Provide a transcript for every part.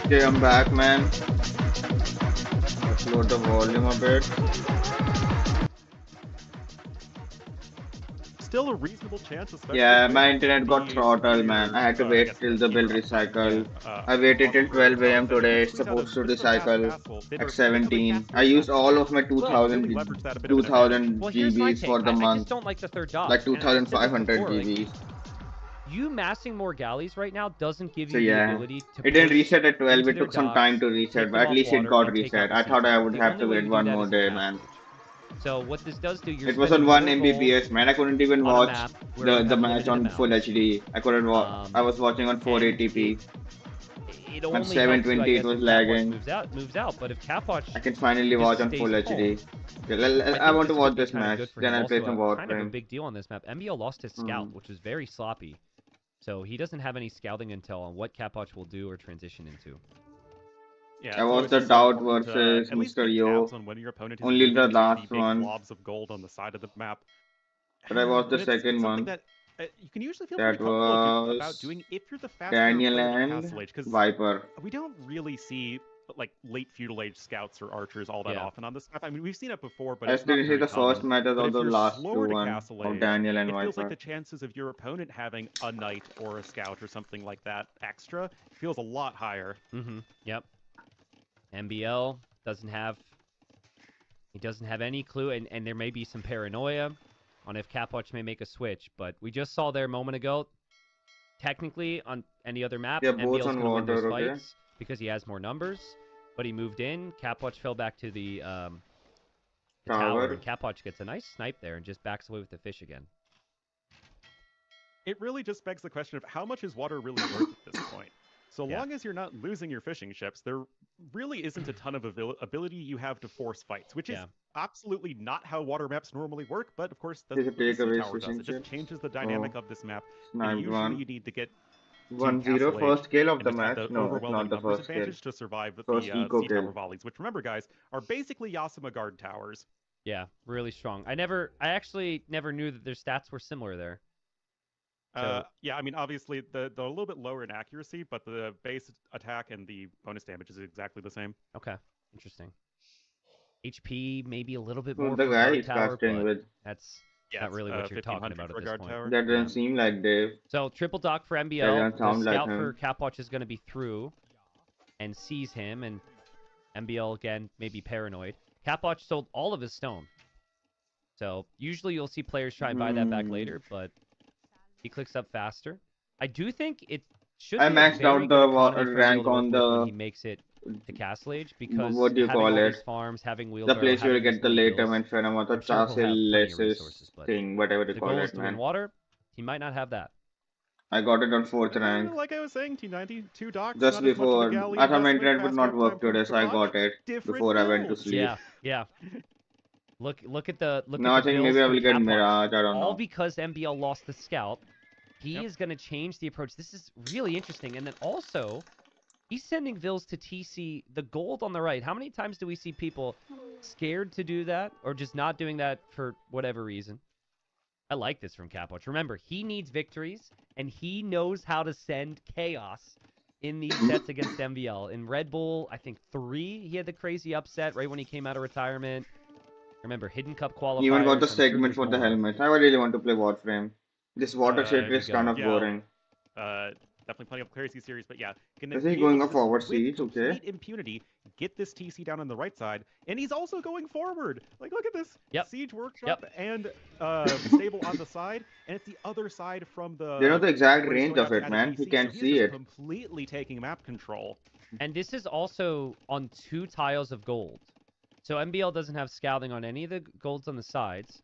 Okay, I'm back, man. Let's load the volume a bit. Still a reasonable chance, especially. Yeah, my internet got throttled, man. I had to wait till the bill recycle. I waited till 12 a.m. today. It's supposed to recycle at 17. I used all of my 2000 Well, here's my GBs take. for the I just month. don't like the third dock. Like And I said this 2500 before, GBs. you massing more galleys right now doesn't give So you the yeah, ability to it didn't push reset at 12. into It their took some docks, time to take reset, them but at off least it water, got and take out reset. the I thought I siege. would The have only to way wait you do one that more is day, with man. Switch. So what this does do, you're It was spending on 1 more Mbps, gold man. I couldn't even on a watch map where you the have match limited on full amounts. HD. I couldn't watch. I was watching on And 480p. It On only helps you, I 720 it guess, was if Capwatch lagging. moves out. But if Capwatch I can finally just watch on stays full HD. home, I want to this watch could be this kind of match. good for Then him. I'll play Also, some kind of a warframe. big deal on this map. MBL lost his scout, which was very sloppy. So he doesn't have any scouting intel on what Capwatch will do or transition into. Yeah, I watched the Doubt versus Mr. Yo. Only the last one. Blobs of gold on the side of the map. But I watched the And second one. That, you can usually feel That pretty comfortable about was doing if you're the faster Daniel player in and Castle Age, because Viper. we don't really see like late feudal age scouts or archers all that often on this map. I mean, we've seen it before, but I it's not didn't see very the first common. matches But or if the you're last two slower to one Castle of Age, Daniel and it feels like Viper. the chances of your opponent having a knight or a scout or something like that extra feels a lot higher. Yep. MBL doesn't have any clue, and there may be some paranoia on if Capwatch may make a switch, but we just saw there a moment ago. Technically, on any other map, MBL is going to win those fights because he has more numbers. But he moved in. Capwatch fell back to the tower, and Capwatch gets a nice snipe there and just backs away with the fish again. It really just begs the question of how much is water really worth at this point. So long as you're not losing your fishing ships, there really isn't a ton of ability you have to force fights, which is absolutely not how water maps normally work. But of course, that's what the sea tower does. It just changes the dynamic of this map. And usually you need to get 1-0 first kill of the match. No, it's not the first kill. To survive with first the eco sea kill. tower volleys, which remember, guys, are basically Yasuma guard towers. Yeah, really strong. I actually never knew that their stats were similar there. So, yeah, I mean, obviously, they're a little bit lower in accuracy, but the base attack and the bonus damage is exactly the same. Okay, interesting. HP maybe a little bit more the for guy guard is tower, casting but with. that's not really what you're talking about at this point. Tower. That doesn't seem like Dave. So triple dock for MBL. That doesn't sound the scout like for Capwatch is going to be through and sees him, and MBL again maybe paranoid. Capwatch sold all of his stone. So usually you'll see players try and buy that back later, but he clicks up faster. I do think it should be I maxed out the rank on the when he makes it to Castle Age, because what do you having call all it? these farms, having The wheelbarrow, place where you having get the these later bills, and Phenomata I'm sure he'll have plenty of resources, but thing, whatever you the call goal it, is to win man. water. He might not have that. I got it on 4th rank. Like I was saying, T90, 2 docks, Just not as much of a before. galley I thought my investment, internet would not faster work uptime today, per so I got it before I went to sleep. Yeah. Look at the Now I think maybe I will get Mirage. I don't know. All because MBL lost the scout. He is going to change the approach. This is really interesting. And then also, he's sending Vils to TC the gold on the right. How many times do we see people scared to do that or just not doing that for whatever reason? I like this from Capwatch. Remember, he needs victories, and he knows how to send chaos in these sets against MBL. In Red Bull, I think 3, he had the crazy upset right when he came out of retirement. Remember, Hidden Cup qualifiers. Even got the segment for the helmet. I really want to play Warframe. This water shit is kind of boring. Definitely plenty of Crazy series, but yeah. Is he going a forward siege? Okay. Complete impunity, get this TC down on the right side, and he's also going forward. Like, look at this. Siege Workshop and Stable on the side, and it's the other side from the... They know the exact range of it, man. He can't see it. Completely taking map control. And this is also on 2 tiles of gold. So MBL doesn't have scouting on any of the golds on the sides.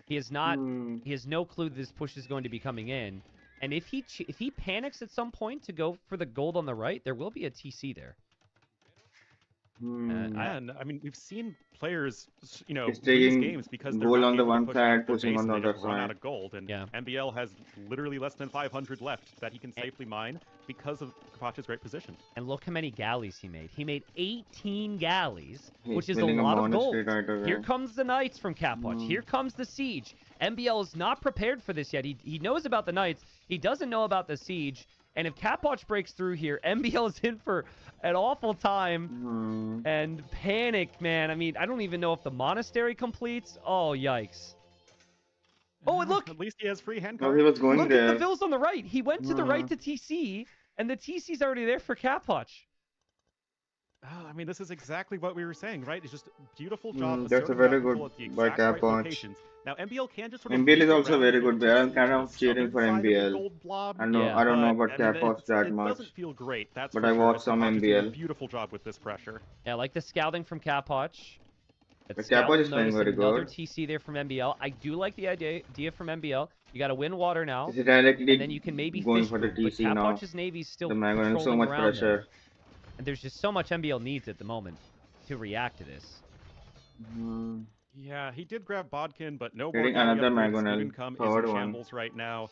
He has not. He has no clue that this push is going to be coming in. And if he panics at some point to go for the gold on the right, there will be a TC there. I mean, we've seen players, lose games because they're gold not on the able to one push side, their pushing base on the and they other just run side. out of gold, and MBL has literally less than 500 left that he can safely mine because of Capwatch's great position. And look how many galleys he made. He made 18 galleys, He's which is a lot of gold. Right Here comes the Knights from Capwatch. Here comes the Siege. MBL is not prepared for this yet. He knows about the Knights. He doesn't know about the Siege. And if Catwatch breaks through here, MBL is in for an awful time. And panic, man. I mean, I don't even know if the monastery completes. Oh, yikes. Oh, and look! At least he has free hand No, card. he was going Look there. at the Vills on the right. He went to the right to TC, and the TC's already there for Catwatch. Oh, I mean, this is exactly what we were saying, right? It's just beautiful job. That's a very good by Catwatch. Now, MBL can just sort of MBL is also very good, but I'm kind of cheering for MBL. I don't know about Catwatch that much. It doesn't feel great, that's but for I sure. watched some Catwatch is doing a MBL. beautiful job with this pressure. Yeah, I like the scouting from Catwatch. But Catwatch is playing very Another good. TC there from MBL. I do like the idea from MBL. You got to win water now. Is it directly And then you can maybe going fish for the food, but TC now? Catwatch's Navy's still The Mago and so patrolling much around pressure. there. And there's just so much MBL needs at the moment to react to this. Yeah, he did grab Bodkin, but no Getting more another upgrades. Magonel, Income is third in one. shambles right now.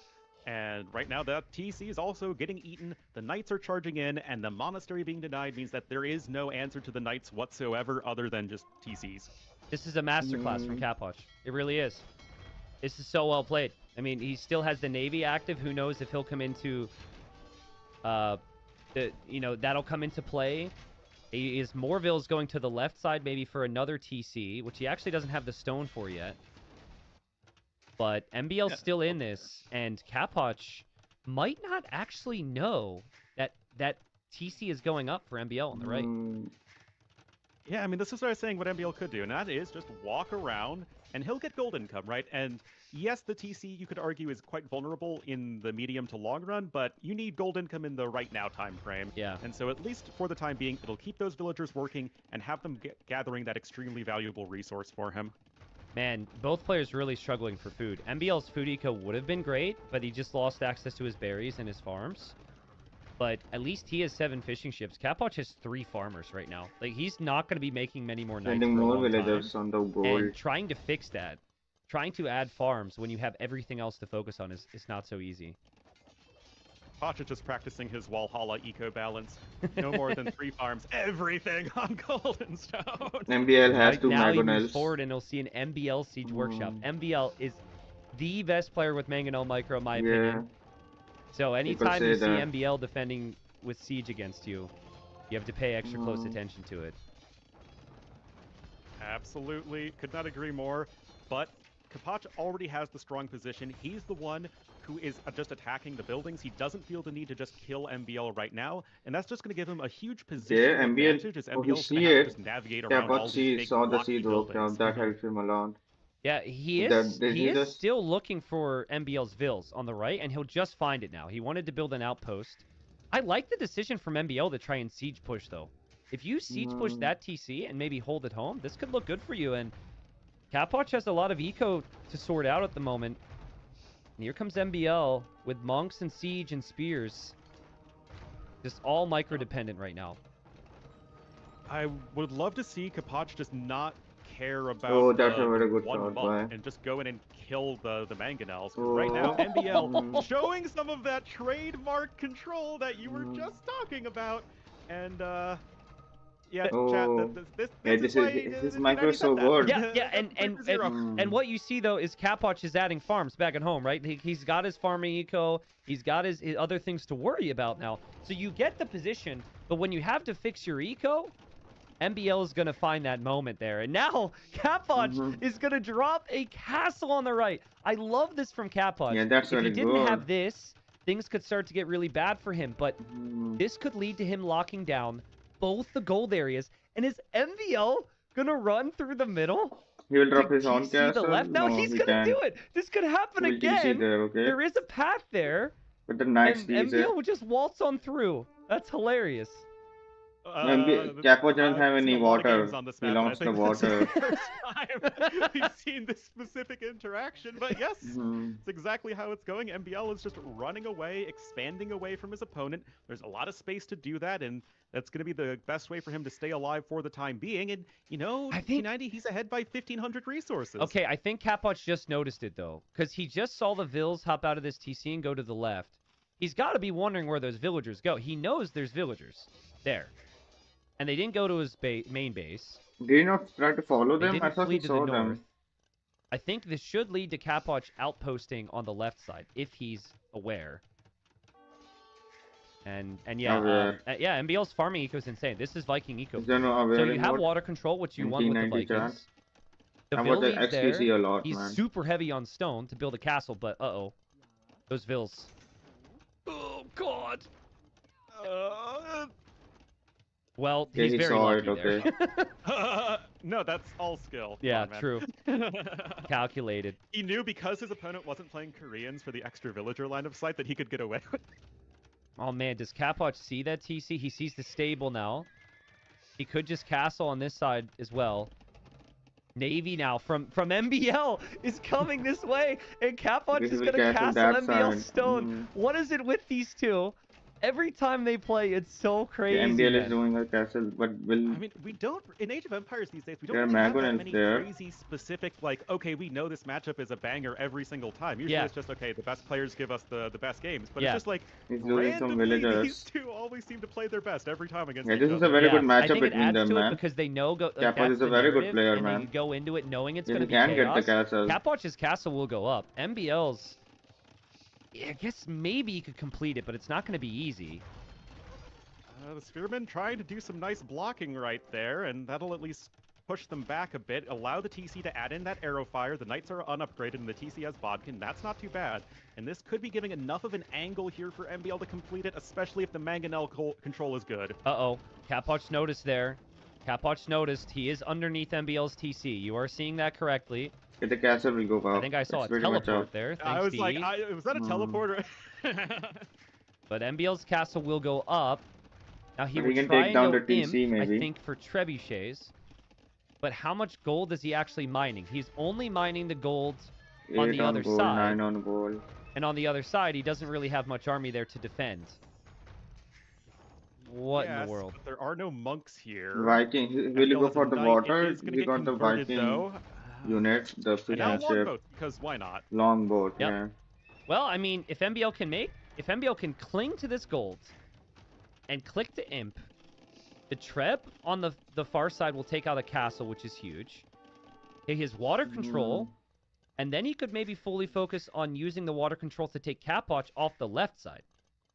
And right now, the TC is also getting eaten. The Knights are charging in, and the Monastery being denied means that there is no answer to the Knights whatsoever other than just TCs. This is a masterclass from Catwatch. It really is. This is so well played. I mean, he still has the Navy active. Who knows if he'll come into, that'll come into play. Is Morville's going to the left side maybe for another TC, which he actually doesn't have the stone for yet. But MBL's still in this, and Catwatch might not actually know that TC is going up for MBL on the right. Yeah, I mean, this is what I was saying what MBL could do, and that is just walk around, and he'll get gold income, right? And yes, the TC, you could argue, is quite vulnerable in the medium to long run, but you need gold income in the right now time frame. Yeah. And so at least for the time being, it'll keep those villagers working and have them gathering that extremely valuable resource for him. Man, both players really struggling for food. MBL's food eco would have been great, but he just lost access to his berries and his farms. But at least he has 7 fishing ships. Catwatch has 3 farmers right now. Like, he's not going to be making many more nights Sending for a more long villagers time. on the gold. And trying to fix that, trying to add farms when you have everything else to focus on is not so easy. Pacha just practicing his Walhalla eco balance. No more than 3 farms, everything on golden stone. MBL has 2 now he moves Magonels. forward and he'll see an MBL Siege Workshop. MBL is the best player with Mangonel Micro, in my opinion. So anytime you see MBL defending with Siege against you, you have to pay extra close attention to it. Absolutely. Could not agree more. But Catwatch already has the strong position. He's the one who is just attacking the buildings. He doesn't feel the need to just kill MBL right now, and that's just going to give him a huge position advantage as MBL's going to have to just navigate around all these big saw the blocky Siege buildings. Workshop. That helps him a lot. Yeah, he is still looking for MBL's Vills on the right, and he'll just find it now. He wanted to build an outpost. I like the decision from MBL to try and siege push, though. If you siege push that TC and maybe hold it home, this could look good for you. And Catwatch has a lot of eco to sort out at the moment. And here comes MBL with monks and siege and spears. Just all micro-dependent right now. I would love to see Catwatch just not care about that's a very good one shot, monk boy. and just go in and kill the mangonels. Right now, MBL showing some of that trademark control that you were just talking about. And, yeah, chat, this micro is so good. Yeah, and what you see, though, is Catwatch is adding farms back at home, right? He's got his farming eco, he's got his other things to worry about now. So you get the position, but when you have to fix your eco, MBL is going to find that moment there. And now, Catwatch is going to drop a castle on the right. I love this from Catwatch. Yeah, that's if really he didn't good. have this, things could start to get really bad for him. But this could lead to him locking down both the gold areas. And is MBL going to run through the middle? He will drop his TC own castle? the left? No, he's going to do it. This could happen He will TC again. there, okay? There is a path there. But the Knights And MBL will just waltz on through. That's hilarious. Catwatch doesn't have any water. He lost the water. First time we've seen this specific interaction, but yes, it's exactly how it's going. MBL is just running away, expanding away from his opponent. There's a lot of space to do that, and that's going to be the best way for him to stay alive for the time being. And, you know, I think P90, he's ahead by 1,500 resources. Okay, I think Catwatch just noticed it, though, because he just saw the Vills hop out of this TC and go to the left. He's got to be wondering where those villagers go. He knows there's villagers there. And they didn't go to his main base. Did he not try to follow They them? I didn't thought flee he to saw the them. north. I think this should lead to Catwatch outposting on the left side, if he's aware. And Aware. yeah, MBL's farming eco is insane. This is Viking eco. Is there no aware So you have mode? water control, which you won with the 1990 chart. Vikings. The I Vil want the leads XQC there. a lot, He's man. super heavy on stone to build a castle, but those Vils. Oh God. Well, Okay, he's he very saw lucky it, there. No, that's all skill. Yeah, Come on, true. Calculated. He knew because his opponent wasn't playing Koreans for the extra villager line of sight that he could get away with. Oh man, does Capwatch see that TC? He sees the stable now. He could just castle on this side as well. Navy now from MBL is coming this way, and Capwatch is going to castle MBL stone. What is it with these two? Every time they play, it's so crazy. The MBL is doing a castle, but will... I mean, we don't... In Age of Empires these days, we don't There are really have that Magonels many there. crazy specific, like, okay, we know this matchup is a banger every single time. Usually it's just, okay, the best players give us the best games. But it's just like, he's losing some randomly, villagers. these two always seem to play their best every time against Yeah, each this is other. a very good I matchup think it between adds them, to it man. because they know Capwatch that's is a the very good narrative, player, and man. they go into it knowing it's Yes, going to he be can get the chaos. castle. Capwatch's castle will go up. MBL's... Yeah, I guess maybe he could complete it, but it's not going to be easy. The Spearmen trying to do some nice blocking right there, and that'll at least push them back a bit, allow the TC to add in that arrow fire. The Knights are unupgraded, and the TC has Bodkin. That's not too bad. And this could be giving enough of an angle here for MBL to complete it, especially if the Mangonel control is good. Uh-oh. Capwatch noticed there. Capwatch noticed. He is underneath MBL's TC. You are seeing that correctly. The castle will go up. I think I saw It's a pretty much teleport up. there. Thanks, I was DE. like, was that a teleporter? But MBL's castle will go up. Now he But would he can try take down and the go TC imp, maybe. I think, for trebuchets. But how much gold is he actually mining? He's only mining the gold on 8 the other gold, side. 9 on gold. And on the other side, he doesn't really have much army there to defend. What in the world? But there are no monks here. Viking, will you go for the water? You got the Viking though. unit, the And now fishing ship, longboat, because why not? longboat, Yep. yeah. Well, I mean, if MBL can cling to this gold and click to imp, the Treb on the far side will take out a castle, which is huge. He has water control, and then he could maybe fully focus on using the water control to take Capwatch off the left side.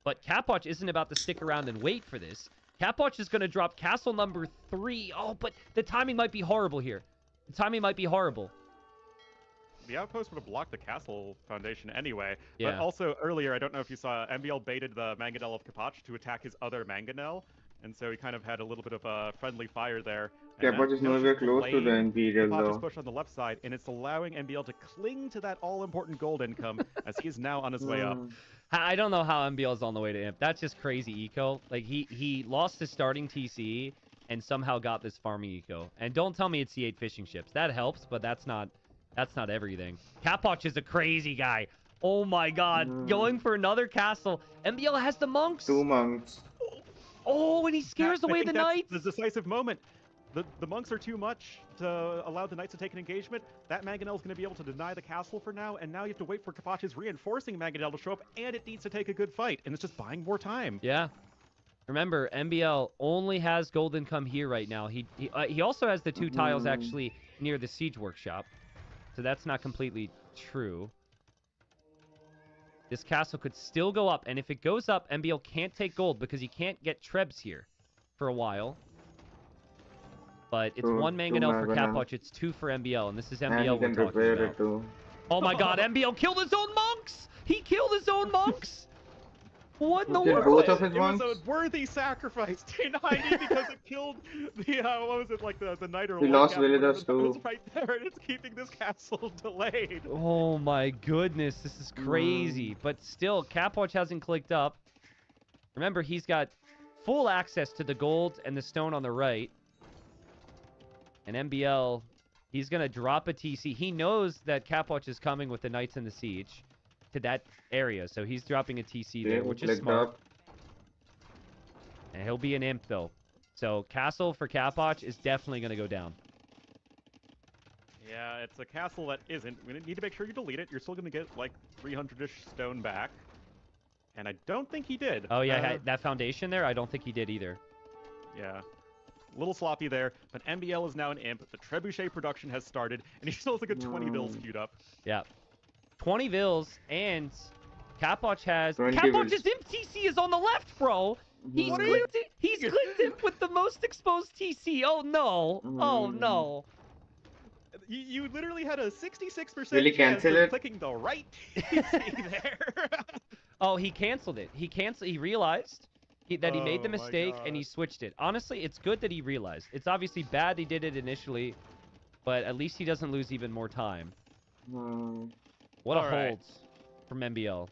But Capwatch isn't about to stick around and wait for this. Capwatch is going to drop castle number 3. Oh, but the timing might be horrible here. The timing might be horrible. The outpost would have blocked the castle foundation anyway. Yeah. But also earlier, I don't know if you saw, MBL baited the Mangonel of Capach to attack his other Mangonel. And so he kind of had a little bit of a friendly fire there. Capwatch is nowhere close to the Imperial Capach's though. push on the left side, and it's allowing MBL to cling to that all-important gold income as he is now on his way up. I don't know how MBL is on the way to imp. That's just crazy eco. Like, he lost his starting TC and somehow got this farming eco. And don't tell me it's the 8 fishing ships. That helps, but that's not everything. Capwatch is a crazy guy. Oh my god. Going for another castle. MBL has the monks. 2 monks. Oh, and he scares away the knights. The decisive moment. The monks are too much to allow the knights to take an engagement. That Mangonel is going to be able to deny the castle for now, and now you have to wait for Capach's reinforcing Mangonel to show up, and it needs to take a good fight, and it's just buying more time. Yeah. Remember, MBL only has gold income here right now. He also has the 2 tiles actually near the siege workshop, so that's not completely true. This castle could still go up, and if it goes up, MBL can't take gold because he can't get trebs here for a while. But it's 1 Mangonel for Capwatch, it's 2 for MBL, and this is MBL we're talking about. Oh my god, MBL killed his own monks! He killed his own monks! What in the world? Both of his monks? It was a worthy sacrifice to 90 because it killed the, what was it, like the knight or He lost villagers too. It's right there, and it's keeping this castle delayed. Oh my goodness, this is crazy. But still, Capwatch hasn't clicked up. Remember, he's got full access to the gold and the stone on the right. And MBL, he's going to drop a TC. He knows that Capwatch is coming with the Knights in the Siege to that area. So he's dropping a TC there, which is smart. And he'll be an imp, though. So castle for Capwatch is definitely going to go down. Yeah, it's a castle that isn't. We need to make sure you delete it. You're still going to get, like, 300-ish stone back. And I don't think he did. Oh, yeah, that foundation there, I don't think he did either. Yeah. A little sloppy there, but MBL is now an imp. The trebuchet production has started, and he still has like a 20 Vils queued up. Yeah. 20 Vils, and Capwatch has... 20 Capwatch's bills. TC is on the left, bro! He's clicked it. He's clicked him with the most exposed TC. Oh, no. Oh, no. You literally had a 66% Will he chance cancel of it? clicking the right TC there. Oh, he canceled it. He realized that he made the Oh my mistake and he God. switched it. Honestly, it's good that he realized. It's obviously bad he did it initially, but at least he doesn't lose even more time. What a All right. hold from MBL.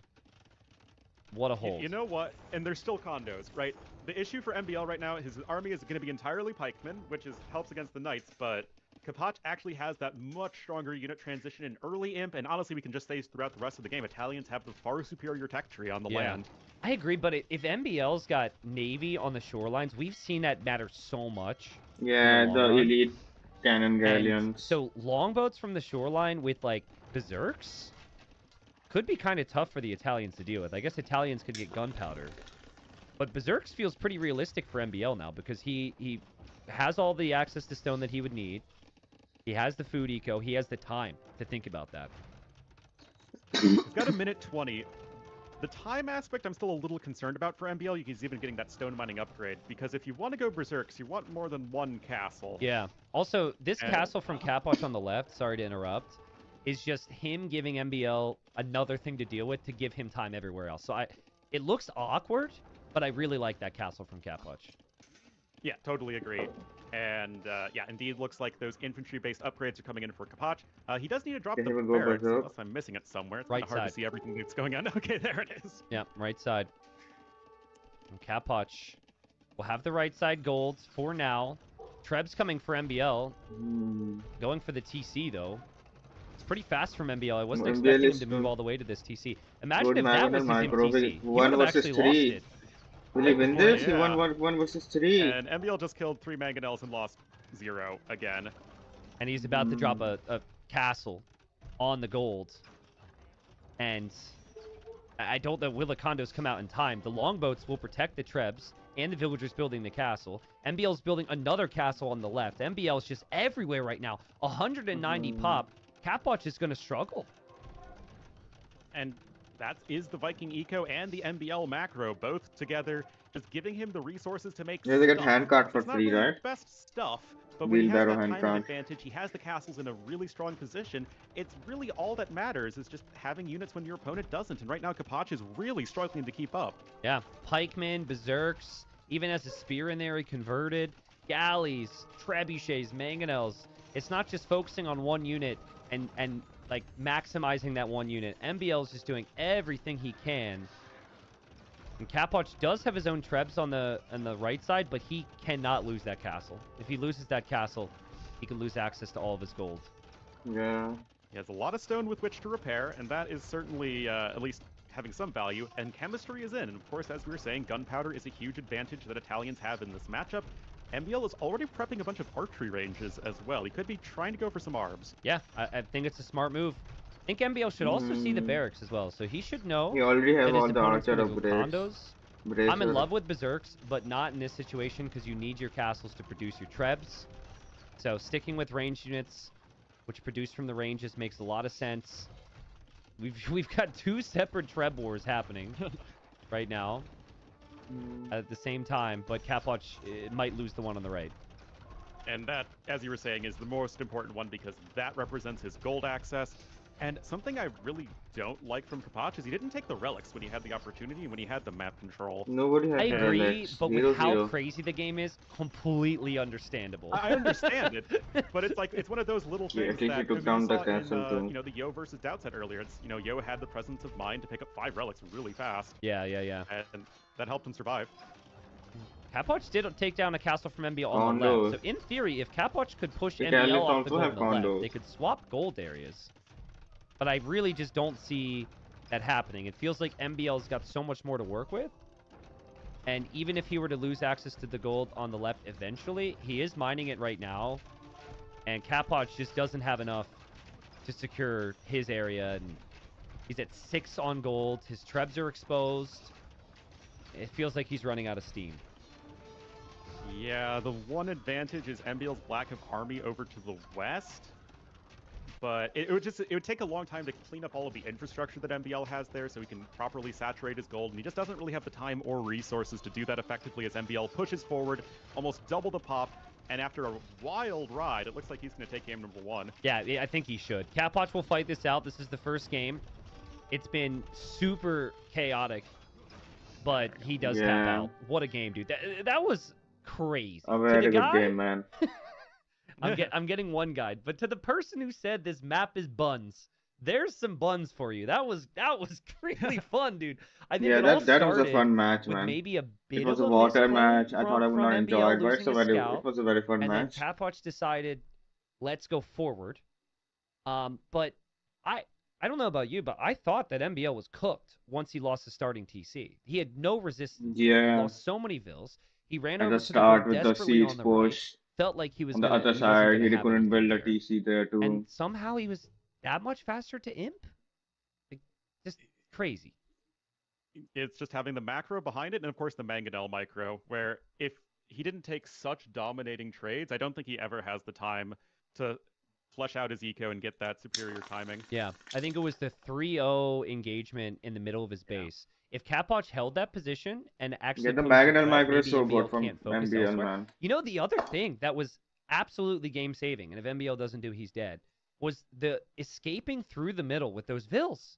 What a hold. You know what? And there's still condos, right? The issue for MBL right now, his army is going to be entirely pikemen, which helps against the knights, but Capach actually has that much stronger unit transition in early imp, and honestly, we can just say throughout the rest of the game, Italians have the far superior tech tree on the land. I agree, but if MBL's got Navy on the shorelines, we've seen that matter so much. Yeah, the elite cannon galleons. And so longboats from the shoreline with like berserks could be kind of tough for the Italians to deal with. I guess Italians could get gunpowder. But berserks feels pretty realistic for MBL now because he has all the access to stone that he would need. He has the food eco. He has the time to think about that. He's got a minute 20. The time aspect I'm still a little concerned about for MBL. He's even getting that stone mining upgrade, because if you want to go berserks, you want more than one castle. Yeah. Also, this castle from Capwatch on the left, sorry to interrupt, is just him giving MBL another thing to deal with to give him time everywhere else. So it looks awkward, but I really like that castle from Capwatch. Yeah, totally agree. And yeah, indeed, looks like those infantry-based upgrades are coming in for Capach. He does need to drop the barracks, unless I'm missing it somewhere. It's kind of hard to see everything that's going on. Okay, there it is. Yeah, right side. And Capach will have the right side golds for now. Treb's coming for MBL. Going for the TC, though. It's pretty fast from MBL. I wasn't expecting him to move all the way to this TC. Imagine if that was his MTC. He would have actually lost it. Will he win this? He won 1 versus 3. And MBL just killed 3 mangonels and lost 0 again. And he's about to drop a castle on the gold. And I don't know, will the condos come out in time? The longboats will protect the Trebs and the villagers building the castle. MBL's building another castle on the left. MBL's just everywhere right now. 190 pop. Capwatch is going to struggle. And that is the Viking Eco and the MBL macro, both together, just giving him the resources to make Yeah, they get stuff. handcart for It's not free, really right? Best stuff, but when he has Wheelbarrow that time handcart. advantage, he has the castles in a really strong position. It's really all that matters is just having units when your opponent doesn't. And right now, Capach is really struggling to keep up. Yeah, pikemen, berserks, even has a spear in there he converted. Galleys, trebuchets, mangonels. It's not just focusing on one unit and like maximizing that one unit. MBL is just doing everything he can. And Capwatch does have his own trebs on the right side, but he cannot lose that castle. If he loses that castle, he can lose access to all of his gold. Yeah. He has a lot of stone with which to repair, and that is certainly at least having some value. And chemistry is in. And of course, as we were saying, gunpowder is a huge advantage that Italians have in this matchup. MBL is already prepping a bunch of archery ranges as well. He could be trying to go for some arbs. Yeah, I think it's a smart move. I think MBL should also see the barracks as well, so he should know. He already have that his all the opponent's archer gonna go upgrades. condos. I'm in love with berserks, but not in this situation because you need your castles to produce your trebs. So sticking with ranged units, which produce from the ranges, makes a lot of sense. We've got 2 separate treb wars happening right now at the same time, but Capwatch might lose the one on the right. And that, as you were saying, is the most important one because that represents his gold access. And something I really don't like from Capach is he didn't take the relics when he had the opportunity and when he had the map control. Nobody has I agree, relics. but Zero, with how zero. crazy the game is, completely understandable. I understand it, but it's like it's one of those little Yeah, things I think he that took we down the saw castle too. in, you know, the Yo versus Doubt set earlier. It's Yo had the presence of mind to pick up 5 relics really fast. Yeah. And that helped him survive. Capwatch did take down a castle from MBL on the Condos. left. So in theory, if Capwatch could push The MBL Italians off the also gold have on the left, condos. they could swap gold areas. But I really just don't see that happening. It feels like MBL's got so much more to work with. And even if he were to lose access to the gold on the left eventually, he is mining it right now. And Capwatch just doesn't have enough to secure his area. And he's at 6 on gold. His trebs are exposed. It feels like he's running out of steam. Yeah, the one advantage is MBL's lack of army over to the west. But it would take a long time to clean up all of the infrastructure that MBL has there so he can properly saturate his gold, and he just doesn't really have the time or resources to do that effectively as MBL pushes forward, almost double the pop, and after a wild ride, it looks like he's going to take game number 1. Yeah, I think he should. Capwatch will fight this out. This is the first game. It's been super chaotic, but he does tap out. What a game, dude. That was crazy. A very good game, man. I'm getting one guide, but to the person who said this map is buns, there's some buns for you. That was really fun, dude. I think that was a fun match, man. Maybe a bit it was of a water match. From, I thought I would not enjoy it, but it was a very fun and match. And then Capwatch decided, let's go forward. But I don't know about you, but I thought that MBL was cooked once he lost the starting TC. He had no resistance. Yeah. He lost so many vills. He ran over the to start the with the siege push. Felt like he was on the other side. He couldn't build a TC there too. And somehow he was that much faster to imp. Like, just crazy. It's just having the macro behind it, and of course the Mangonel micro, where if he didn't take such dominating trades, I don't think he ever has the time to flesh out his eco and get that superior timing. Yeah, I think it was the 3-0 engagement in the middle of his base. If Capwatch held that position and actually the Mangonel micro is so good from MBL, man. You know, the other thing that was absolutely game saving, and if MBL doesn't do, he's dead, was the escaping through the middle with those vills.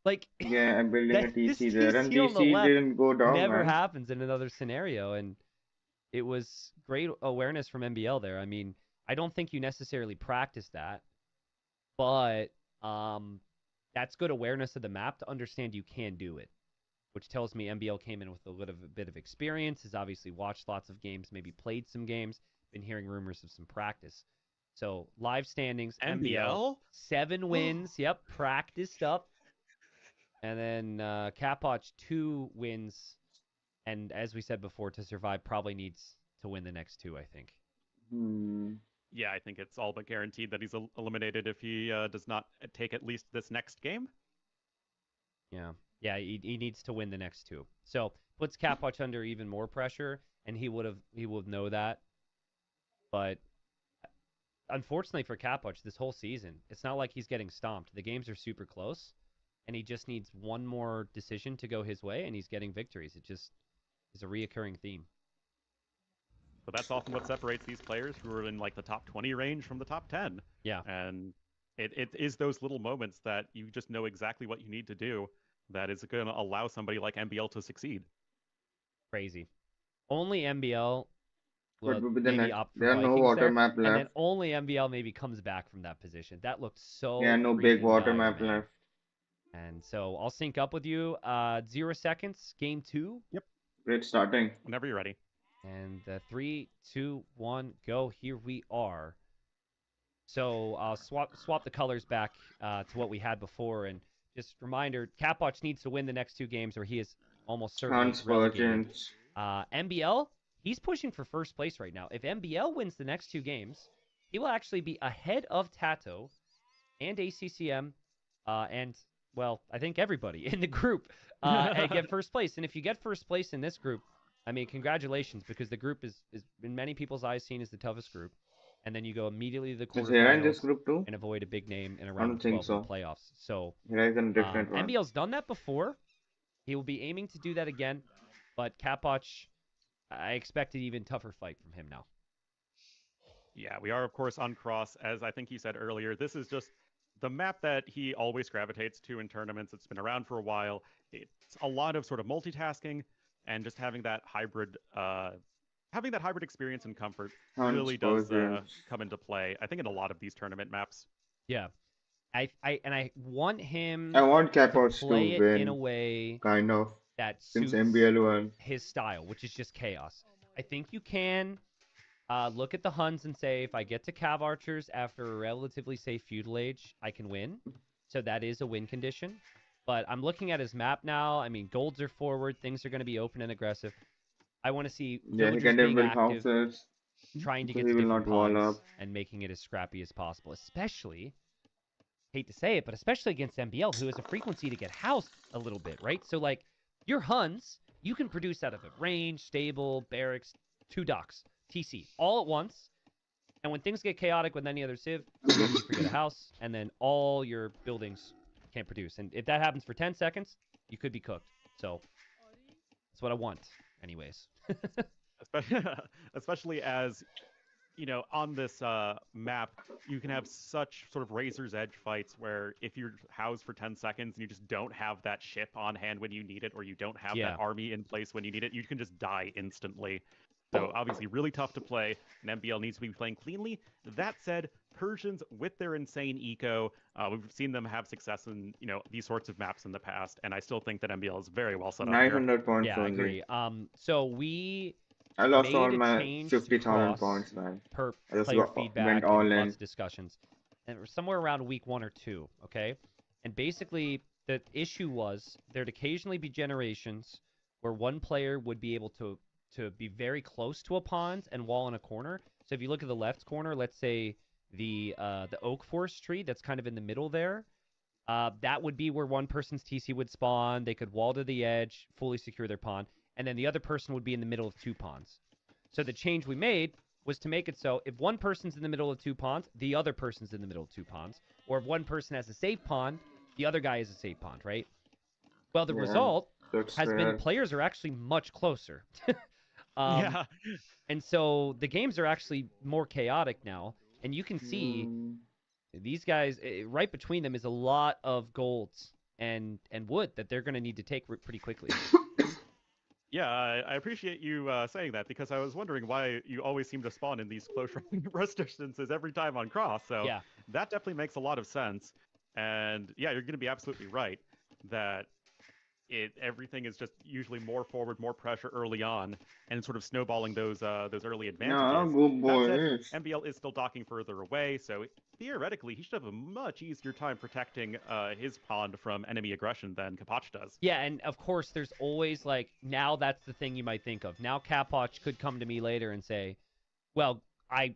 Like, and building a TC there, and TC didn't go down. Never happens in another scenario, and it was great awareness from MBL there. I mean, I don't think you necessarily practice that, but that's good awareness of the map to understand you can do it, which tells me MBL came in with a bit of experience, has obviously watched lots of games, maybe played some games, been hearing rumors of some practice. So live standings, MBL 7 wins, yep, practiced up. And then Capwatch 2 wins, and as we said before, to survive probably needs to win the next 2, I think. Yeah, I think it's all but guaranteed that he's eliminated if he does not take at least this next game. Yeah, he needs to win the next 2. So puts Capwatch under even more pressure, and he would know that. But unfortunately for Capwatch, this whole season, it's not like he's getting stomped. The games are super close, and he just needs one more decision to go his way, and he's getting victories. It just is a reoccurring theme. But that's often what separates these players who are in like the top 20 range from the top 10. Yeah. And it is those little moments that you just know exactly what you need to do that is going to allow somebody like MBL to succeed. Crazy. Only MBL maybe up there are no water map left. And then only MBL maybe comes back from that position. That looked so no big water map man. left. And so I'll sync up with you. 0 seconds, game 2. Yep. Great starting. Whenever you're ready. And 3, 2, 1, go. Here we are. So I'll swap the colors back to what we had before. And just reminder, Capwatch needs to win the next 2 games or he is almost certainly relegated. MBL, he's pushing for first place right now. If MBL wins the next 2 games, he will actually be ahead of Tato and ACCM and, well, I think everybody in the group and get first place. And if you get first place in this group, I mean, congratulations, because the group is in many people's eyes seen as the toughest group. And then you go immediately to the quarterfinals in this group too? and avoid a big name in a round of 12 in the playoffs. So MBL's done that before. He will be aiming to do that again. But Capwatch, I expect an even tougher fight from him now. Yeah, we are, of course, on Cross. As I think you said earlier, this is just the map that he always gravitates to in tournaments. It's been around for a while. It's a lot of sort of multitasking. And just having that hybrid experience and comfort really does come into play. I think in a lot of these tournament maps. Yeah, I want him. I want Capwatch to play to win it in a way kind of that since suits MBL won his style, which is just chaos. I think you can look at the Huns and say, if I get to Cav Archers after a relatively safe feudal age, I can win. So that is a win condition. But I'm looking at his map now. I mean, golds are forward. Things are going to be open and aggressive. I want to see villagers being active, houses, trying to get to different pawns and making it as scrappy as possible. Especially, hate to say it, but especially against MBL, who has a frequency to get housed a little bit, right? So, like, your Huns, you can produce out of a range, stable, barracks, 2 docks, TC, all at once. And when things get chaotic with any other civ, you forget a house, and then all your buildings can't produce. And if that happens for 10 seconds, you could be cooked. So that's what I want, anyways. Especially as, you know, on this map, you can have such sort of razor's edge fights where if you're housed for 10 seconds and you just don't have that ship on hand when you need it, or you don't have that army in place when you need it, you can just die instantly. So obviously really tough to play, and MBL needs to be playing cleanly. That said, Persians with their insane eco, we've seen them have success in, you know, these sorts of maps in the past, and I still think that MBL is very well set up here. 900 points. Yeah, I agree. So I lost made all a my change 50,000 points, man. per I just player feedback went all and in. lots of discussions. And it was somewhere around week 1 or 2, okay? And basically, the issue was there'd occasionally be generations where one player would be able to be very close to a pond and wall in a corner. So if you look at the left corner, let's say the oak forest tree that's kind of in the middle there, that would be where one person's TC would spawn. They could wall to the edge, fully secure their pond, and then the other person would be in the middle of 2 ponds. So the change we made was to make it so if one person's in the middle of 2 ponds, the other person's in the middle of 2 ponds. Or if one person has a safe pond, the other guy has a safe pond, right? Well, the result has been players are actually much closer. And so the games are actually more chaotic now, and you can see these guys right between them is a lot of golds and wood that they're going to need to take pretty quickly. Yeah, I appreciate you saying that, because I was wondering why you always seem to spawn in these close rest distances every time on cross. So that definitely makes a lot of sense. And yeah, you're going to be absolutely right that everything is just usually more forward, more pressure early on, and sort of snowballing those early advantages. That said, MBL is still docking further away, so theoretically he should have a much easier time protecting his pond from enemy aggression than Kapach does. Yeah, and of course there's always, like, now that's the thing you might think of. Now Kapach could come to me later and say, well, I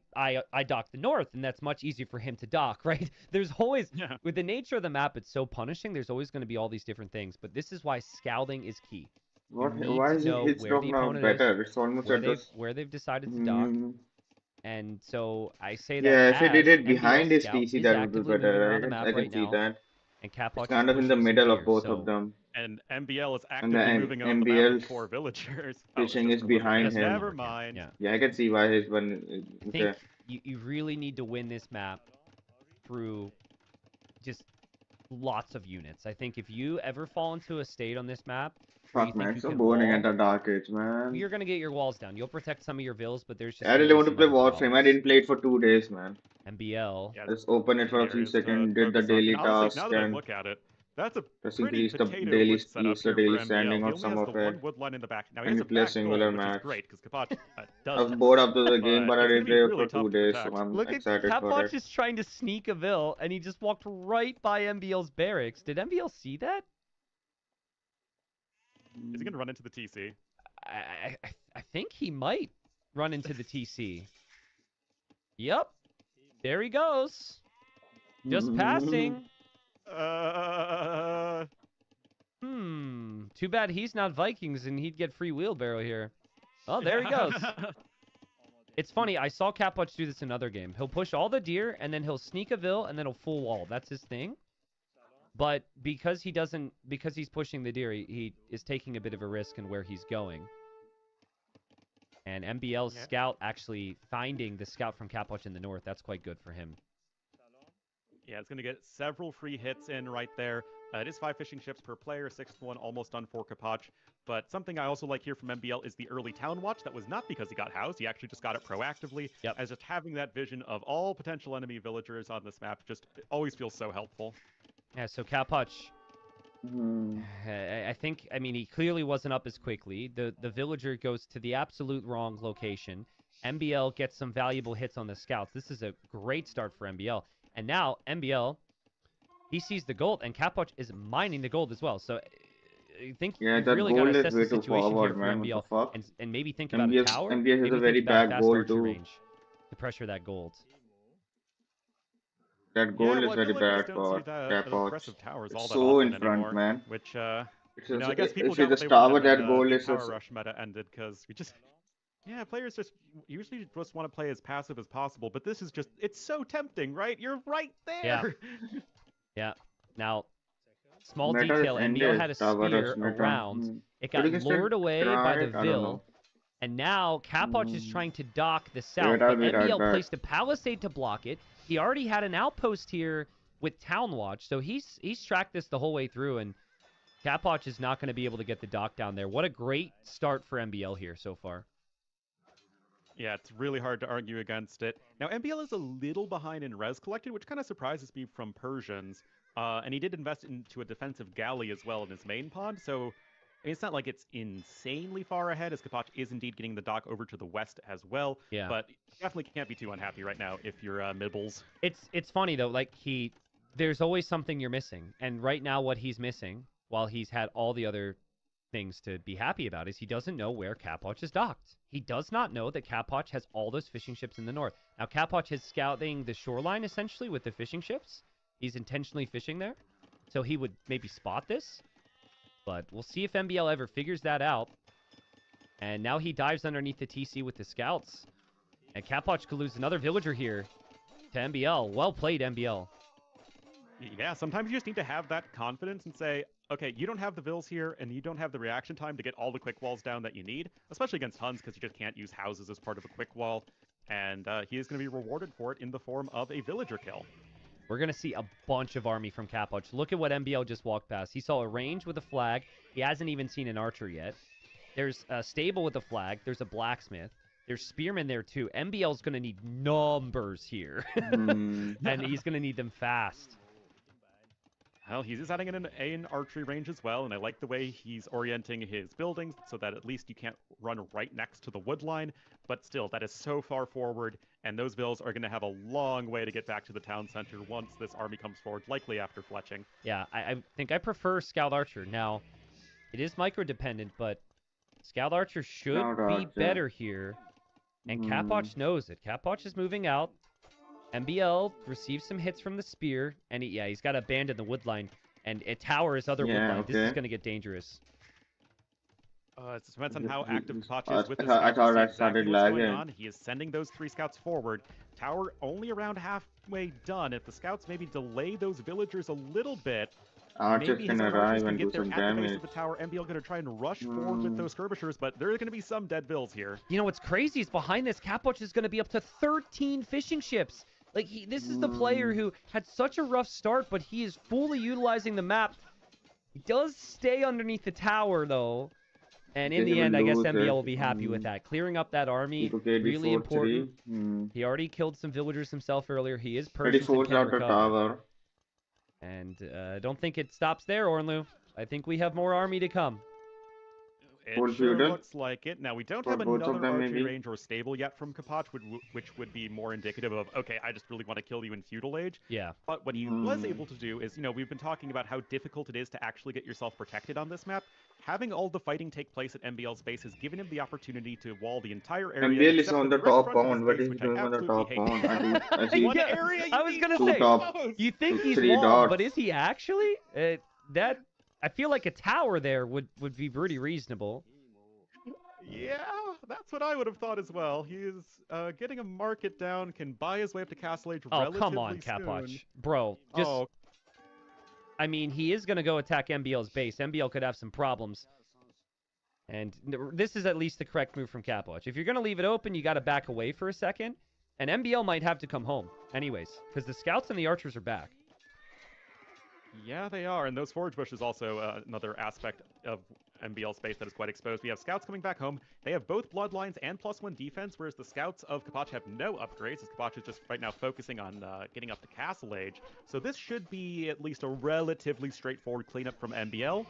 dock the north, and that's much easier for him to dock, right? There's always, with the nature of the map, it's so punishing, there's always going to be all these different things, but this is why scouting is key. Why is his drop now better? It's almost where they've decided to dock. And so I say that if he did it behind his TC, that would be better, right? I can see that. And Kapach kind of in the middle of both of them. And MBL is actively moving up the map with 4 villagers. Fishing is behind him. Never mind. Yeah, I can see why his one. I think you really need to win this map through just lots of units. I think if you ever fall into a state on this map, fuck man, so boring at the Dark Age, man. You're gonna get your walls down. You'll protect some of your vills, but there's just. I really want to play warframe. I didn't play it for 2 days, man. MBL. Yeah, just open it for a few seconds, did the daily task, now that I look at it, that's a just pretty increase the daily standing of some of it. Wood line in the back. Now and you play a singular match. Great, because Kapach I was bored after the game, but I didn't play it for 2 days, so I'm Look excited at for it. Kapach is trying to sneak a vill, and he just walked right by MBL's barracks. Did MBL see that? Is he gonna run into the TC? I think he might run into the TC. Yep. There he goes. Just passing. Too bad he's not Vikings and he'd get free wheelbarrow here. Oh, there he goes. It's funny. I saw Kapach do this in another game. He'll push all the deer and then he'll sneak a vill and then he'll full wall. That's his thing. But because he's pushing the deer, he is taking a bit of a risk in where he's going. And MBL's scout actually finding the scout from Kapach in the north. That's quite good for him. Yeah, it's going to get several free hits in right there. It is 5 fishing ships per player, 6-1, almost done for Kapach. But something I also like here from MBL is the early town watch. That was not because he got housed. He actually just got it proactively. As just having that vision of all potential enemy villagers on this map just always feels so helpful. Yeah, so Kapach, I mean, he clearly wasn't up as quickly. The villager goes to the absolute wrong location. MBL gets some valuable hits on the scouts. This is a great start for MBL. And now, MBL, he sees the gold, and Kapach is mining the gold as well. So I think you've really got to assess the situation here for MBL and maybe think about a tower. MBL has a very bad gold too. Range to pressure that gold. That goal is very bad for Kapach. It's so in front, anymore, man. Which, I guess people the tower that goal is Tower Rush meta ended because we just Yeah, players just usually just want to play as passive as possible, but this is just, it's so tempting, right? You're right there! Yeah. Yeah. Now, small Meta is detail, MBL ended. had a Tower is spear meta. around. It But got you can still lured away by try the it. I don't Vil, know. and now Capwatch is trying to dock the south, Wait, I'll but be right MBL back. placed a palisade to block it. He already had an outpost here with Town Watch, so he's tracked this the whole way through, and Capwatch is not going to be able to get the dock down there. What a great start for MBL here so far. Yeah, it's really hard to argue against it. Now, MBL is a little behind in res collected, which kind of surprises me from Persians. And he did invest into a defensive galley as well in his main pond, so I mean, it's not like it's insanely far ahead, as Kapach is indeed getting the dock over to the west as well. Yeah. But you definitely can't be too unhappy right now if you're Mibbles. It's funny, though. Like, there's always something you're missing. And right now what he's missing, while he's had all the other things to be happy about, is he doesn't know where Capwatch is docked. He does not know that Capwatch has all those fishing ships in the north. Now, Capwatch is scouting the shoreline, essentially, with the fishing ships. He's intentionally fishing there. So he would maybe spot this. But we'll see if MBL ever figures that out. And now he dives underneath the TC with the scouts. And Capwatch could lose another villager here to MBL. Well played, MBL. Yeah, sometimes you just need to have that confidence and say, okay, you don't have the Vils here, and you don't have the reaction time to get all the quick walls down that you need, especially against Huns, because you just can't use houses as part of a quick wall. And he is going to be rewarded for it in the form of a villager kill. We're going to see a bunch of army from Capwatch. Look at what MBL just walked past. He saw a range with a flag. He hasn't even seen an archer yet. There's a stable with a flag. There's a blacksmith. There's spearmen there, too. MBL's going to need numbers here. And he's going to need them fast. Well, he's just adding in an archery range as well, and I like the way he's orienting his buildings so that at least you can't run right next to the wood line, but still, that is so far forward, and those Vils are going to have a long way to get back to the town center once this army comes forward, likely after fletching. Yeah, I think I prefer Scout Archer. Now, it is micro-dependent, but Scout Archer should be better here, and Capwatch knows it. Capwatch is moving out. MBL receives some hits from the spear, and he's got to abandon the wood line, and a tower is other wood line. Okay. This is going to get dangerous. It depends on how active Kapach is with the I scouts. thought I Exactly started what's going lagging. on. He is sending those 3 scouts forward. Tower only around halfway done. If the scouts maybe delay those villagers a little bit, Archers maybe can his own archers arrive can and do get there some at the base damage. of the tower. MBL going to try and rush forward with those skirmishers, but there are going to be some dead Vils here. You know what's crazy is behind this, Capwatch is going to be up to 13 fishing ships. Like, this is the player who had such a rough start, but he is fully utilizing the map. He does stay underneath the tower, though. And in the end, I guess MBL will be happy with that. Clearing up that army, really important. He already killed some villagers himself earlier. He is Persian. 34 out the tower. And I don't think it stops there, Ornlu. I think we have more army to come. It Full sure feudal? looks like it. Now, we don't For have both of another them, archery maybe? range or stable yet from Kapach, which would be more indicative of, okay, I just really want to kill you in feudal age. Yeah. But what he was able to do is, we've been talking about how difficult it is to actually get yourself protected on this map. Having all the fighting take place at MBL's base has given him the opportunity to wall the entire area. MBL is except on for the red top front of his pawn. What base, is he which I doing on the absolutely top hate. pawn? I see One area I was gonna two say, top. you think he's 3 walled, dots. but is he actually? I feel like a tower there would be pretty reasonable. Yeah, that's what I would have thought as well. He is getting a market down, can buy his way up to Castle Age Oh, relatively come on, soon. Capwatch. Bro, just... Oh, I mean, he is going to go attack MBL's base. MBL could have some problems. And this is at least the correct move from Capwatch. If you're going to leave it open, you got to back away for a second. And MBL might have to come home anyways, because the scouts and the archers are back. yeah, they are. And those forage bushes also another aspect of MBL space that is quite exposed. We have scouts coming back home. They have both bloodlines and +1 defense, whereas the scouts of Kapach have no upgrades, as Kapach is just right now focusing on getting up to Castle Age. So this should be at least a relatively straightforward cleanup from MBL.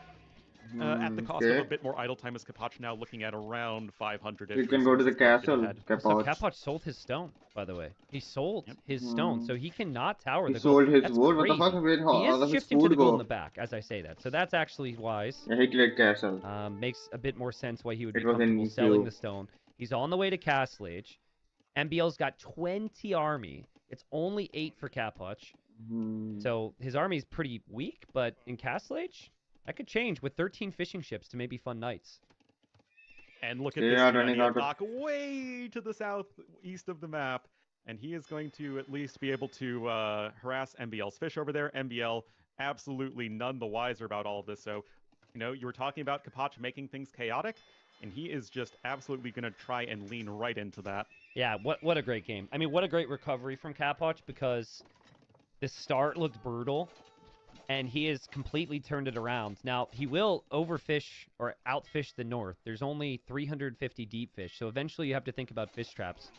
At the cost of a bit more idle time, as Kapach now looking at around 500. You can go to the castle, So Capach. Capwatch sold his stone, by the way. He sold his stone, so he cannot tower He the sold gold. his That's wood. What the crazy. fuck? Where He all of is his shifting to the food gold in go? the back, as I say that. So that's actually wise. Yeah, he cleared castle. Makes a bit more sense why he would be It was in comfortable selling queue. the stone. He's on the way to Castle Age. MBL's got 20 army. It's only 8 for Capwatch. So his army's pretty weak, but in Castle Age, that could change with 13 fishing ships to maybe fund knights. And look at They this are running out of... dock way to the southeast of the map. And he is going to at least be able to harass MBL's fish over there. MBL absolutely none the wiser about all of this. So, you know, you were talking about Kapach making things chaotic, and he is just absolutely going to try and lean right into that. Yeah, what a great game. I mean, what a great recovery from Kapach, because the start looked brutal, and he has completely turned it around. Now, he will overfish or outfish the north. There's only 350 deep fish, so eventually you have to think about fish traps.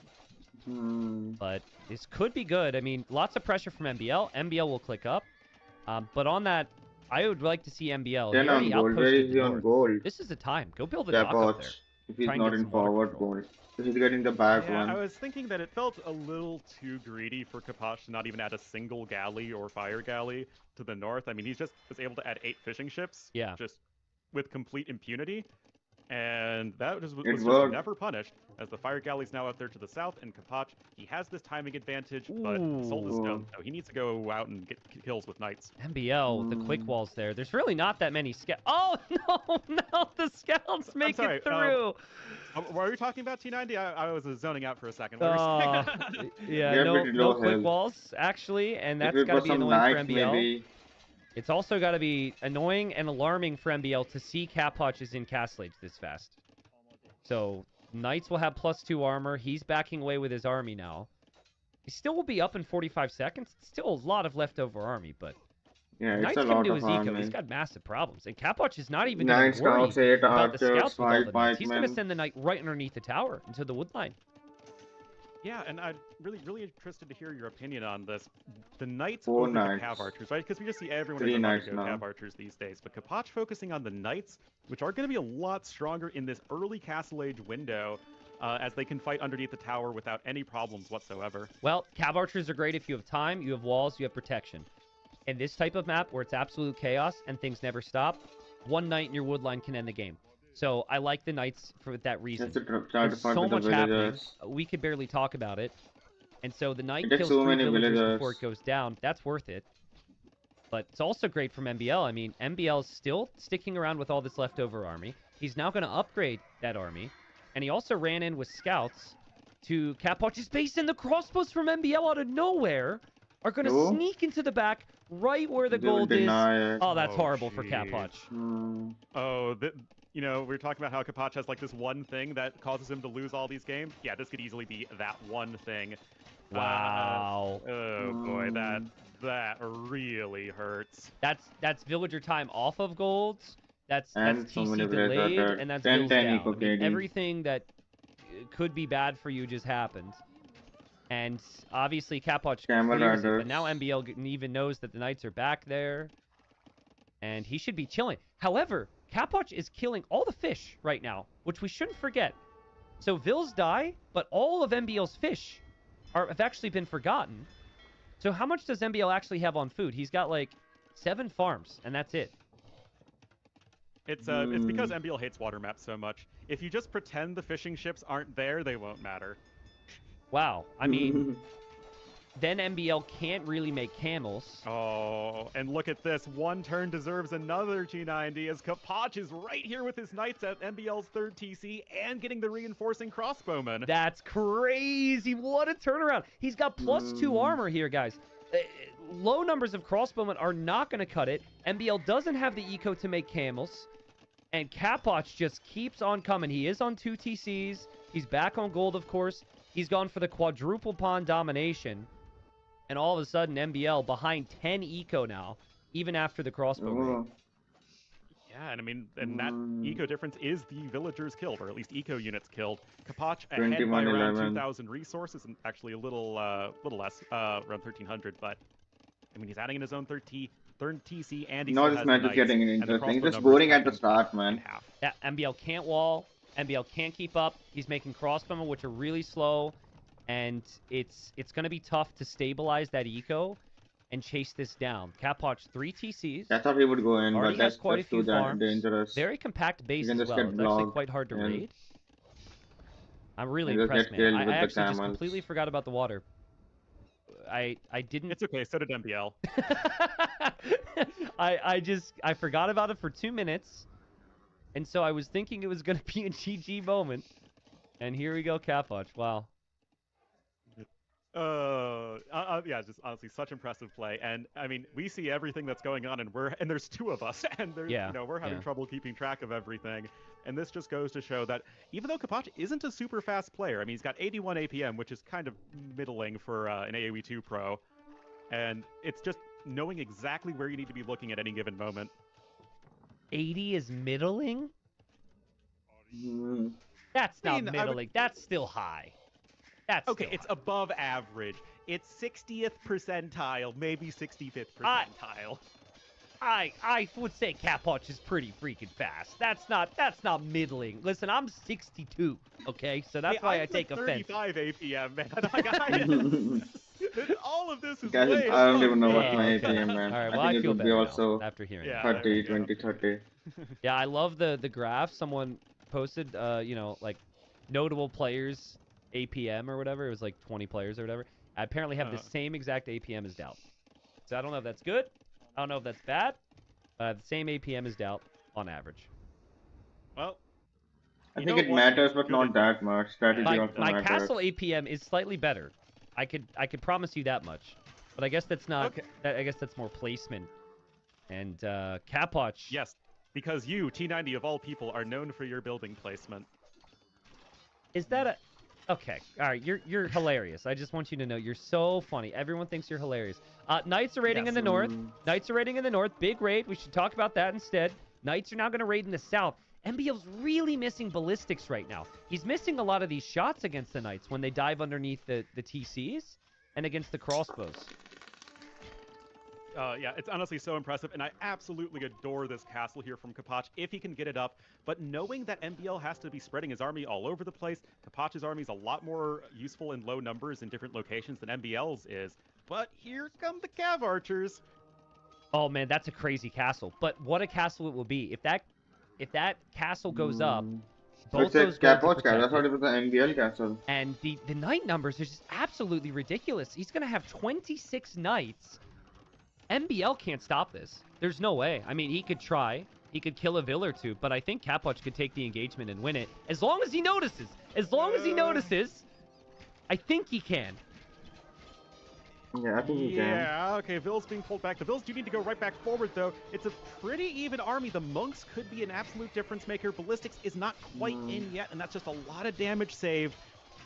But this could be good. I mean, lots of pressure from MBL. MBL will click up. But on that, I would like to see MBL. Then on gold. Where is he on gold? This is the time. Go build a dock up there. If he's not in forward gold. So he's getting the back one. I was thinking that it felt a little too greedy for Kapach to not even add a single galley or fire galley to the north. I mean, he's just was able to add 8 fishing ships. Yeah. Just with complete impunity. And that was just never punished, as the fire galley's now out there to the south, and Kapach, he has this timing advantage, but Soul is done, so he needs to go out and get kills with knights. MBL, the quick walls there. There's really not that many scouts. Oh, no, the scouts make it through. What were you talking about, T90? I was zoning out for a second. Yeah, no quick walls, actually, and that's got to be annoying for MBL. Maybe. It's also got to be annoying and alarming for MBL to see Kapach is in Castle Age this fast. So, Knights will have +2 armor. He's backing away with his army now. He still will be up in 45 seconds. It's still a lot of leftover army, but... Yeah, Knights it's a can lot do of his army. eco. He's got massive problems. And Kapach is not even going to worry about the scouts with all the Knights. He's going to send the Knight right underneath the tower into the wood line. Yeah, and I'm really interested to hear your opinion on this. The Knights over the Cav Archers, right? Because we just see everyone in the go Cav Archers these days. But Kapach focusing on the Knights, which are going to be a lot stronger in this early Castle Age window, as they can fight underneath the tower without any problems whatsoever. Well, Cav Archers are great if you have time, you have walls, you have protection. In this type of map, where it's absolute chaos and things never stop, one Knight in your wood line can end the game. So I like the Knights for that reason. There's so much happening. We could barely talk about it. And so the Knight kills 3 villagers before it goes down. That's worth it. But it's also great from MBL. I mean, MBL is still sticking around with all this leftover army. He's now going to upgrade that army. And he also ran in with scouts to Kapach's base. And the crossbows from MBL out of nowhere are going to sneak into the back right where the gold is. Oh, that's horrible for Kapach. You know, we were talking about how Kapach has like this one thing that causes him to lose all these games. Yeah, this could easily be that one thing. Wow. Oh boy, that really hurts. That's villager time off of golds. That's TC delayed, and that's bills down. I mean, everything that could be bad for you just happened. And obviously Kapach clears it, but now MBL even knows that the Knights are back there. And he should be chilling. However, Kapach is killing all the fish right now, which we shouldn't forget. So Vills die, but all of MBL's fish have actually been forgotten. So how much does MBL actually have on food? He's got like 7 farms, and that's it. It's because MBL hates water maps so much. If you just pretend the fishing ships aren't there, they won't matter. Wow. I mean, then MBL can't really make camels. Oh, and look at this. One turn deserves another G90 as Kapach is right here with his Knights at MBL's 3rd TC and getting the reinforcing crossbowman. That's crazy. What a turnaround. He's got +2 armor here, guys. Low numbers of crossbowmen are not going to cut it. MBL doesn't have the eco to make camels. And Kapach just keeps on coming. He is on 2 TCs. He's back on gold, of course. He's gone for the quadruple pawn domination. And all of a sudden, MBL behind 10 eco now, even after the crossbow raid. Yeah, and I mean, and that eco difference is the villagers killed, or at least eco units killed. Kapach ahead by around 2,000 resources, and actually a little less, around 1,300. But I mean, he's adding in his own third TC, and he's this match is getting interesting. It's just boring at the start, man. Yeah, MBL can't wall. MBL can't keep up. He's making crossbowmen, which are really slow. And it's going to be tough to stabilize that eco and chase this down. Kapach 3 TCs. I thought he would go in, but that's quite a few farms. Dangerous. Very compact base as well. It's actually quite hard to raid. I'm really impressed, man. I actually just completely forgot about the water. I didn't... It's okay, so did MBL. I forgot about it for 2 minutes. And so I was thinking it was going to be a GG moment. And here we go, Capwatch. Wow. Yeah, just honestly such impressive play. And I mean, we see everything that's going on, and there's two of us, and there's we're having trouble keeping track of everything. And this just goes to show that even though Kapach isn't a super fast player, I mean, he's got 81 APM, which is kind of middling for an AOE2 pro, and it's just knowing exactly where you need to be looking at any given moment. 80 is middling? Mm. That's not middling. That's still high. That's okay. It's above average. It's 60th percentile, maybe 65th percentile. I would say Capwatch is pretty freaking fast. That's not middling. Listen, I'm 62. Okay, so that's why I take offense. 35 APM, man. All of this is Guys, way I don't even know what my okay. APM, man. All right, well, I think I it feel would be better also after hearing that. 30, 20, 30. Yeah, I love the graph. Someone posted, like notable players APM or whatever. It was like 20 players or whatever. I apparently have the same exact APM as Doubt. So I don't know if that's good. I don't know if that's bad. The same APM as Doubt on average. Well, I think it matters, but not that much. Strategy also my matters. castle APM is slightly better. I could promise you that much. But I guess that's not. Okay. I guess that's more placement. And Capwatch. Yes, because you, T90 of all people, are known for your building placement. Is that a? Okay, all right, you're hilarious. I just want you to know you're so funny. Everyone thinks you're hilarious. Knights are raiding in the north. Knights are raiding in the north. Big raid. We should talk about that instead. Knights are now going to raid in the south. MBL's really missing ballistics right now. He's missing a lot of these shots against the Knights when they dive underneath the TCs and against the crossbows. Yeah, it's honestly so impressive, and I absolutely adore this castle here from Kapach if he can get it up. But knowing that MBL has to be spreading his army all over the place, Kapach's army is a lot more useful in low numbers in different locations than MBL's is. But here come the Cav Archers. Oh man, that's a crazy castle. But what a castle it will be if that castle goes up. Both those Capwatch castle. That's what it was, the MBL castle. And the knight numbers are just absolutely ridiculous. He's gonna have 26 knights. MBL can't stop this. There's no way. I mean, he could try. He could kill a vill or two, but I think Capwatch could take the engagement and win it. As long as he notices. As long as he notices, I think he can. Yeah, I think he can. Yeah, okay, Vill's being pulled back. The Vills do need to go right back forward, though. It's a pretty even army. The Monks could be an absolute difference maker. Ballistics is not quite in yet, and that's just a lot of damage saved.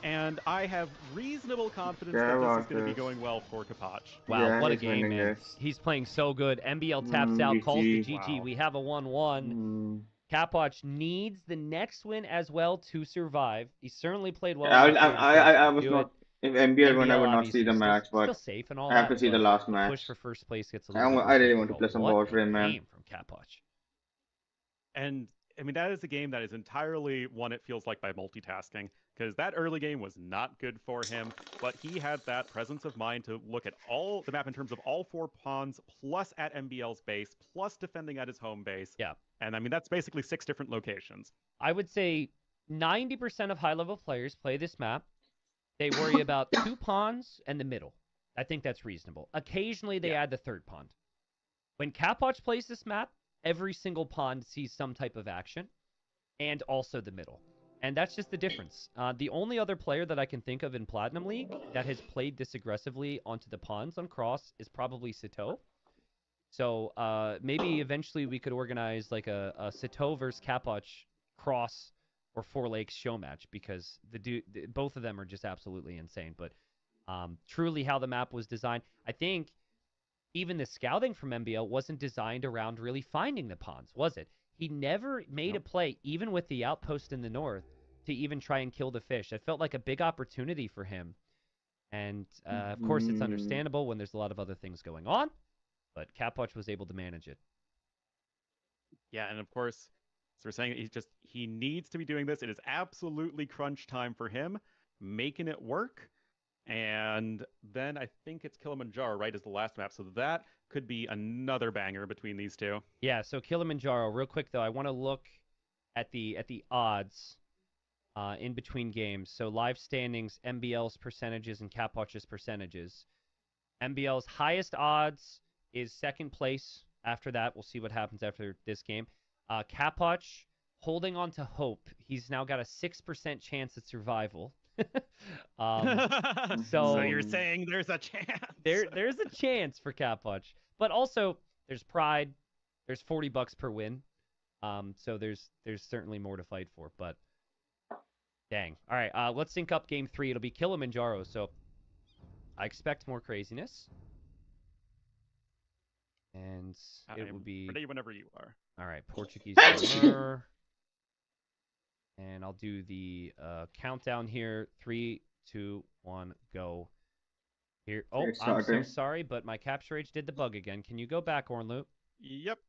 And I have reasonable confidence that this is going to be going well for Kapach. Wow, Yeah, what a he's game, winning man. this. He's playing so good. MBL taps out, calls the GG. Wow. We have a 1-1. Capwatch needs the next win as well to survive. He certainly played well. I was not. If MBL won, I would not see the match, but still safe and all I have that, to see the but last the match. push for first place gets a little bit I really want to difficult. play some What warframe, a man. game from Capwatch. And, I mean, that is a game that is entirely one it feels like by multitasking, because that early game was not good for him, but he had that presence of mind to look at all the map in terms of all 4 pawns, plus at MBL's base, plus defending at his home base. Yeah. And, I mean, that's basically 6 different locations. I would say 90% of high-level players play this map. They worry about 2 pawns and the middle. I think that's reasonable. Occasionally, they add the 3rd pawn. When Capwatch plays this map, every single pawn sees some type of action, and also the middle. And that's just the difference. The only other player that I can think of in Platinum League that has played this aggressively onto the pawns on cross is probably Sito. So maybe eventually we could organize like a Sito versus Capwatch cross or 4 Lakes show match, because both of them are just absolutely insane. But truly how the map was designed, I think even the scouting from MBL wasn't designed around really finding the pawns, was it? He never made a play, even with the outpost in the north, to even try and kill the fish. It felt like a big opportunity for him. And, of course, it's understandable when there's a lot of other things going on, but Capwatch was able to manage it. Yeah, and of course, so we're saying he needs to be doing this. It is absolutely crunch time for him, making it work. And then I think it's Kilimanjaro, right, is the last map. So that could be another banger between these two. Yeah, so Kilimanjaro, real quick, though, I want to look at the odds in between games. So live standings, MBL's percentages, and Capwatch's percentages. MBL's highest odds is 2nd place. After that, we'll see what happens after this game. Capwatch, holding on to hope. He's now got a 6% chance at survival. So you're saying there's a chance? There's a chance for Capwatch, but also there's pride. There's $40 per win. So there's certainly more to fight for. But dang. All right. Let's sync up game 3. It'll be Kilimanjaro. So I expect more craziness. And it will be ready whenever you are. All right. Portuguese Gamer. And I'll do the countdown here. 3, 2, 1, go. Here. Oh, I'm so sorry, but my capture H did the bug again. Can you go back, Ornloop? Yep.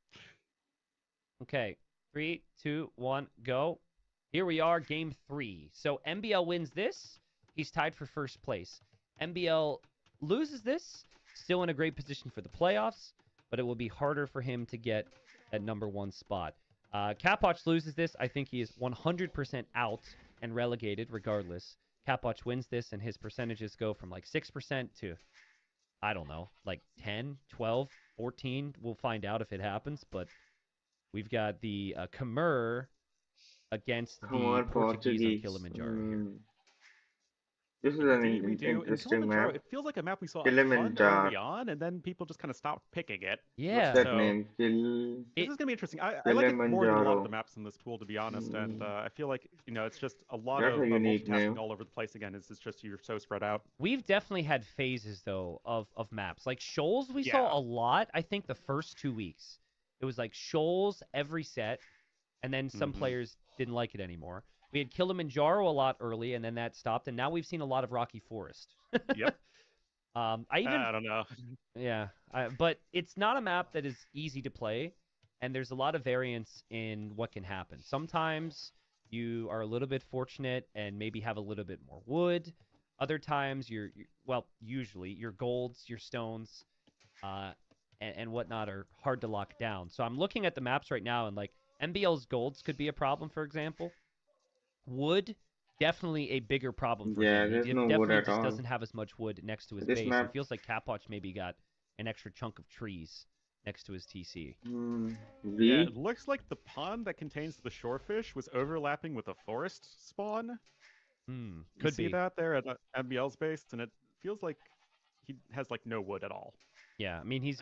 Okay. 3, 2, 1, go. Here we are, game 3. So MBL wins this. He's tied for first place. MBL loses this. Still in a great position for the playoffs, but it will be harder for him to get that #1 spot. Capwatch loses this. I think he is 100% out and relegated regardless. Capwatch wins this, and his percentages go from like 6% to, I don't know, like 10, 12, 14. We'll find out if it happens, but we've got the Khmer against the Portuguese on Kilimanjaro here. This is an interesting map. It feels like a map we saw a ton early on, and then people just kind of stopped picking it. Yeah. What's that name? This is going to be interesting. I like it more than a lot of the maps in this pool, to be honest, and I feel like, it's just a lot of multitasking all over the place again. It's just you're so spread out. We've definitely had phases, though, of maps. Like Shoals, we saw a lot, I think, the first 2 weeks. It was like Shoals every set, and then some players didn't like it anymore. We had Kilimanjaro a lot early, and then that stopped, and now we've seen a lot of Rocky Forest. Yep. I don't know. Yeah, but it's not a map that is easy to play, and there's a lot of variance in what can happen. Sometimes you are a little bit fortunate and maybe have a little bit more wood. Other times usually your golds, your stones, and whatnot are hard to lock down. So I'm looking at the maps right now, and like MBL's golds could be a problem, for example. Wood, definitely a bigger problem for him. There's He no definitely wood at just all. doesn't have as much wood next to his base. It feels like Capwatch maybe got an extra chunk of trees next to his TC. Yeah, it looks like the pond that contains the shorefish was overlapping with a forest spawn. Could see that there at MBL's base, and it feels like he has like no wood at all. Yeah, I mean he's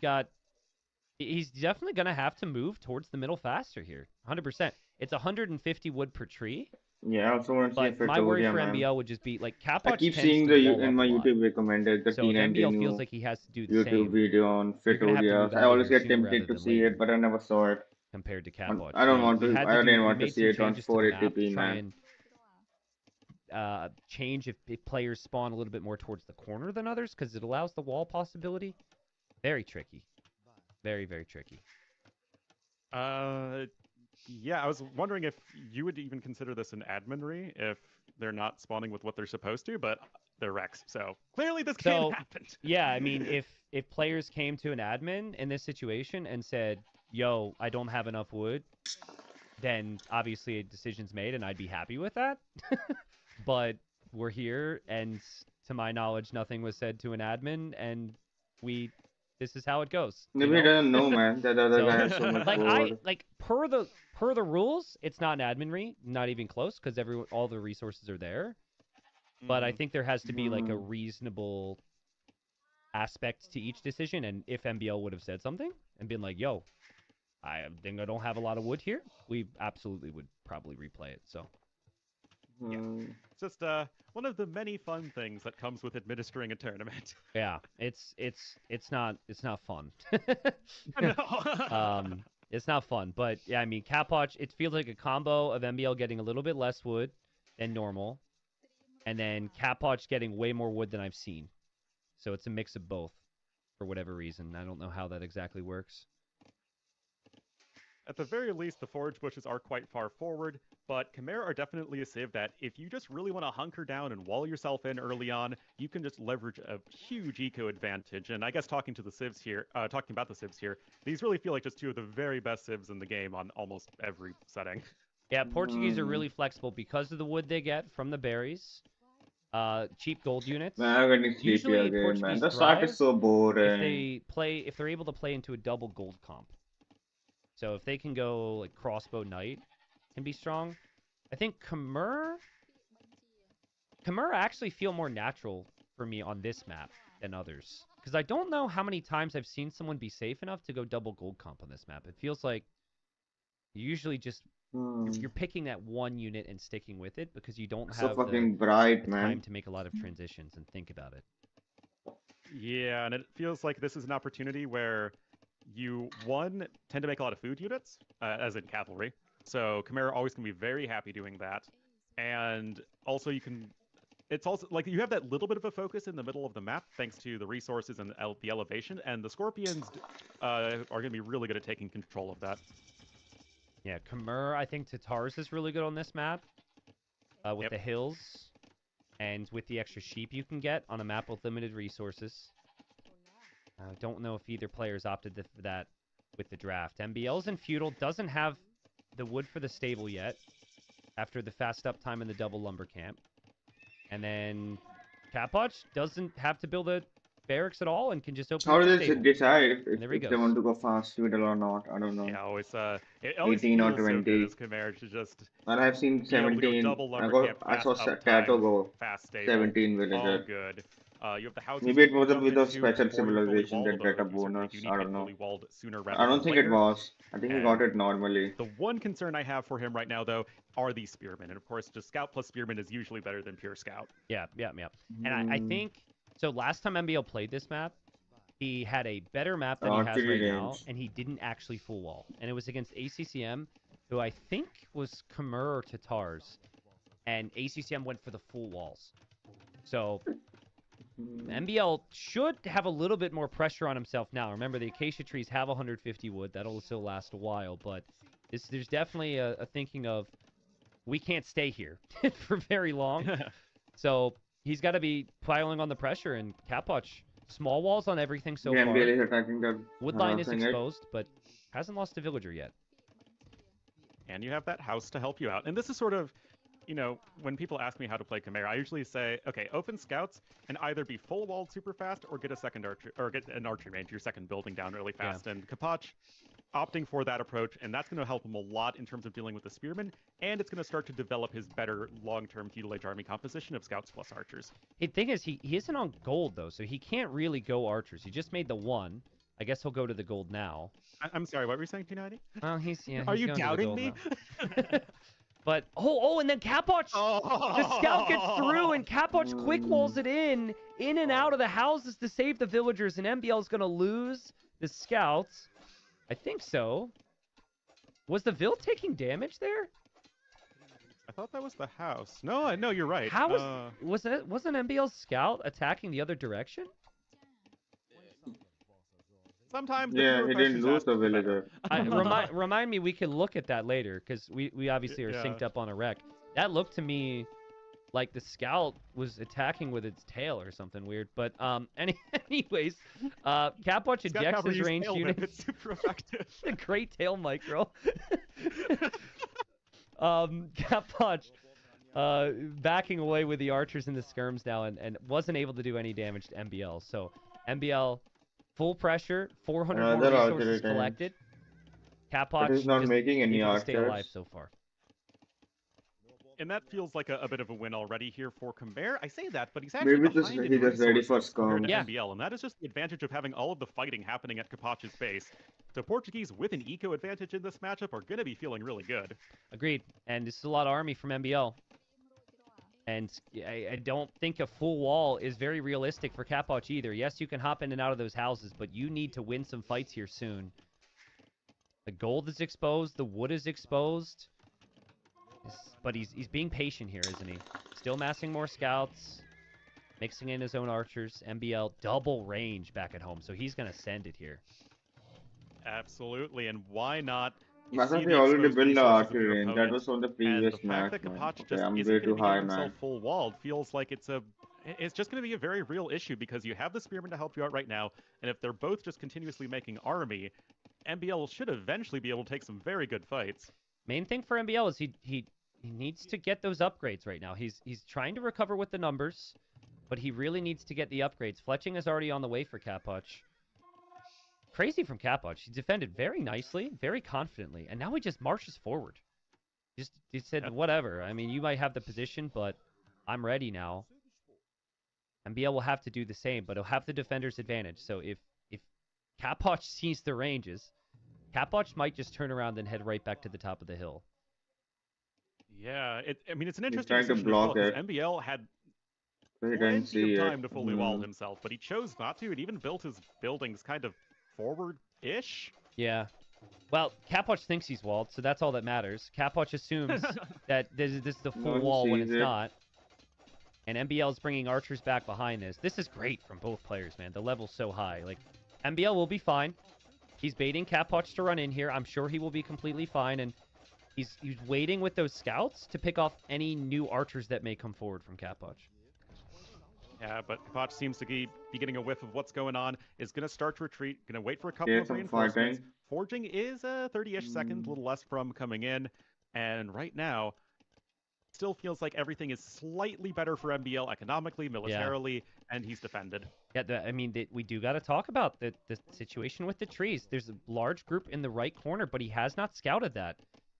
definitely gonna have to move towards the middle faster here. 100%. It's 150 wood per tree. Yeah, I also want to see But my worry for MBL would just be like Capwatch. I keep seeing in my YouTube recommended the MBL feels like he has to do the YouTube same video on Fitodias. I always get tempted to see it, but I never saw it. Compared to Capwatch, I didn't want to see it on 480p, man. Change if players spawn a little bit more towards the corner than others, because it allows the wall possibility. Very tricky. Very, very tricky. Yeah, I was wondering if you would even consider this an adminry if they're not spawning with what they're supposed to, but they're Rex, so clearly this can't happen. Yeah, I mean, if players came to an admin in this situation and said, yo, I don't have enough wood, then obviously a decision's made, and I'd be happy with that. But we're here, and to my knowledge, nothing was said to an admin, and this is how it goes. Maybe he doesn't know, man. That other guy has so much wood. Per the rules, it's not an adminry, not even close, because all the resources are there. But I think there has to be like a reasonable aspect to each decision, and if MBL would have said something and been like, "Yo, I think I don't have a lot of wood here," we absolutely would probably replay it. So. Yeah. It's just one of the many fun things that comes with administering a tournament. Yeah, it's not fun. No. It's not fun, but yeah, I mean, Capwatch, it feels like a combo of MBL getting a little bit less wood than normal, and then Capwatch getting way more wood than I've seen. So it's a mix of both, for whatever reason. I don't know how that exactly works. At the very least, the forage bushes are quite far forward, but Khmer are definitely a civ that if you just really want to hunker down and wall yourself in early on, you can just leverage a huge eco advantage. And I guess talking about the civs here, these really feel like just two of the very best civs in the game on almost every setting. Yeah, Portuguese are really flexible because of the wood they get from the berries. Cheap gold units. Man, I'm getting sleepy again, man. The start is so boring. If they're able to play into a double gold comp. So if they can go like crossbow knight can be strong. I think Khmer actually feel more natural for me on this map than others. Because I don't know how many times I've seen someone be safe enough to go double gold comp on this map. It feels like you usually just you're picking that one unit and sticking with it because you don't have fucking bright, the man. time to make a lot of transitions and think about it. Yeah, and it feels like this is an opportunity where you, one, tend to make a lot of food units, as in cavalry. So Khmer are always going to be very happy doing that. And also you can... It's also, like, you have that little bit of a focus in the middle of the map, thanks to the resources and the elevation, and the Scorpions are going to be really good at taking control of that. Yeah, Khmer, I think Tatars is really good on this map, with the hills, and with the extra sheep you can get on a map with limited resources. I don't know if either player's opted for that with the draft. MBL's in Feudal, doesn't have the wood for the stable yet, after the fast up time in the double lumber camp. And then Capoch doesn't have to build a barracks at all and can just open How the do they stable. decide if There he they goes. want to go fast Feudal or not? I don't know. Yeah, it always 18 or feels so 20. good as Khmer to just And I've seen be able to go 17. double lumber camp, I saw fast Kato uptime, go fast stable, 17 all villager. good. You have the houses Maybe it you was jump with a into special before you're fully civilization walled, that get although a you certainly bonus. do need I to don't get know. fully walled sooner rather I don't than think later. it was. I think he got it normally. The one concern I have for him right now, though, are these spearmen. And of course, just scout plus spearmen is usually better than pure scout. Yeah. And I think, so last time MBL played this map, he had a better map than he has Archery right now, range. and he didn't actually full wall. And it was against ACCM, who I think was Khmer or Tatars. And ACCM went for the full walls. So MBL should have a little bit more pressure on himself now. Remember, the acacia trees have 150 wood. That'll still last a while, but there's definitely a thinking of, we can't stay here for very long. So he's got to be piling on the pressure, and Capoch, small walls on everything so far. MBL is attacking the Woodline is thing, exposed, but hasn't lost a villager yet. And you have that house to help you out. And this is sort of, you know, when people ask me how to play Khmer, I usually say, okay, open scouts and either be full walled super fast or get a second archer, or get an archery range, your second building down really fast. Yeah. And Capoch opting for that approach, and that's going to help him a lot in terms of dealing with the spearmen, and it's going to start to develop his better long-term feudal age army composition of scouts plus archers. The thing is, he isn't on gold, though, so he can't really go archers. He just made the one. I guess he'll go to the gold now. I'm sorry, what were you saying, T90? Oh, he's Are you doubting me? But, and then Capoch, the scout gets through, and Capoch quick walls it in and out of the houses to save the villagers, and MBL is going to lose the scouts. I think so. Was the Vil taking damage there? I thought that was the house. No, you're right. How wasn't MBL's scout attacking the other direction? Sometimes. Yeah, he didn't lose the villager. Remind me, we can look at that later, because we obviously are synced up on a wreck. That looked to me like the scout was attacking with its tail or something weird. But anyways, Capoch ejects his ranged unit. It's super effective. A great tail micro. Capoch backing away with the archers and the skirms now, and wasn't able to do any damage to MBL. So MBL full pressure, 400 more resources collected. Capoch is not making any able to stay alive archers so far. And that feels like a bit of a win already here for Khmer. I say that, but he's actually Maybe behind in he's just ready for resources compared scum. to Yeah. MBL, and that is just the advantage of having all of the fighting happening at Capoch's base. The Portuguese with an eco advantage in this matchup are going to be feeling really good. Agreed. And this is a lot of army from MBL. And I don't think a full wall is very realistic for Capoch either. Yes, you can hop in and out of those houses, but you need to win some fights here soon. The gold is exposed. The wood is exposed. But he's being patient here, isn't he? Still massing more scouts. Mixing in his own archers. MBL double range back at home. So he's going to send it here. Absolutely. And why not? I thought he already built the archery range. That was on the previous and the match. fact that Man. Capoch Okay, just I'm isn't way going to too be high, getting himself man. full walled feels like it's just going to be a very real issue, because you have the spearmen to help you out right now, and if they're both just continuously making army, MBL should eventually be able to take some very good fights. Main thing for MBL is he needs to get those upgrades right now. He's trying to recover with the numbers, but he really needs to get the upgrades. Fletching is already on the way for Capoch. Crazy from Capoch. He defended very nicely, very confidently, and now he just marches forward. He said, whatever. I mean, you might have the position, but I'm ready now. MBL will have to do the same, but he'll have the defender's advantage. So if Capoch sees the ranges, Capoch might just turn around and head right back to the top of the hill. Yeah, I mean, it's an interesting trying to decision block as well, it. because MBL had So he didn't plenty see of it. time to fully wall himself, but he chose not to, and even built his buildings kind of forward-ish. Yeah. Well, Capoch thinks he's walled, so that's all that matters. Capoch assumes that this is the full No, he wall when sees it's it. not. And MBL is bringing archers back behind this. This is great from both players, man. The level's so high. Like, MBL will be fine. He's baiting Capoch to run in here. I'm sure he will be completely fine, and he's waiting with those scouts to pick off any new archers that may come forward from Capoch. Yeah, but Capoch seems to be getting a whiff of what's going on. Is going to start to retreat. Going to wait for a couple Yeah, of some reinforcements. fighting. Forging is 30-ish seconds, a little less from coming in. And right now, still feels like everything is slightly better for MBL economically, militarily, and he's defended. Yeah, I mean, we do got to talk about the situation with the trees. There's a large group in the right corner, but he has not scouted that.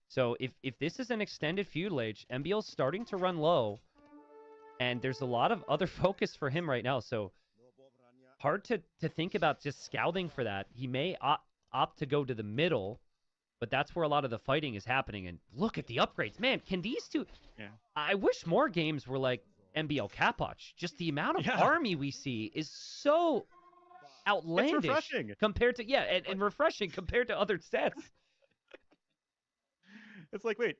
So if this is an extended feudal age, MBL's starting to run low, and there's a lot of other focus for him right now. So hard to think about just scouting for that. He may opt to go to the middle, but that's where a lot of the fighting is happening. And look at the upgrades. Man, can these two... Yeah. I wish more games were like MBL Capoch. Just the amount of army we see is so outlandish. It's refreshing. Compared to... Yeah, and refreshing compared to other sets. It's like, wait,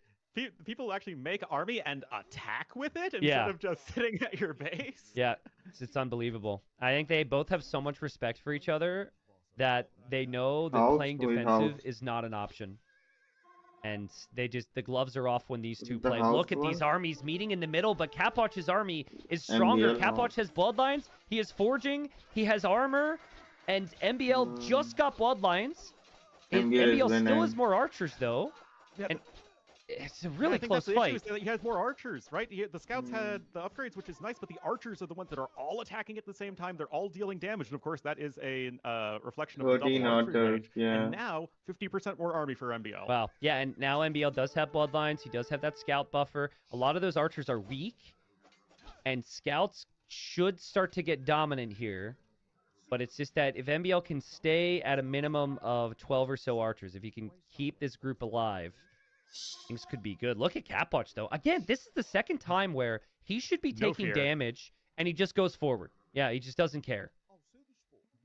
people actually make army and attack with it instead of just sitting at your base? Yeah, it's unbelievable. I think they both have so much respect for each other that they know that playing defensive is not an option. And the gloves are off when these two play. Look at these armies meeting in the middle, but Capoch's army is stronger. Capoch has bloodlines, he is forging, he has armor, and MBL just got bloodlines. MBL still has more archers, though. Yeah, and it's a really close fight. Is that he has more archers, right? The scouts had the upgrades, which is nice, but the archers are the ones that are all attacking at the same time. They're all dealing damage, and of course, that is a reflection of the double archery range. And now, 50% more army for MBL. Wow. Yeah, and now MBL does have bloodlines. He does have that scout buffer. A lot of those archers are weak, and scouts should start to get dominant here. But it's just that if MBL can stay at a minimum of 12 or so archers, if he can keep this group alive, things could be good. Look at Capoch, though. Again, this is the second time where he should be taking damage, and he just goes forward. Yeah, he just doesn't care.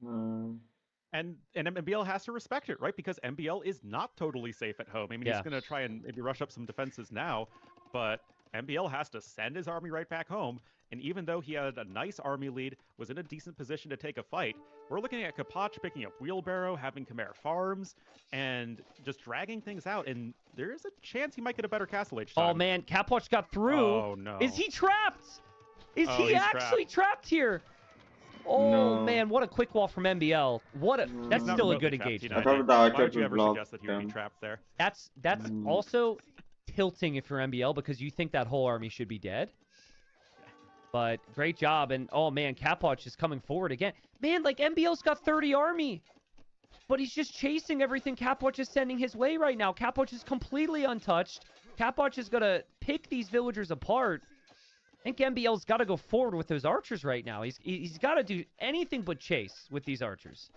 And MBL has to respect it, right? Because MBL is not totally safe at home. I mean, he's going to try and maybe rush up some defenses now, but MBL has to send his army right back home. And even though he had a nice army lead, was in a decent position to take a fight, we're looking at Capoch picking up Wheelbarrow, having Khmer farms, and just dragging things out. And there is a chance he might get a better Castle Age time. Oh, man. Capoch got through. Oh, no. Is he trapped? Is he actually trapped here? Oh, man. What a quick wall from MBL. That's still a good engagement. I thought the archer Why would you would ever block suggest that he would be trapped there? That's also tilting if you're MBL because you think that whole army should be dead. But great job, and oh man, Capoch is coming forward again. Man, like MBL's got 30 army, but he's just chasing everything Capoch is sending his way right now. Capoch is completely untouched. Capoch is gonna pick these villagers apart. I think MBL's got to go forward with those archers right now. He's got to do anything but chase with these archers.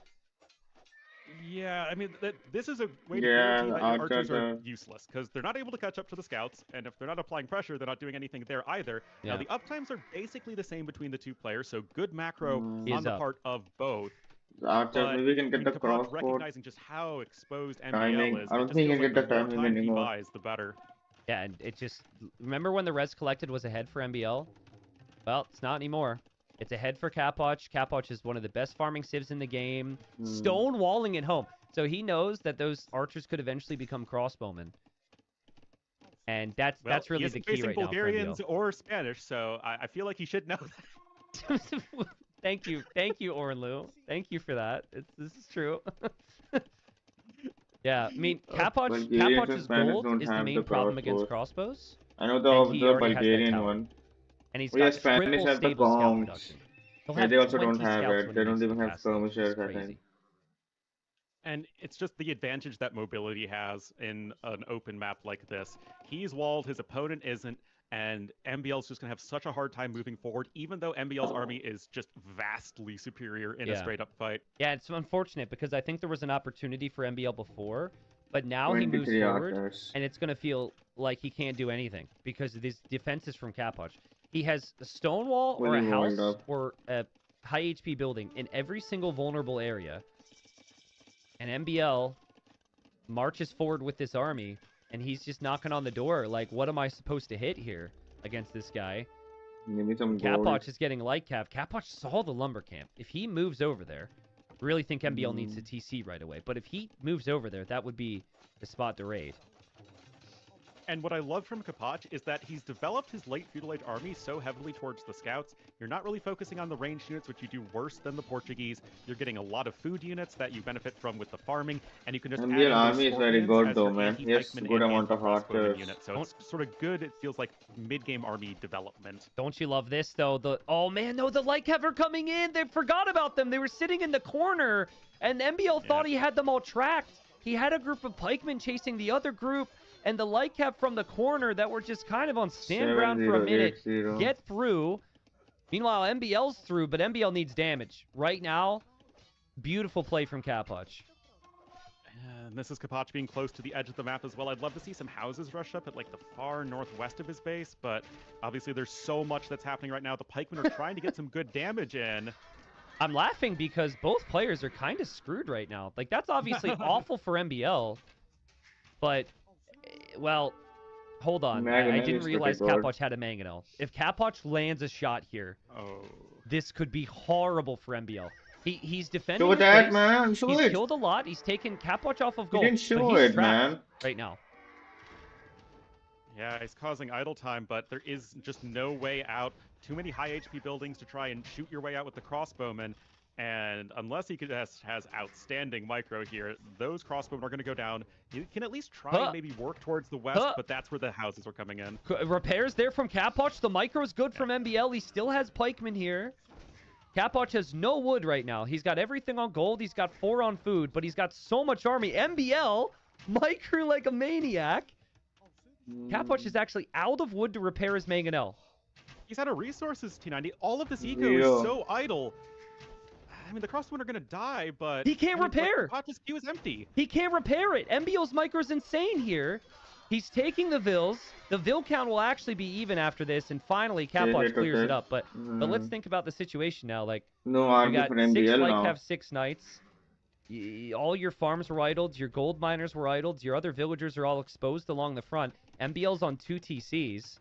Yeah, I mean, this is a way to guarantee that your archers are useless, because they're not able to catch up to the scouts, and if they're not applying pressure, they're not doing anything there either. Yeah. Now, the uptimes are basically the same between the two players, so good macro on the part of both. Maybe we can get the crossbow. Recognizing just how exposed MBL is, I don't think you can get the timing anymore. He buys, the better. Yeah, and it just... Remember when the res collected was ahead for MBL? Well, it's not anymore. It's ahead for Capoch. Capoch is one of the best farming civs in the game. Stonewalling it home. So he knows that those archers could eventually become crossbowmen. And that's really the key right now. Bulgarians or Spanish, so I feel like he should know that. Thank you, Orlu. Thank you for that. This is true. Yeah, I mean, Capoch's gold is the main problem against crossbows. I know the Bulgarian one. And he's got Spanish have the gongs. They also don't have it. They don't even have skirmishers, I think. And it's just the advantage that mobility has in an open map like this. He's walled, his opponent isn't, and MBL's just going to have such a hard time moving forward, even though MBL's army is just vastly superior in a straight-up fight. Yeah, it's unfortunate because I think there was an opportunity for MBL before, but now he moves forward, and it's going to feel like he can't do anything because of these defenses from Capoch. He has a stone wall or a house or a high HP building in every single vulnerable area. And MBL marches forward with this army, and he's just knocking on the door. Like, what am I supposed to hit here against this guy? Give me some Capoch is getting light cav. Capoch saw the lumber camp. If he moves over there, I really think MBL needs to TC right away. But if he moves over there, that would be the spot to raid. And what I love from Capoch is that he's developed his late feudal age army so heavily towards the scouts. You're not really focusing on the ranged units, which you do worse than the Portuguese. You're getting a lot of food units that you benefit from with the farming, and you can just MBL army is very good though, man. Yes, good amount of archers. So it's sort of good. It feels like mid-game army development. Don't you love this though? Oh man, no, the light cav are coming in. They forgot about them. They were sitting in the corner, and MBL thought he had them all tracked. He had a group of pikemen chasing the other group. And the light cap from the corner that were just kind of on stand ground for a minute get through. Meanwhile, MBL's through, but MBL needs damage. Right now, beautiful play from Capoch. And this is Capoch being close to the edge of the map as well. I'd love to see some houses rush up at like the far northwest of his base, but obviously there's so much that's happening right now. The pikemen are trying to get some good damage in. I'm laughing because both players are kind of screwed right now. Like, that's obviously awful for MBL, but... Well, hold on. I didn't realize Capoch had a mangonel. If Capoch lands a shot here, this could be horrible for MBL. He's defending. Show that, man. Show he's it. Killed a lot. He's taken Capoch off of gold. He didn't show it, man. Right now. Yeah, he's causing idle time, but there is just no way out. Too many high HP buildings to try and shoot your way out with the crossbowmen. And unless he has outstanding micro here, those crossbowmen are going to go down. You can at least try and maybe work towards the west, but that's where the houses are coming in. Repairs there from Capoch. The micro is good from MBL. He still has pikemen here. Capoch has no wood right now. He's got everything on gold. He's got 4 on food, but he's got so much army. MBL micro like a maniac. Capoch is actually out of wood to repair his mangonel. He's out of resources, T90. All of this eco is so idle. I mean, the crossbowmen are going to die, but... He can't repair! Capoch's queue is empty. He can't repair it! MBL's micro's insane here. He's taking the Vils. The Vil count will actually be even after this, and finally Capoch clears it up. But let's think about the situation now. Like, no army for MBL now. You have 6 knights. All your farms were idled. Your gold miners were idled. Your other villagers are all exposed along the front. MBL's on 2 TCs.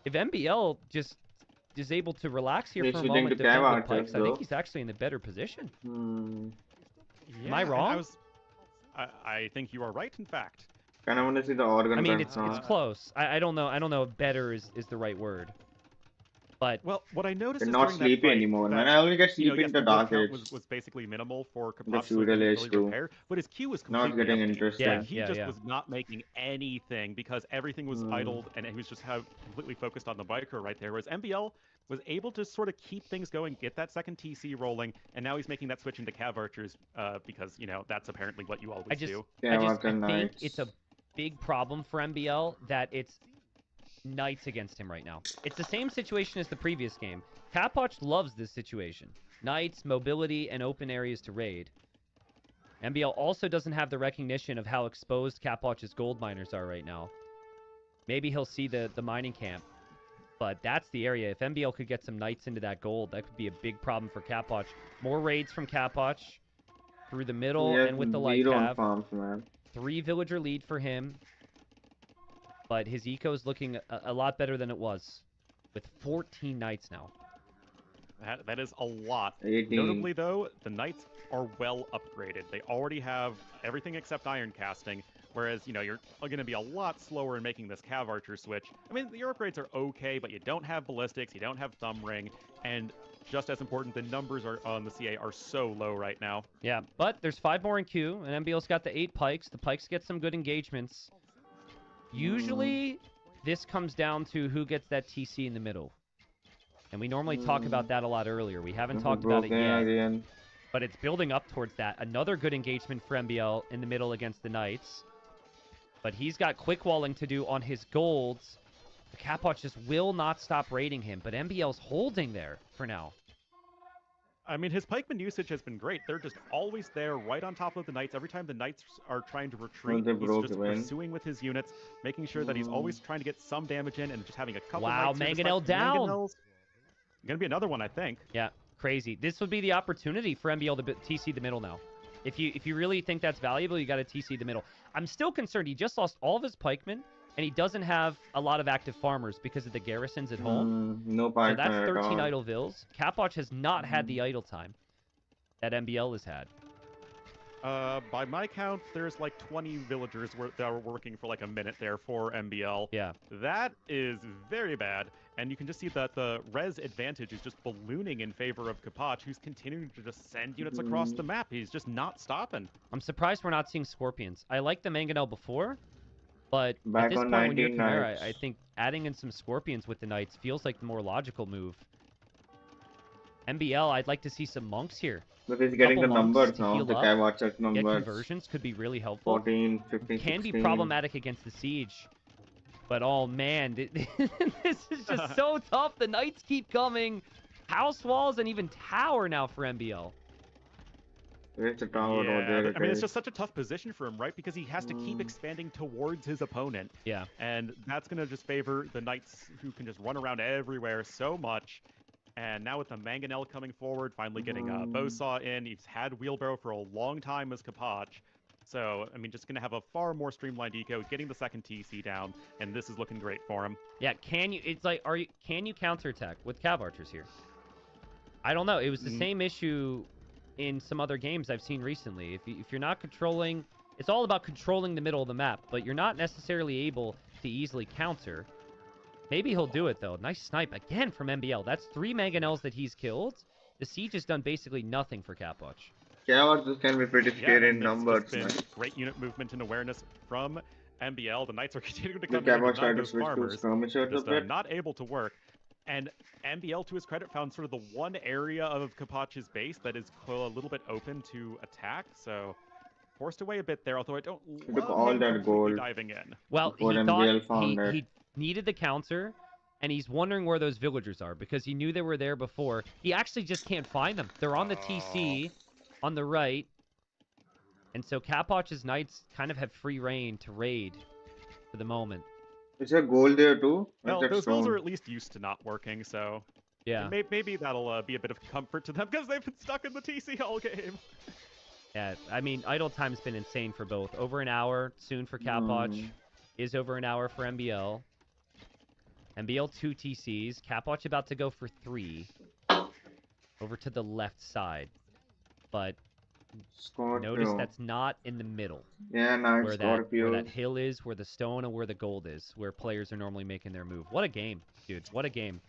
If MBL just... is able to relax here for a moment, defend with pikes, I think he's actually in the better position. Yeah, am I wrong? I think you are right, in fact. Kind of want to see the organ. I mean, it's close. I don't know. I don't know if better is the right word. But well, what I noticed is not sleepy anymore, man. I only get sleepy in the dark age. Was basically minimal for the feudal age too. But his queue was completely not getting interested. Yeah, he just was not making anything because everything was idled, and he was just completely focused on the biker right there. Whereas MBL was able to sort of keep things going, get that second TC rolling, and now he's making that switch into cav archers because that's apparently what you always do. I think it's a big problem for MBL that it's knights against him right now. It's the same situation as the previous game. Capoch loves this situation. Knights, mobility, and open areas to raid. MBL also doesn't have the recognition of how exposed Capoch's gold miners are right now. Maybe he'll see the mining camp. But that's the area. If MBL could get some knights into that gold, that could be a big problem for Capoch. More raids from Capoch through the middle and with the light cav. 3 villager lead for him. But his eco is looking a lot better than it was, with 14 knights now. That is a lot. 18. Notably, though, the knights are well upgraded. They already have everything except iron casting, whereas, you're going to be a lot slower in making this cav archer switch. I mean, your upgrades are okay, but you don't have ballistics, you don't have thumb ring, and just as important, the numbers on the CA are so low right now. Yeah, but there's 5 more in queue, and MBL's got the 8 pikes. The pikes get some good engagements. Usually, this comes down to who gets that TC in the middle. And we normally talk about that a lot earlier. We haven't talked about it yet. But it's building up towards that. Another good engagement for MBL in the middle against the Knights. But he's got quick walling to do on his golds. The Capwatch just will not stop raiding him, but MBL's holding there for now. I mean, his pikeman usage has been great. They're just always there, right on top of the Knights. Every time the Knights are trying to retreat, he's just pursuing with his units, making sure that he's always trying to get some damage in and just having a couple Knights. Wow, Mangonel down! Mangonel's gonna be another one, I think. Yeah, crazy. This would be the opportunity for MBL to TC the middle now. If you really think that's valuable, you got to TC the middle. I'm still concerned. He just lost all of his pikemen, and he doesn't have a lot of active farmers because of the garrisons at home. No so that's 13 idle vills. Capwatch has not had the idle time that MBL has had. By my count, there's like 20 villagers that are working for like a minute there for MBL. Yeah. That is very bad. And you can just see that the res advantage is just ballooning in favor of Capwatch, who's continuing to just send units across the map. He's just not stopping. I'm surprised we're not seeing Scorpions. I liked the Mangonel before, but back at this on point when you're 19 Chimera, Knights. I think adding in some Scorpions with the Knights feels like the more logical move. MBL, I'd like to see some monks here. But he's getting the numbers now, the Capwatch's Get numbers. conversions could be really helpful. 14, 15, Can 16. be problematic against the siege. But oh man, this is just so tough. The Knights keep coming. House walls and even tower now for MBL. It's a tower Yeah, over there. I mean, it's just such a tough position for him, right? Because he has to keep expanding towards his opponent. Yeah. And that's going to just favor the Knights who can just run around everywhere so much. And now with the Mangonel coming forward, finally getting Bowsaw in. He's had Wheelbarrow for a long time as Capwatch. So, I mean, just going to have a far more streamlined eco, getting the second TC down, and this is looking great for him. Yeah, can you counterattack with Cav Archers here? I don't know. It was the same issue in some other games I've seen recently. If you're not controlling, it's all about controlling the middle of the map, but you're not necessarily able to easily counter. Maybe he'll do it, though. Nice snipe again from MBL. That's 3 Mangonels that he's killed. The siege has done basically nothing for Capwatch. Capwatch can be pretty scary in numbers. Great unit movement and awareness from MBL. The Knights are continuing to come The in and Capwatch tried to those switch to farmers. skirmishers a Just bit. not able to work. And MBL, to his credit, found sort of the one area of Capwatch's base that is a little bit open to attack. So forced away a bit there, although I don't took love all him that completely gold diving in. Well, he before thought MBL found it. he needed the counter, and he's wondering where those villagers are because he knew they were there before. He actually just can't find them. They're on the TC on the right. And so Capwatch's Knights kind of have free reign to raid for the moment. Is there gold there too? Well, those bills are at least used to not working, so yeah, maybe that'll be a bit of comfort to them because they've been stuck in the TC all game. Yeah, I mean, idle time's been insane for both. Over an hour soon for Capwatch. Is over an hour for MBL. MBL 2 TCs. Capwatch about to go for 3. Over to the left side. But notice that's not in the middle. Yeah, nice where Scorpio. that hill is, where the stone and where the gold is, where players are normally making their move. What a game, dude. What a game.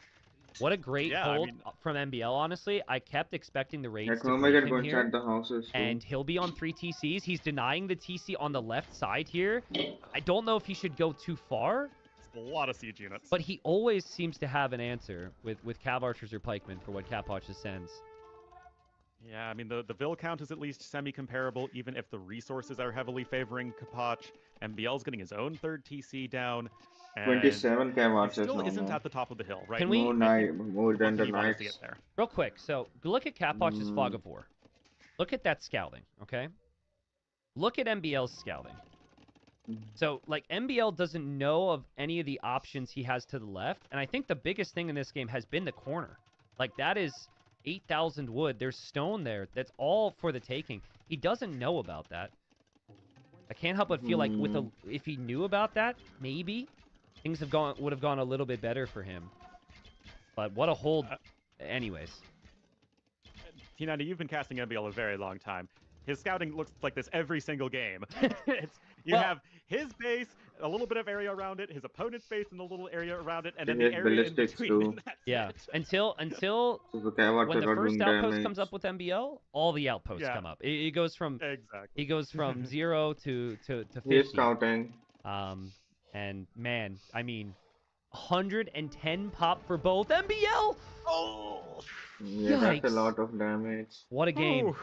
What a great hold from MBL, honestly. I kept expecting the raids to break him here. The houses too. And he'll be on 3 TCs. He's denying the TC on the left side here. I don't know if he should go too far. It's a lot of siege units. But he always seems to have an answer with Cav Archers or Pikemen for what Capwatch sends. Yeah, I mean, the Vill count is at least semi-comparable, even if the resources are heavily favoring Capwatch. MBL's getting his own 3rd TC down. 27 Capwatches still now. isn't at the top of the hill, right? Can we... more than the Knights. Real quick, so look at Capwatch's Fog of War. Look at that scouting, okay? Look at MBL's scouting. So, like, MBL doesn't know of any of the options he has to the left, and I think the biggest thing in this game has been the corner. Like, that is 8,000 wood. There's stone there. That's all for the taking. He doesn't know about that. I can't help but feel like if he knew about that, maybe things would have gone a little bit better for him. But what a hold. Anyways. T90, you've been casting MBL a very long time. His scouting looks like this every single game. You have his base, a little bit of area around it, his opponent's base and a little area around it, and then the area in between. Yeah, until when the first outpost comes up with MBL, all the outposts come up. It goes from he goes from 0 to 50. He's scouting. And man, I mean, 110 pop for both. MBL! Oh! Yeah, Yikes. that's a lot of damage. What a game. Ooh.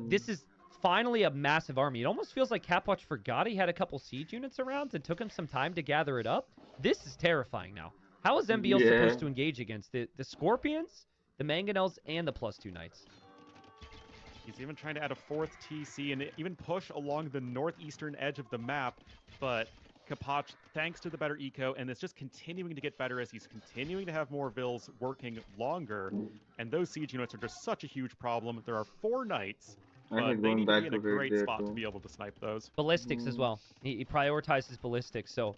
This is finally a massive army. It almost feels like Capwatch forgot he had a couple siege units around and took him some time to gather it up. This is terrifying now. How is MBL supposed to engage against the Scorpions, the Mangonels, and the +2 Knights? He's even trying to add a 4th TC and even push along the northeastern edge of the map, but Kapach, thanks to the better eco, and it's just continuing to get better as he's continuing to have more vills working longer, and those siege units are just such a huge problem. There are 4 knights, but they need to be in a great spot to be able to snipe those. Ballistics as well. He prioritizes ballistics, so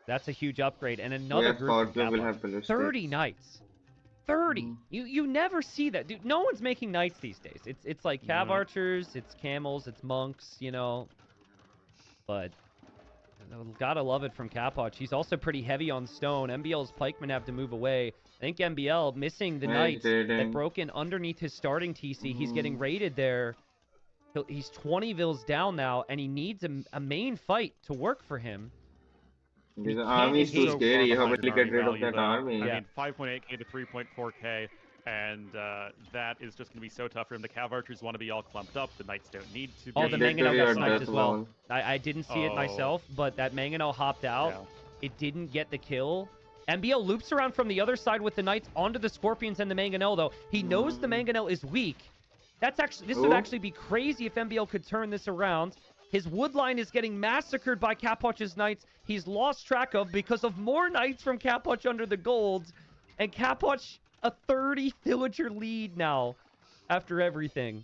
that's a huge upgrade. And another group will have 30 knights. 30. You never see that, dude. No one's making knights these days. It's like cav archers, it's camels, it's monks, you know. But gotta love it from Kapach. He's also pretty heavy on stone. MBL's pikemen have to move away. I think MBL missing the knights that broke in underneath his starting TC. He's getting raided there. He's 20 vills down now, and he needs a main fight to work for him. The army is too scary. How will you get rid of that army? I mean, 5.8k to 3.4k, and that is just going to be so tough for him. The cav archers want to be all clumped up. The knights don't need to be. Oh, the Mangonel got sniped as well. I didn't see it myself, but that Mangonel hopped out. Yeah. It didn't get the kill. MBL loops around from the other side with the knights onto the Scorpions and the Mangonel, though. He knows the Mangonel is weak. This would actually be crazy if MBL could turn this around. His wood line is getting massacred by Kapwatch's knights. He's lost track of because of more knights from Kapwatch under the golds. And Kapwatch, a 30 villager lead now after everything.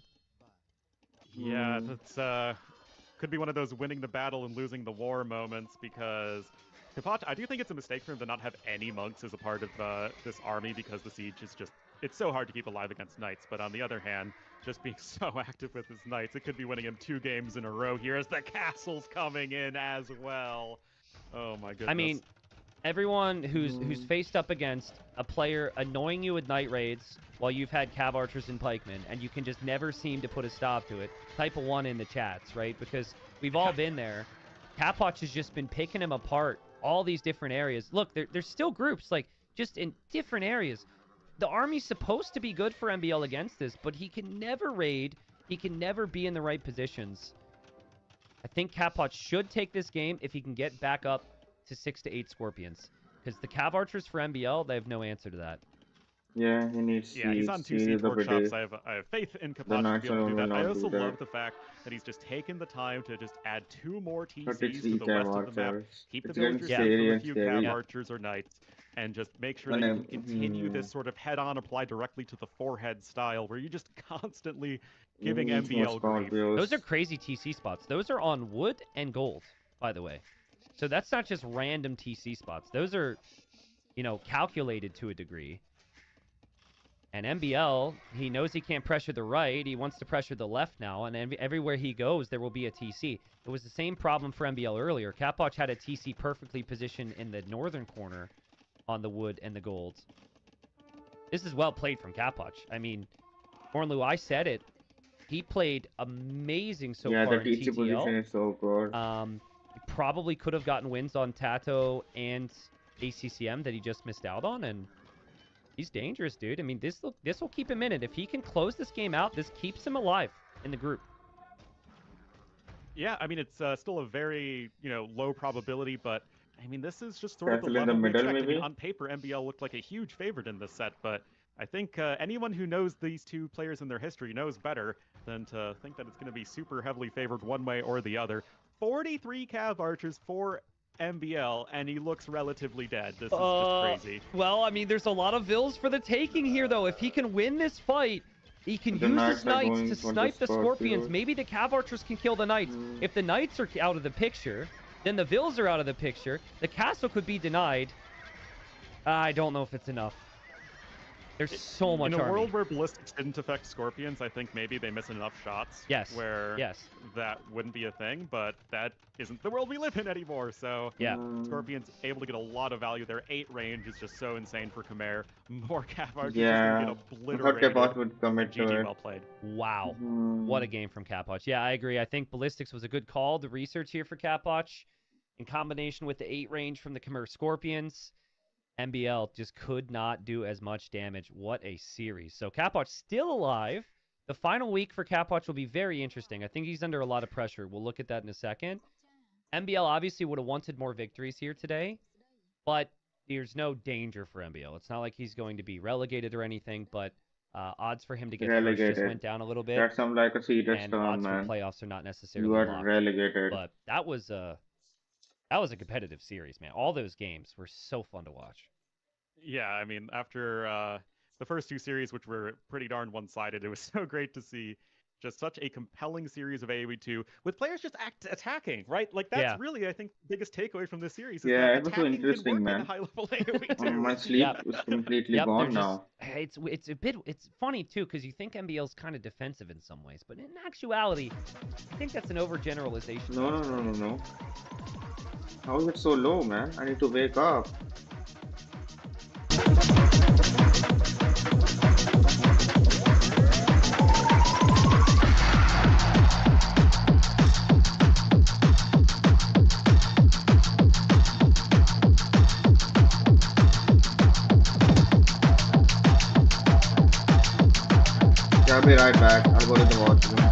Yeah, that's could be one of those winning the battle and losing the war moments, because Kapwatch, I do think it's a mistake for him to not have any monks as a part of this army, because the siege is just, it's so hard to keep alive against knights. But on the other hand, just being so active with his knights, it could be winning him 2 games in a row here as the castle's coming in as well. Oh my goodness. I mean, everyone who's faced up against a player annoying you with night raids while you've had cav archers and pikemen, and you can just never seem to put a stop to it, type a 1 in the chats, right? Because we've all been there. Kapwatch has just been picking him apart, all these different areas. Look, there's still groups, like, just in different areas. The army's supposed to be good for MBL against this, but he can never raid. He can never be in the right positions. I think Kapwatch should take this game if he can get back up to 6 to 8 Scorpions. Because the Cav Archers for MBL, they have no answer to that. Yeah, he needs. Yeah, he's on 2 siege workshops. I have faith in Kapwatch to be able to do that. I also love the fact that he's just taken the time to just add 2 more TCs to the west of the map. Keep the villagers safe from a few Cav Archers or Knights, and just make sure that you can continue this sort of head-on, apply directly to the forehead style, where you're just constantly giving MBL grief. Those are crazy TC spots. Those are on wood and gold, by the way. So that's not just random TC spots. Those are, you know, calculated to a degree. And MBL, he knows he can't pressure the right. He wants to pressure the left now. And everywhere he goes, there will be a TC. It was the same problem for MBL earlier. Kapwatch had a TC perfectly positioned in the northern corner on the wood and the gold. This is well played from Kapwatch. I mean, Ornlu, I said it. He played amazing so far in TTL. Yeah, the TC position is so good. He probably could have gotten wins on Tato and ACCM that he just missed out on, and he's dangerous, dude. I mean, this will keep him in it. If he can close this game out, this keeps him alive in the group. Yeah, I mean, it's still a very, low probability, but I mean, this is just sort of the in the middle, I maybe? mean, on paper, MBL looked like a huge favorite in this set, but I think anyone who knows these two players in their history knows better than to think that it's going to be super heavily favored one way or the other. 43 Cav Archers for MBL, and he looks relatively dead. This is just crazy. Well, I mean, there's a lot of vills for the taking here, though. If he can win this fight, he can use his knights to snipe the Scorpions. Maybe the Cav Archers can kill the knights. If the knights are out of the picture, then the vills are out of the picture. The castle could be denied. I don't know if it's enough. There's so much in a army. world where ballistics didn't affect Scorpions, I think maybe they miss enough shots. Yes. Where that wouldn't be a thing, but that isn't the world we live in anymore. So yeah, Scorpions able to get a lot of value. Their 8 range is just so insane for Khmer. More Cav Archers get obliterated. Kapwatch would commit to it. Well played. Wow, what a game from Kapwatch. Yeah, I agree. I think ballistics was a good call. The research here for Kapwatch, in combination with the 8 range from the Khmer Scorpions. MBL just could not do as much damage. What a series. So Capwatch still alive. The final week for Capwatch will be very interesting. I think he's under a lot of pressure. We'll look at that in a second. MBL obviously would have wanted more victories here today, but there's no danger for MBL. It's not like he's going to be relegated or anything, but odds for him to get first just went down a little bit. That sounds like a serious and term, odds man. for playoffs are not necessarily You are locked. relegated. But that was a competitive series, man. All those games were so fun to watch. Yeah, I mean, after the first two series, which were pretty darn one-sided, it was so great to see just such a compelling series of AOE2 with players just attacking, right? Like that's really, I think, the biggest takeaway from this series. Is that it was so interesting, man. High-level AOE2. My sleep is completely gone now. It's funny too because you think MBL's kind of defensive in some ways, but in actuality, I think that's an overgeneralization. No. How is it so low, man? I need to wake up. I'll be right back. I'll go to the washroom.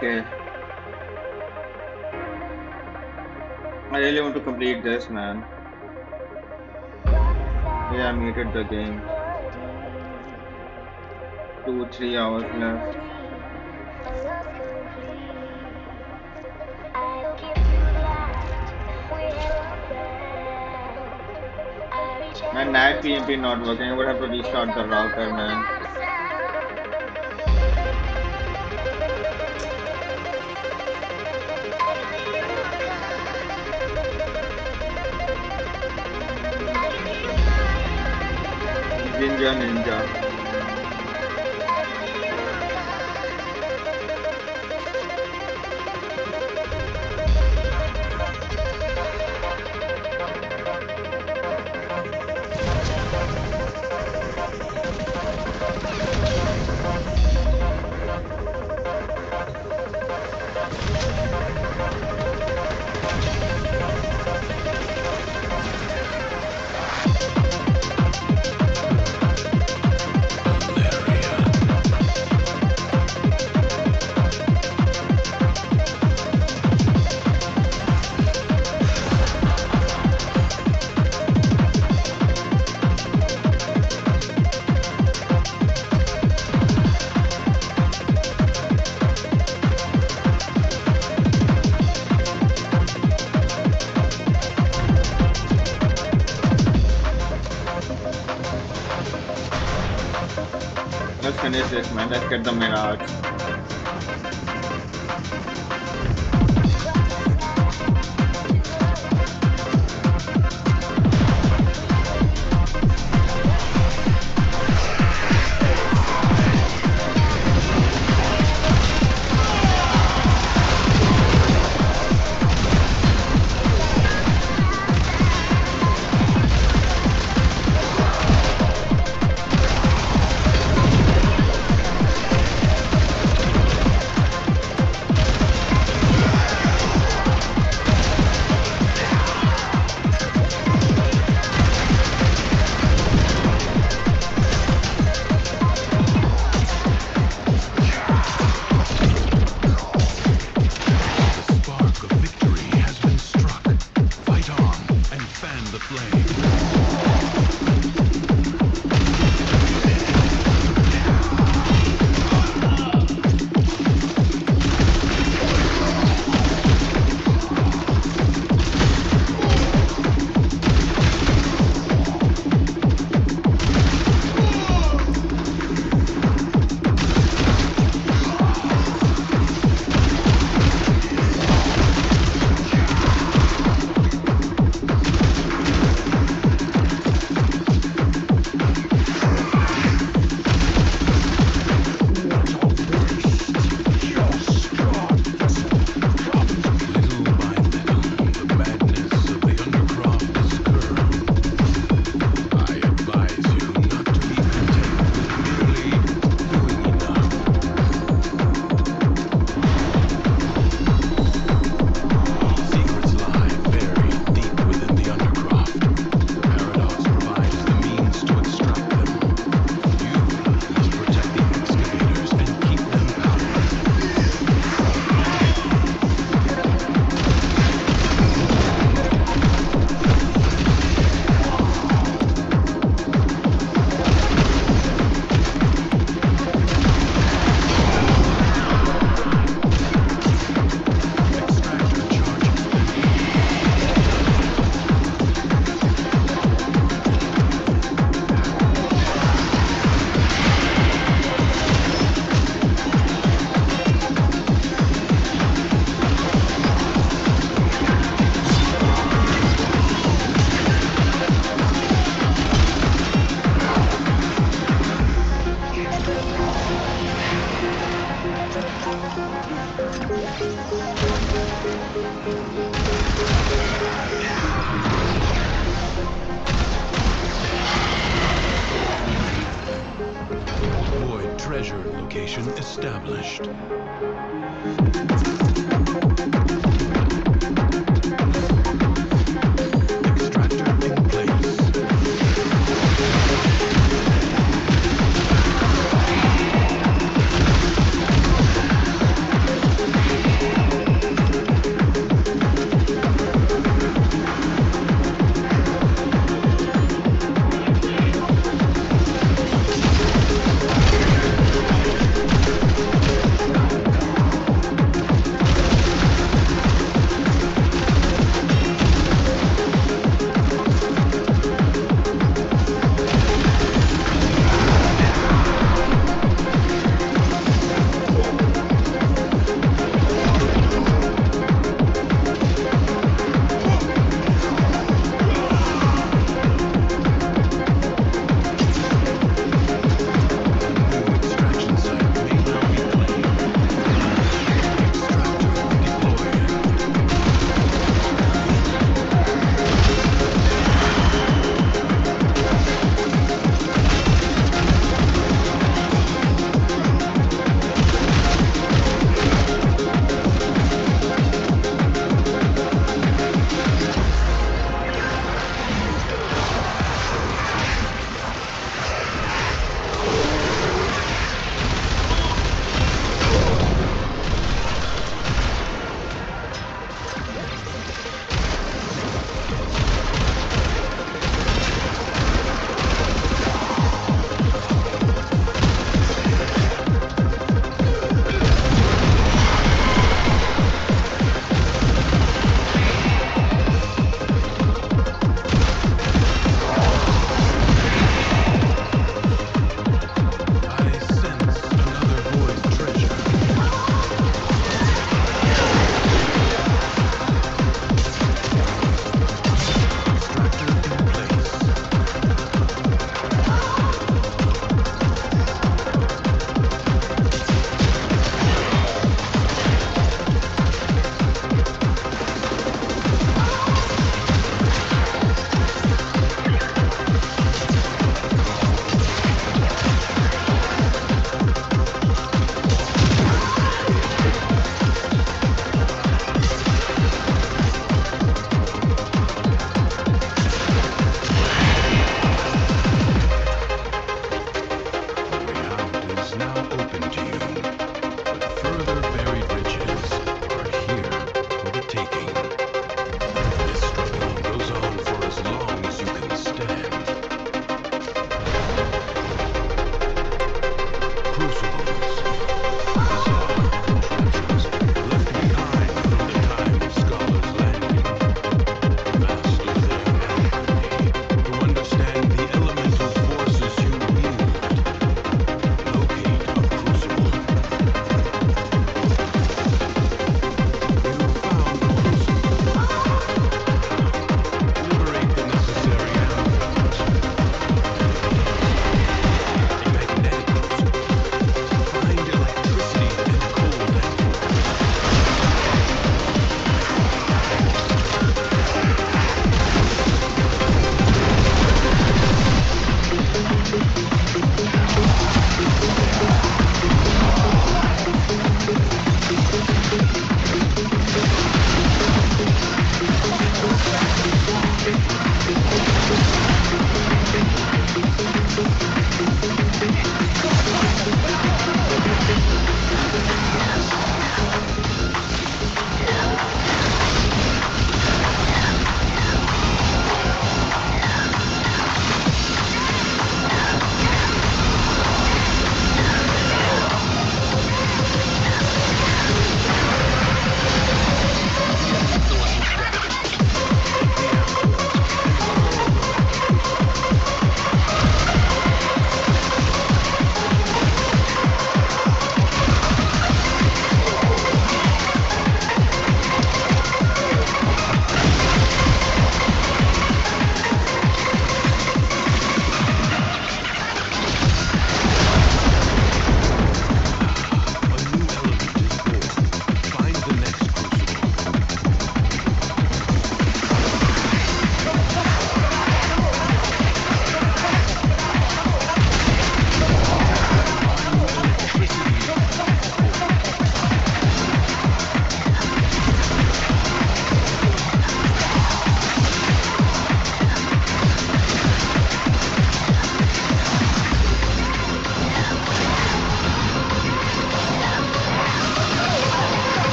Okay. I really want to complete this, man. Yeah, I muted the game. 2-3 hours left. My night PMP not working. I would have to restart the router, man. Ninja. Let's finish this, man. Let's get the mirage. Treasure location established. Extractor in place.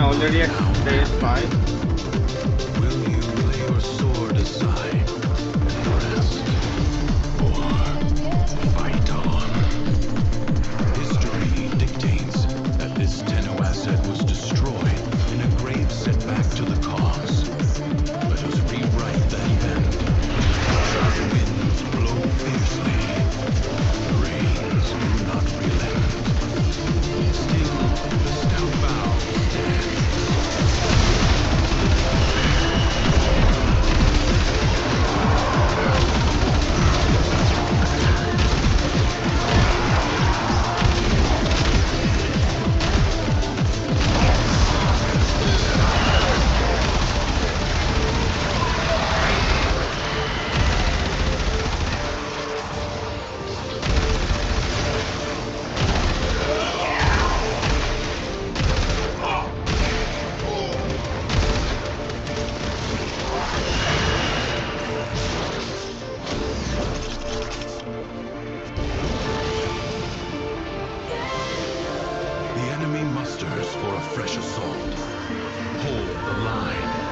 already at Now, stage 5. will you lay your sword aside and rest, or fight on? History dictates that this Tenno asset was destroyed in a grave setback to the cause. Let us rewrite that event. The winds blow fiercely. The rains do not relent. Still, the stout bow stands. The enemy musters for a fresh assault. Hold the line.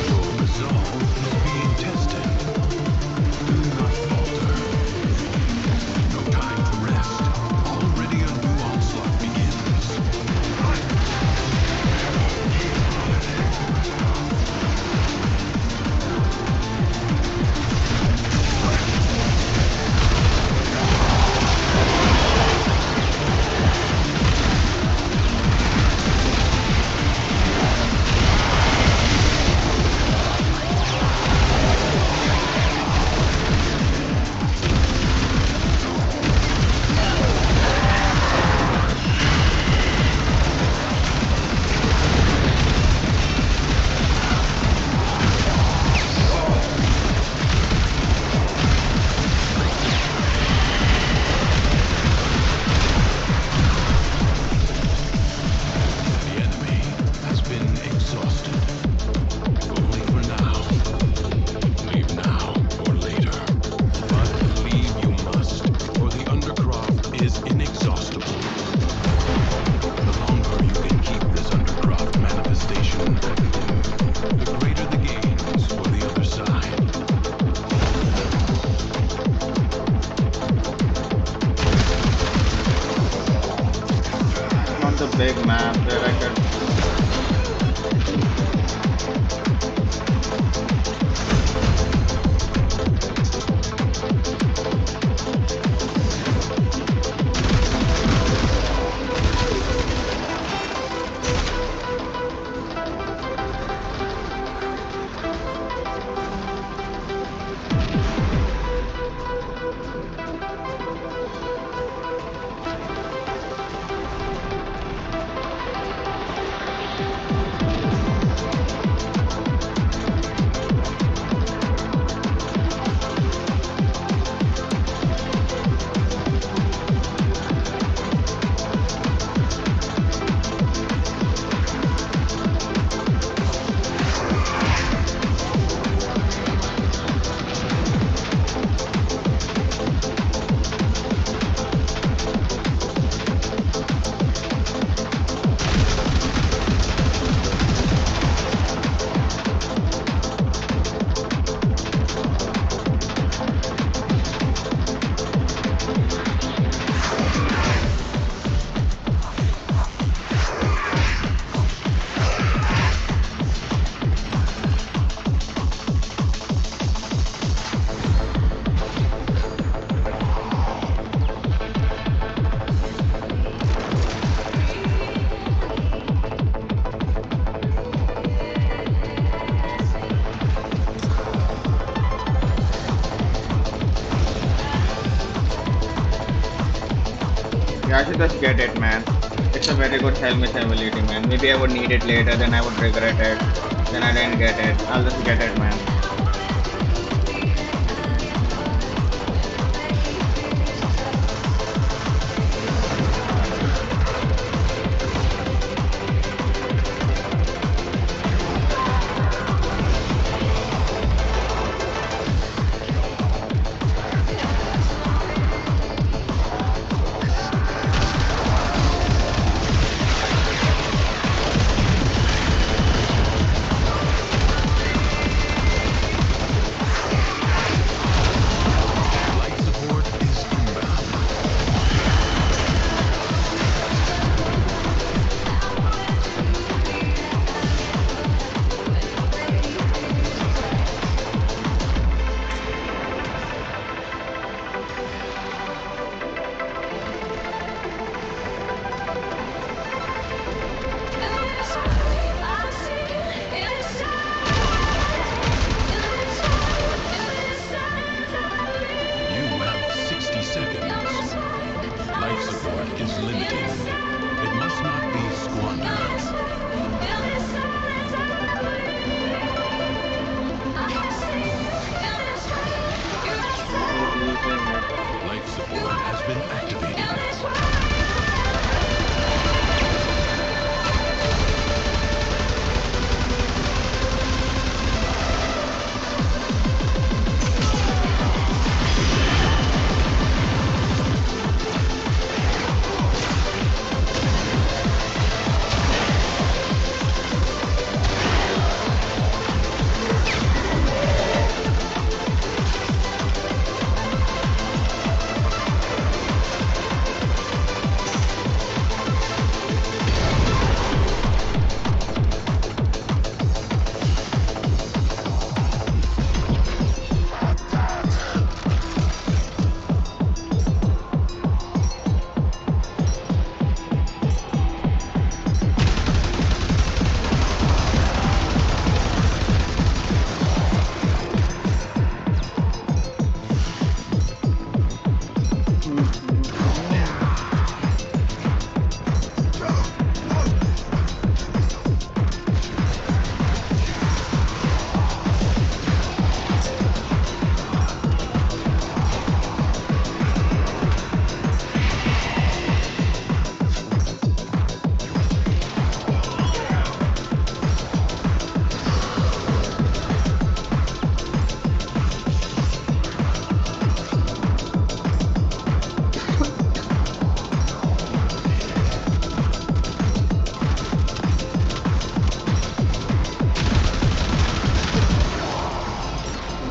Your resolve is being tested. Do not falter. No time to rest. Already a new onslaught begins. The enemy has been exhausted. Only for now. Leave now or later. But leave you must, for the Undercroft is inexhaustible. The longer you can keep this Undercroft manifestation active, the greater the gains for the other side. On the big map where I can. Yeah, I should just get it, man. It's a very good helmet ability, man. Maybe I would need it later, then I would regret it. Then I didn't get it. I'll just get it, man. Life support is inbound. You have 60 seconds. Life support is limited. It must not be squandered. Life support has been activated.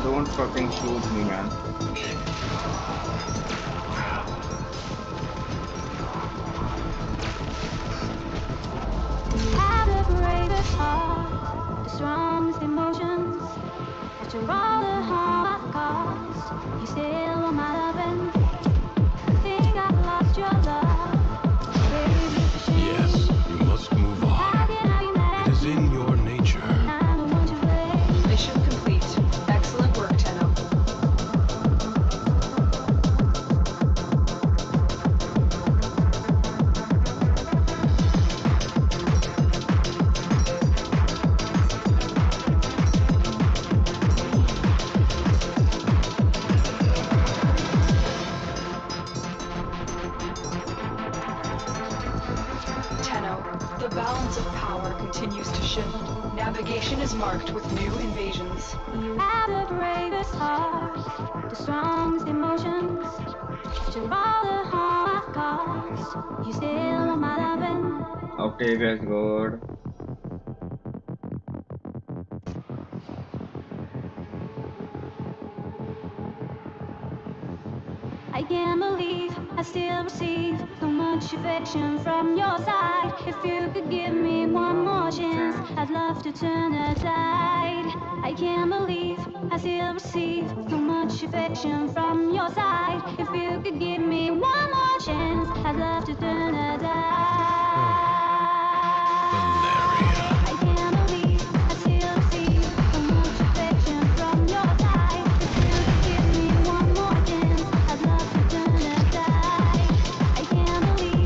Don't fucking shoot me, man. Had a bravest heart, the strongest emotions. After all the harm I've caused, you still were my loving. Think I've lost your love. Baby, it's a shame. Yes, you must move How on. can I be mad It at is you? in your nature. I'm the one to blame. Mission complete. Excellent work, Tenno. Tenno, the balance of power continues to shift. Navigation is marked with new invasions. You have the bravest heart, the strongest emotions. After all the harm I've caused, you still were my loving. Octavia is good. I can't believe I still receive so much affection from your side. If you could give me one more chance, I'd love to turn the tide. I can't believe I still receive so much affection from your side. If you could give me one more chance, I'd love to turn the tide. Valeria. I can't believe I still receive so much affection from your side. If you could give me one more chance, I'd love to turn the tide. I can't believe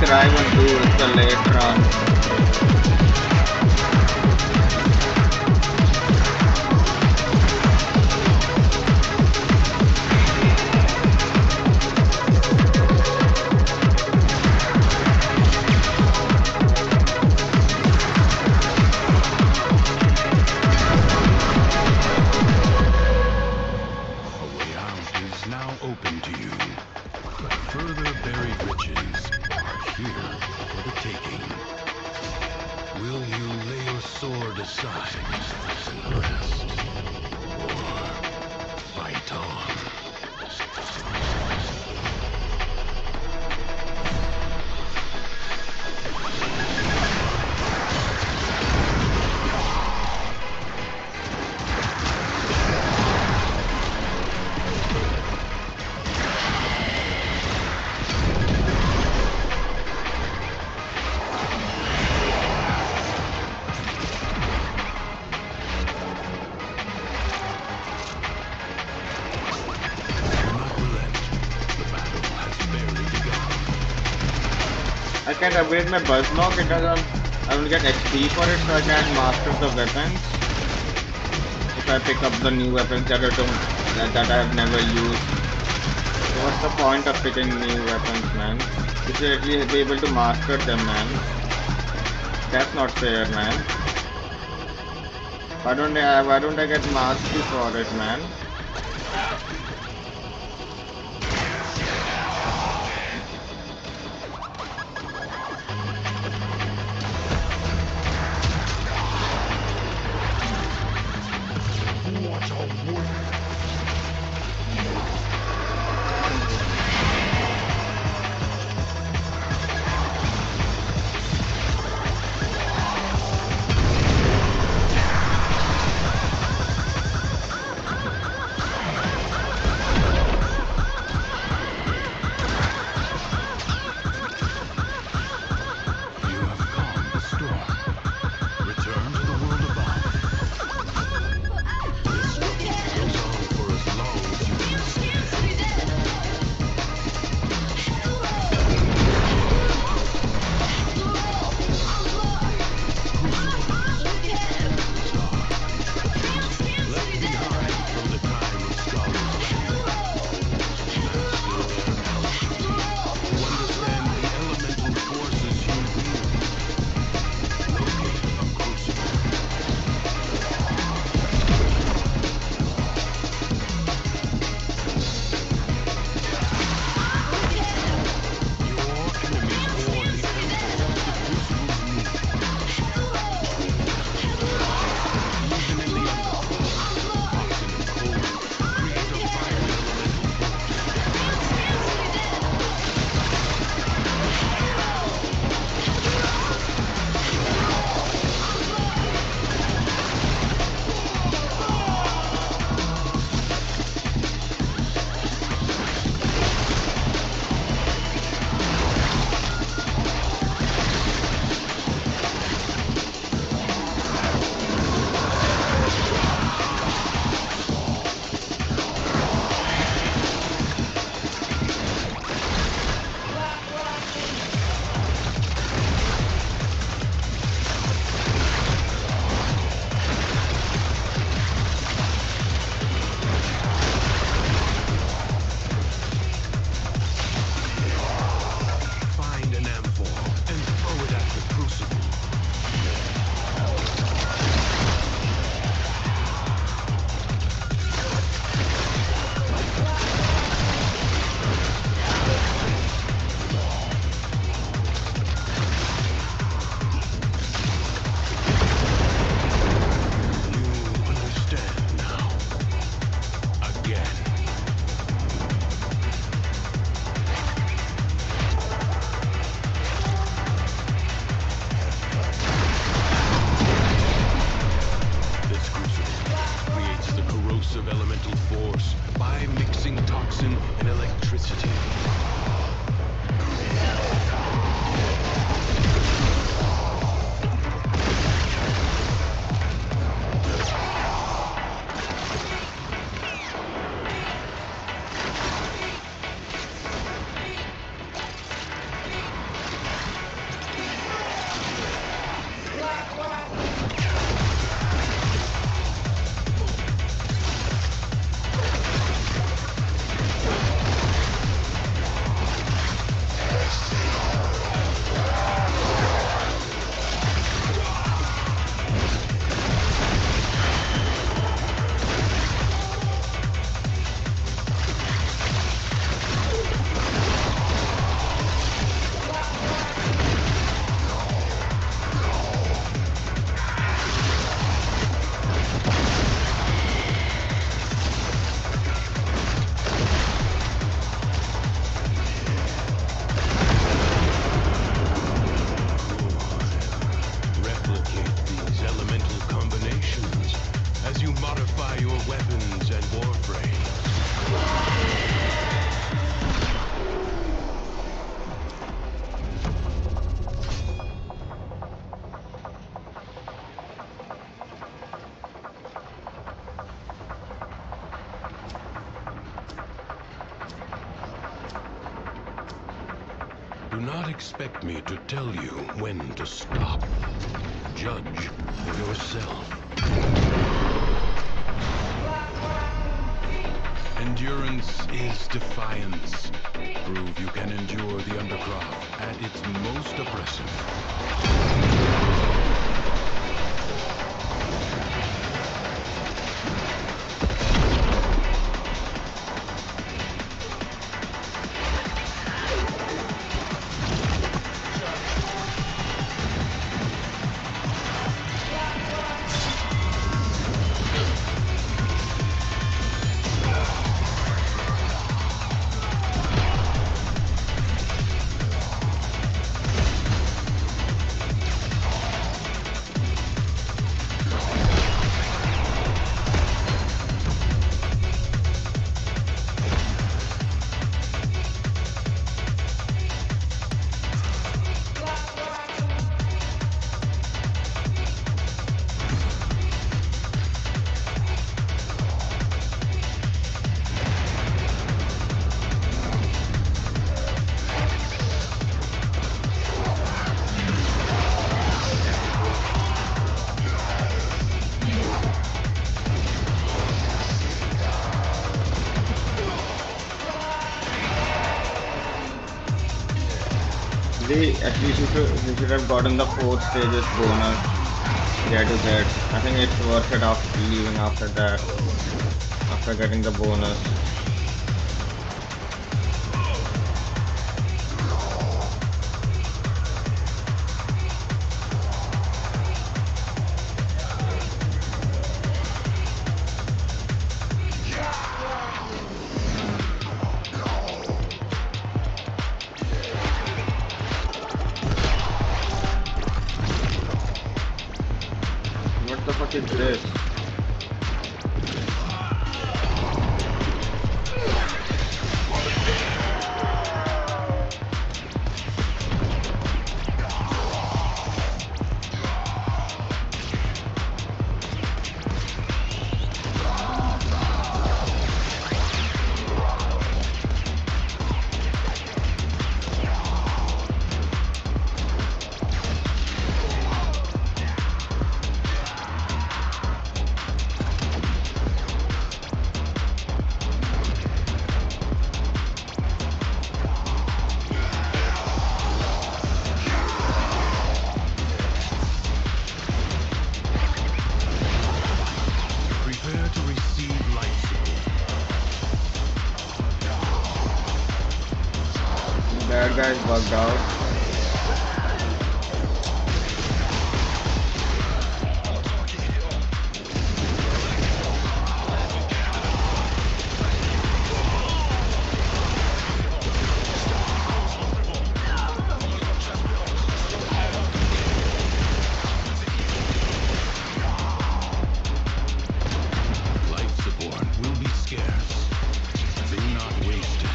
drive on 2, it's a late run. A way out is now open to you. But further buried riches are here for the taking. Will you lay your sword aside and rest? Or fight on? I can't upgrade my buzzlock, I don't get XP for it, so I can't master the weapons. If I pick up the new weapons that I have never used. So what's the point of picking new weapons, man? You should at least be able to master them, man. That's not fair, man. Why don't I get mastery for it, man? by your weapons and warframes. Do not expect me to tell you when to stop. Judge for yourself. Endurance is defiance. Prove you can endure the undercroft at its most oppressive. At least you should have gotten the 4th stages bonus get to get. I think it's worth it after leaving after that, after getting the bonus. What the fuck is this? That guy's bugged out. Life support will be scarce. Do not waste it.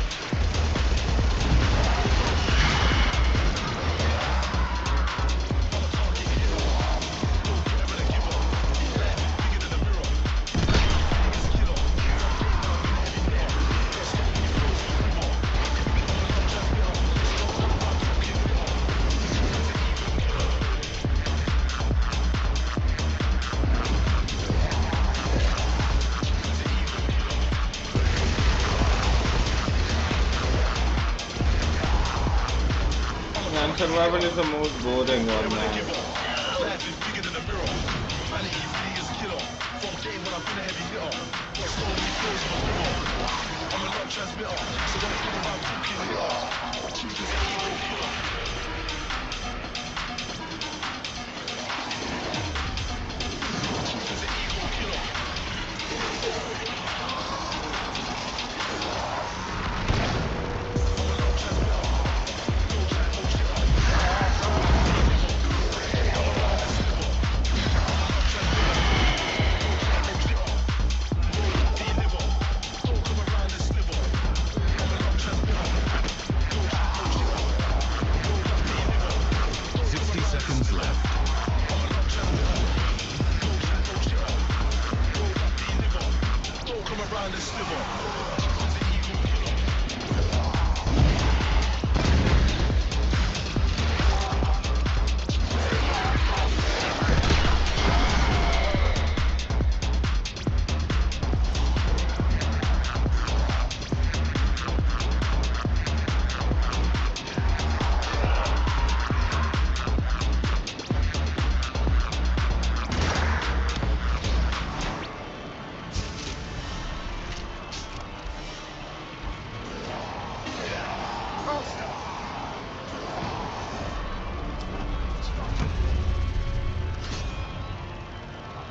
And survival is the most boring one, man.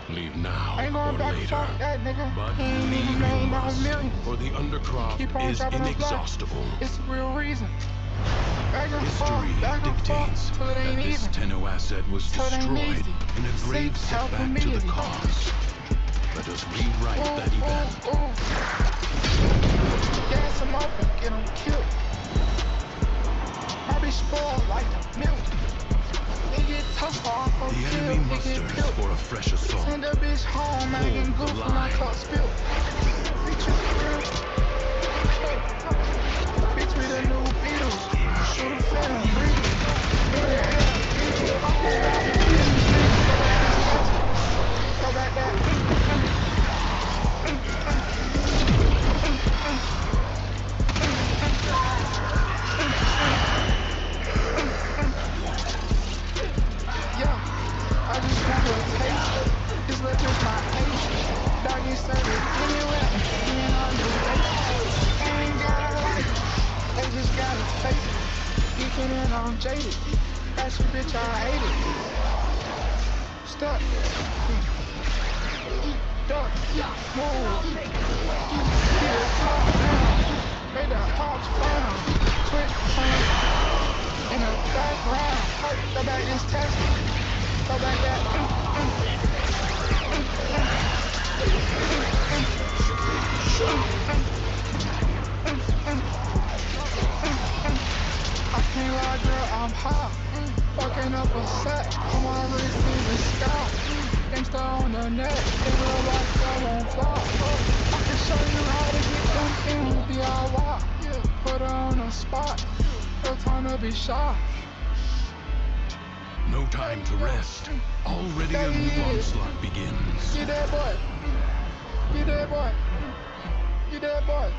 Leave now Ain't going or back later. fuck that nigga. But He ain't leave even you made no must, million. for the undercroft Keep on is dropping the block. inexhaustible. It's the real reason. Back and History forth, back and forth, dictates till it that ain't this even. Tenno asset was Till it ain't destroyed easy. in a grave See, how setback to the community. cause. Let us rewrite that event. Gas him up and get him killed. I be spoiled like a milk. They get tough off of The kill, enemy they get musters killed. for a fresh assault. Send a bitch home, making Hold the goof when I line. cup spill. Bitch, you real. Bitch, we the new Beatles. Shoot a film, breathe. Go back that. Yeah, I just want to taste. This liquor's my ace. Doggy service anywhere. Being on the base. Ain't got a life. They just gotta face it. Geeking in on jaded. That's a bitch, I hate it. Step. Duck. Move. Get a top down. Make the hops frown. Quick turn. In the background. Go back this test. Go back that. I can't lie, girl, I'm hot. Fucking up a set. I'm on receiving scout. Gangsta on the net. In real life, I won't flop. I can show you how to get them things DIY. Put her on the spot. No time to be shy. No time to rest. Already a new onslaught begins. You that boy. You that boy. You that boy.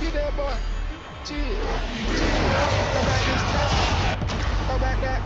You that boy. Chill. Go back this test. Go back that.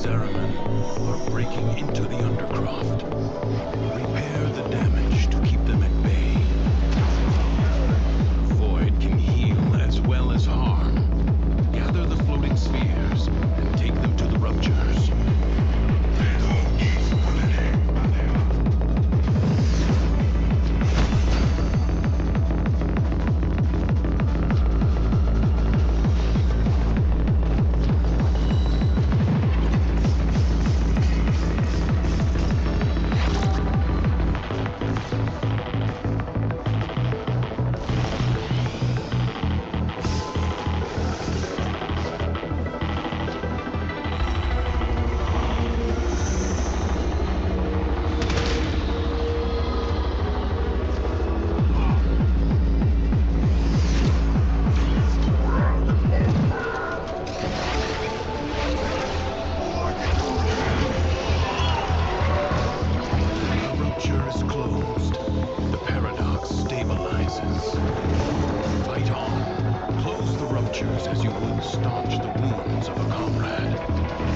Saruman are breaking into the Undercroft. Repair the damage to keep them at bay. Void can heal as well as harm. Gather the floating spheres and take them to the ruptures. As you would staunch the wounds of a comrade.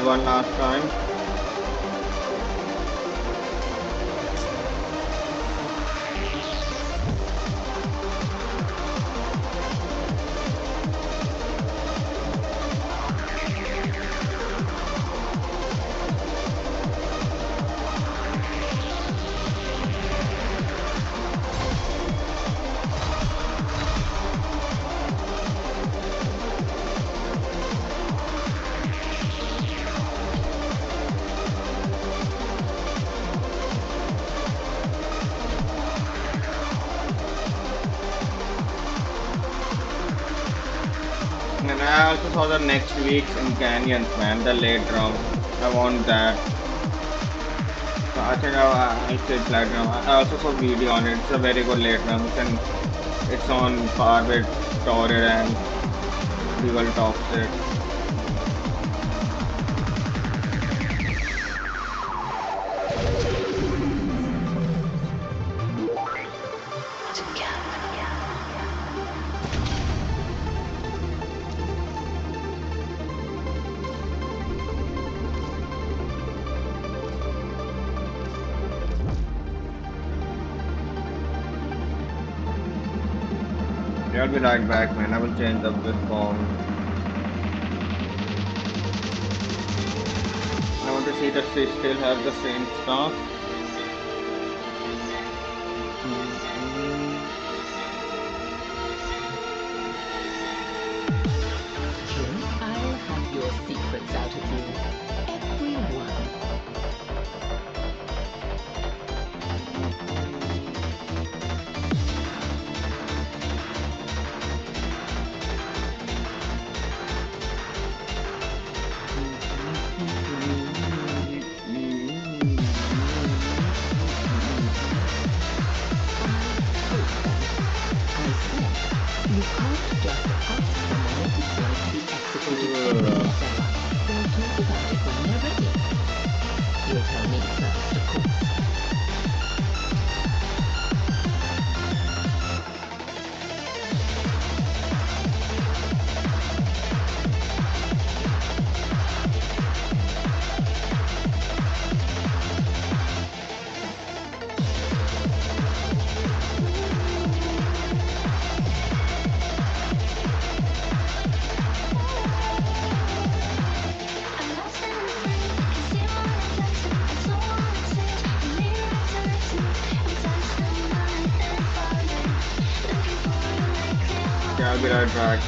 one last time. And I also saw the next week's in Canyons, man, the late round. I want that. So I think I'll say platinum. I also saw video on it. It's a very good late round, and it's on par with Torrid and Dual Toxic. I'll be right back, man. I will change up this form. I want to see that she still has the same stuff. I'll have your secrets out of you. Everyone. You can't just ask someone if it's like to be executed in the cellar. We'll talk about it when you're ready. You'll tell me first, of course. Yeah, I'll be right back.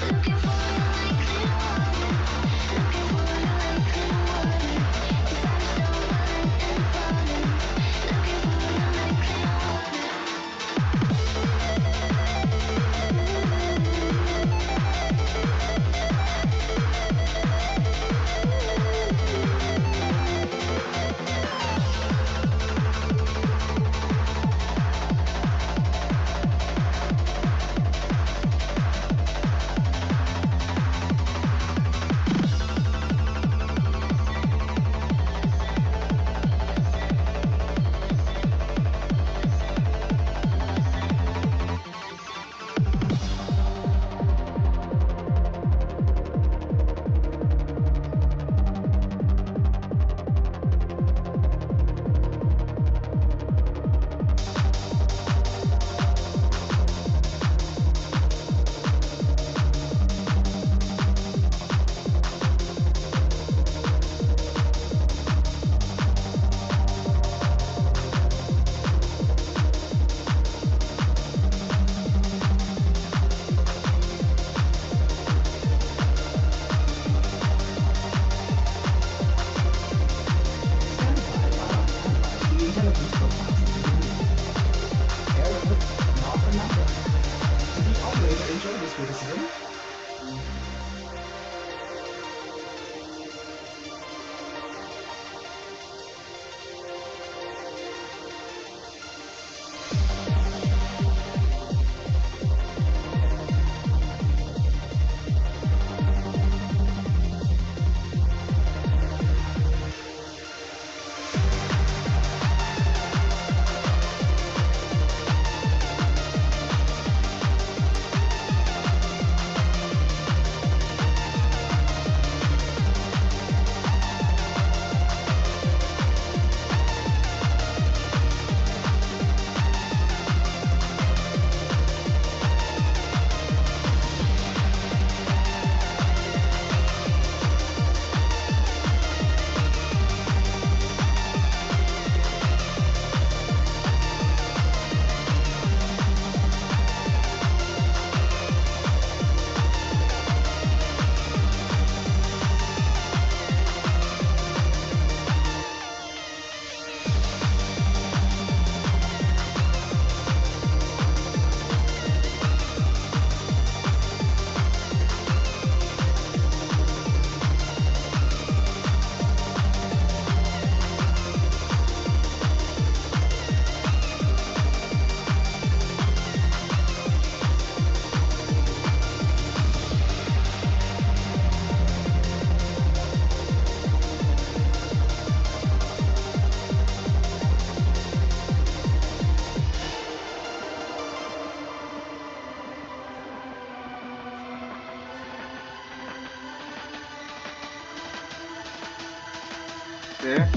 Okay.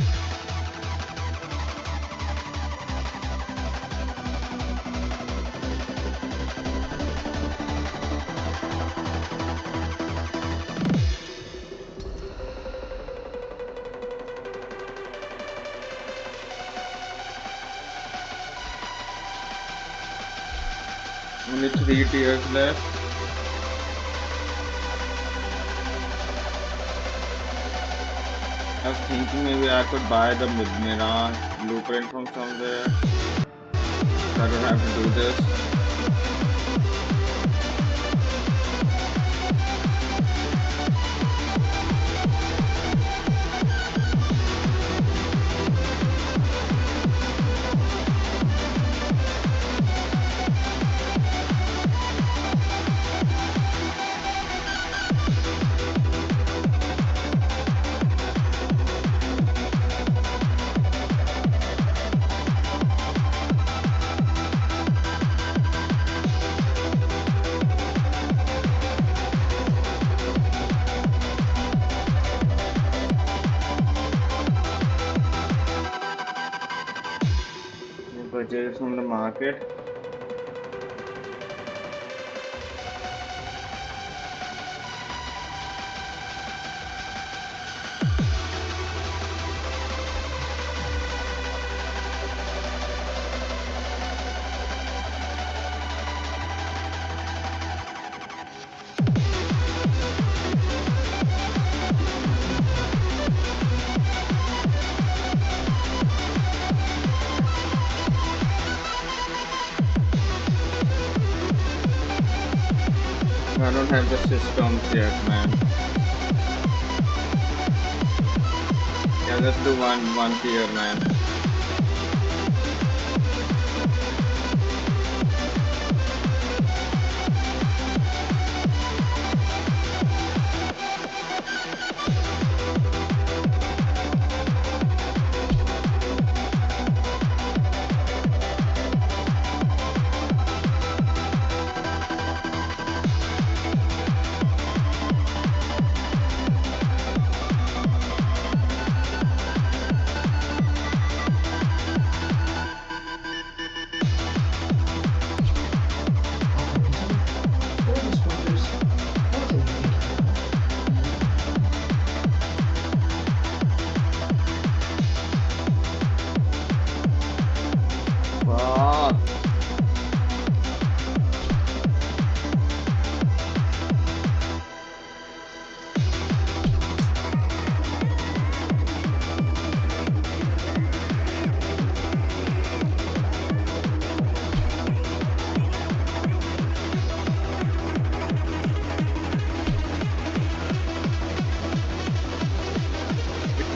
Only 3 tiers left. I was thinking maybe I could buy the mirage blueprint from somewhere. So I don't have to do this. Purchase from the market. I don't have the systems yet, man. Yeah, let's do one tier, man.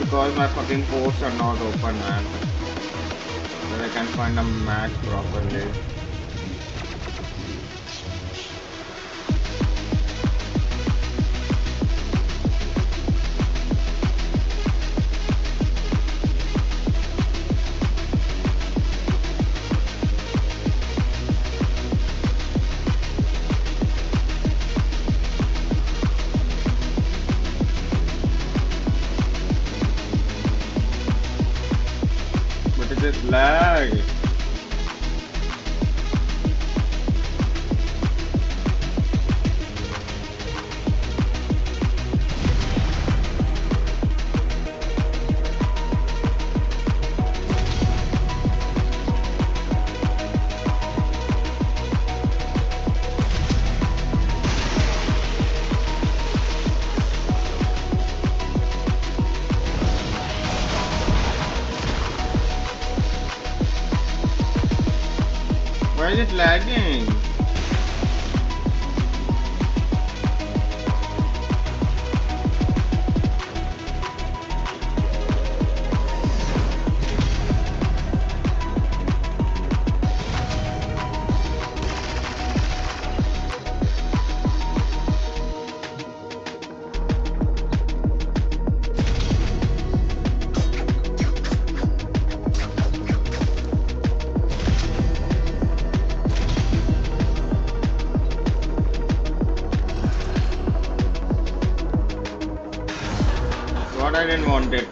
Because my fucking ports are not open, man. Then I can find a match properly. This lag. Why is it lagging? I didn't want it.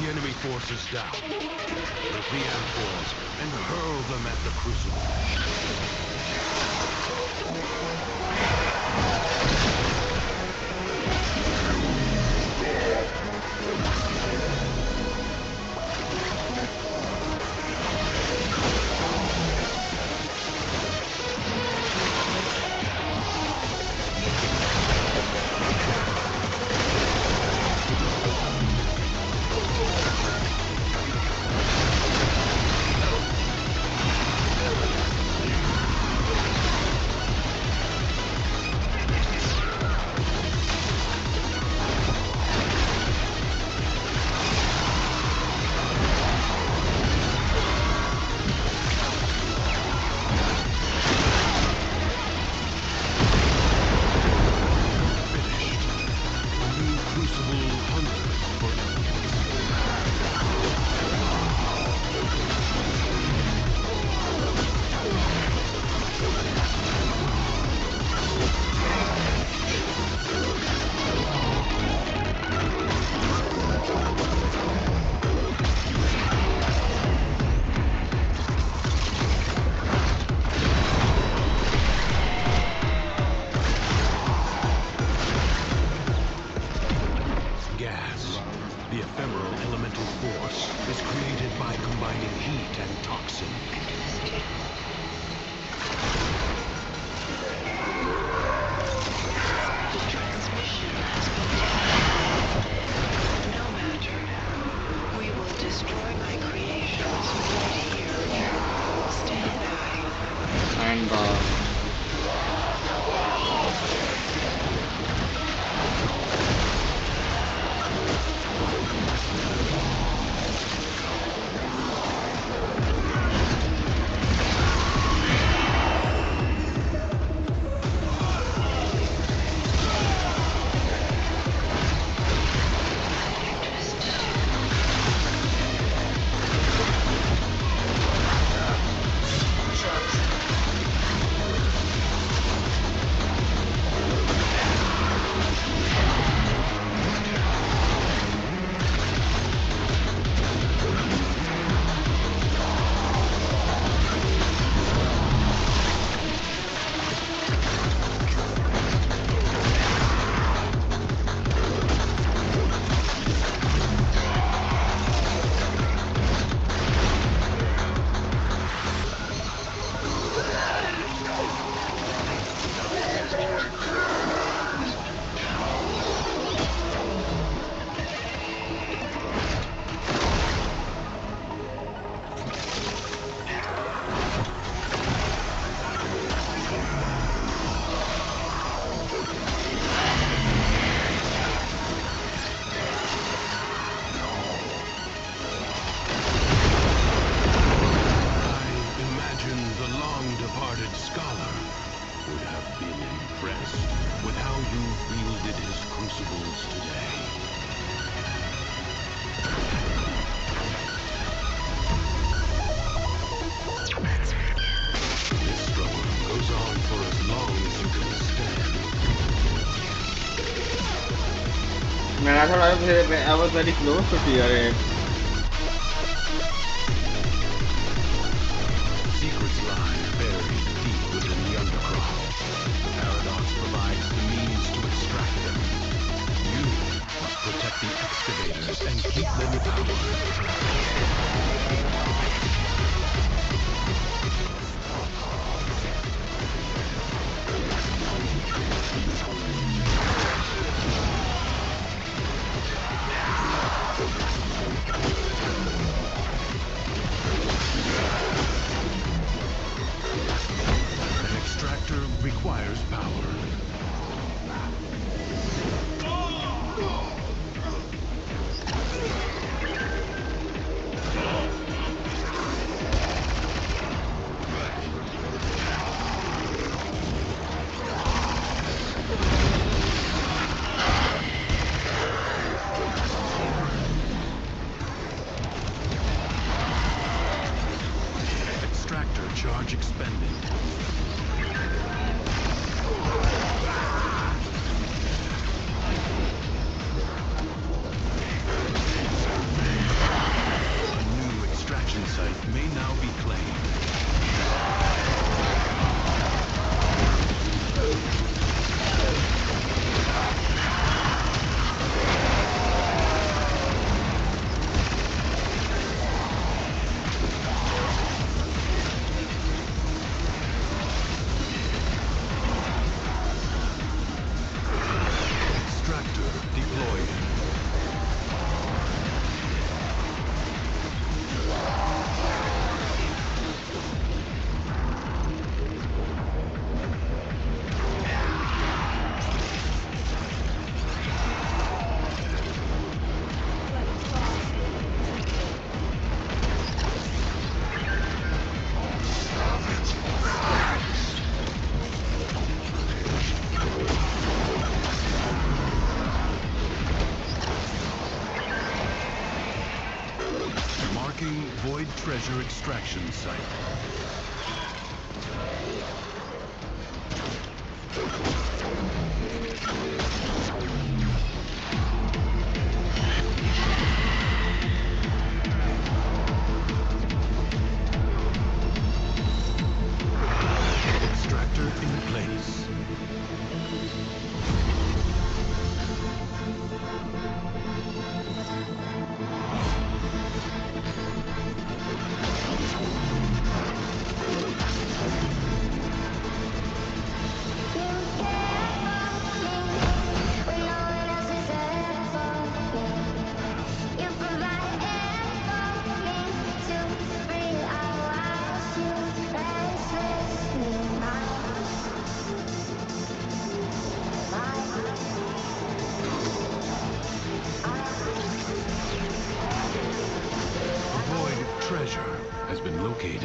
the enemy forces down. Take the amphors and hurl them at the crucible. The ephemeral elemental force is created by combining heat and toxin. The transmission has been taken. No matter. We will destroy my creations right here. Stand by. And man, I thought I was very close to tier 8. Secrets lie buried deep within the underground. The paradox provides the means to extract them. You must protect the excavators and keep them powered. An extractor requires power. Marking void treasure extraction site. Extractor in place. Void treasure has been located.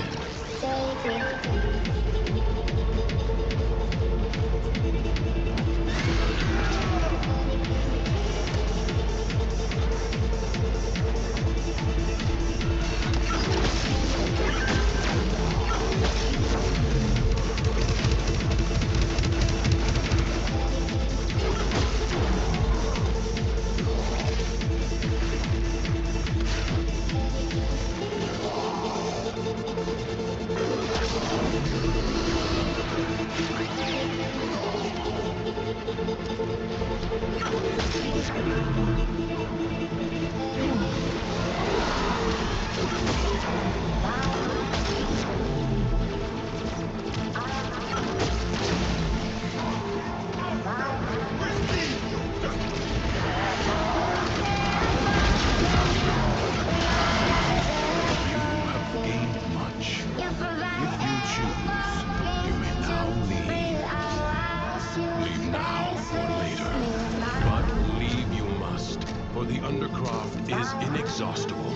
Inexhaustible.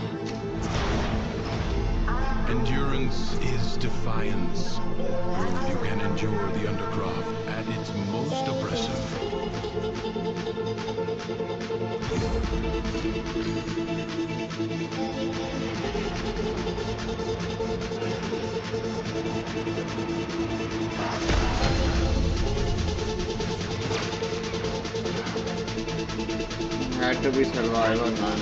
Endurance is defiance. Prove you can endure the undercroft at its most oppressive. Had to be survival, man.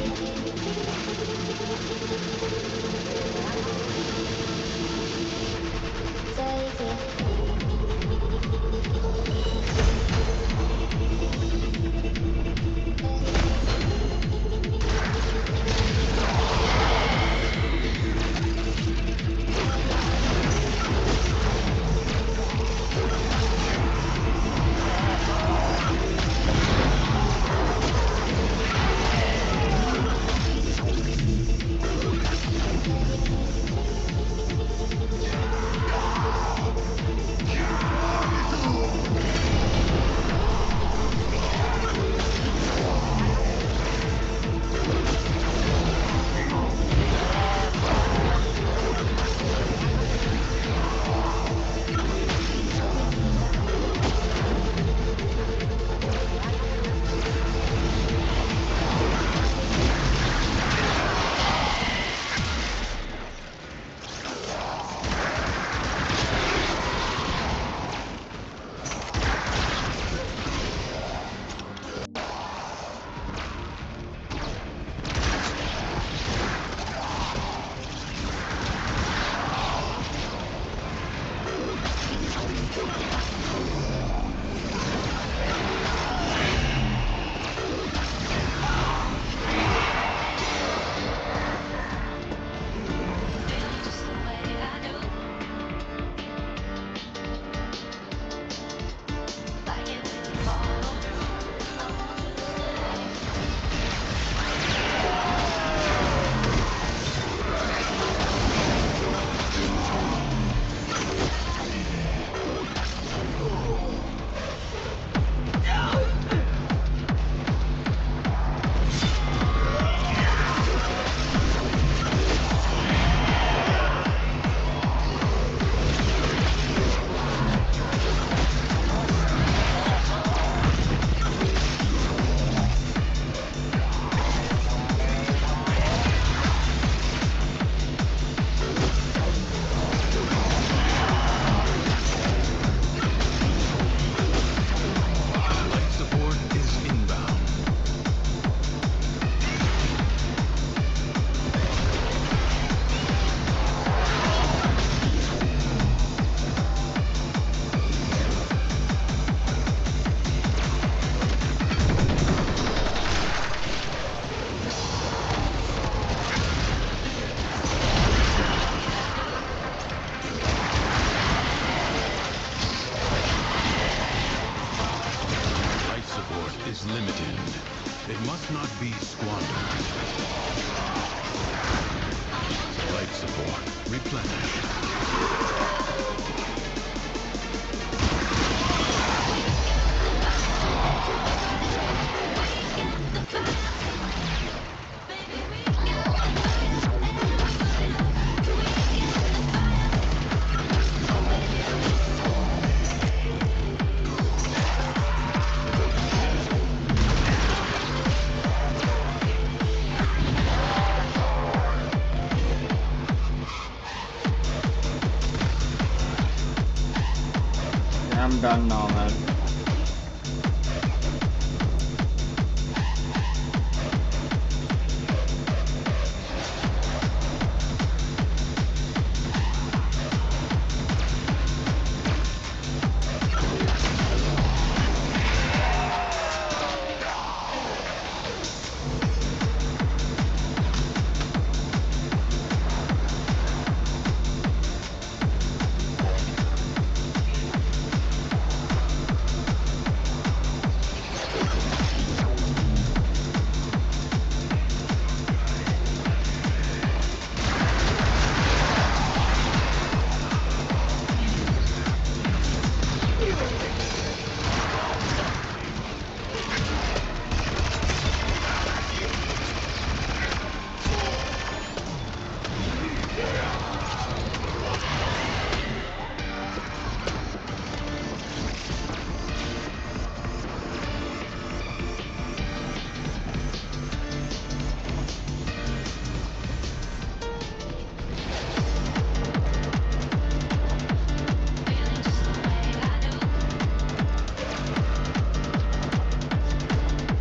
done now, man.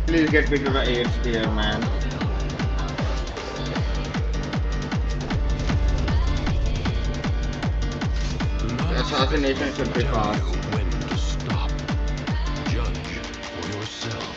Please get me to the 8th tier, man. The assassination should be fast. When to stop. Judge for yourself.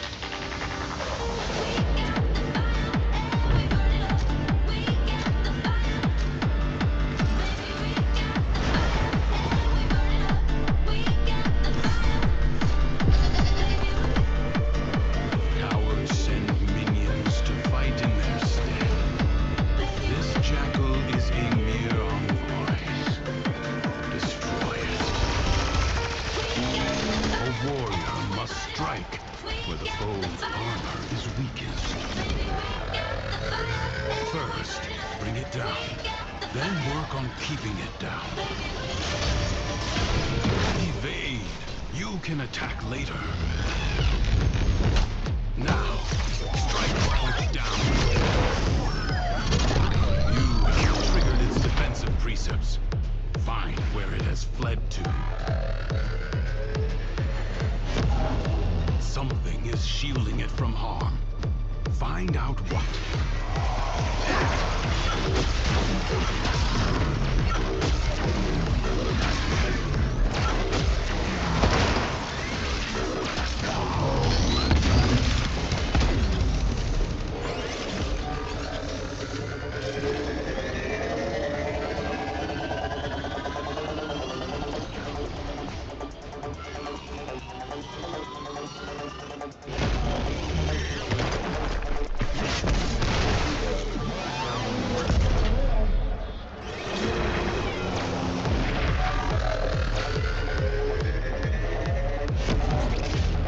First, bring it down. Then work on keeping it down. Evade. You can attack later. Now, strike while it's down. You have triggered its defensive precepts. Find where it has fled to. Something is shielding it from harm. Find out what.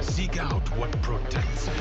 Seek out what protects it.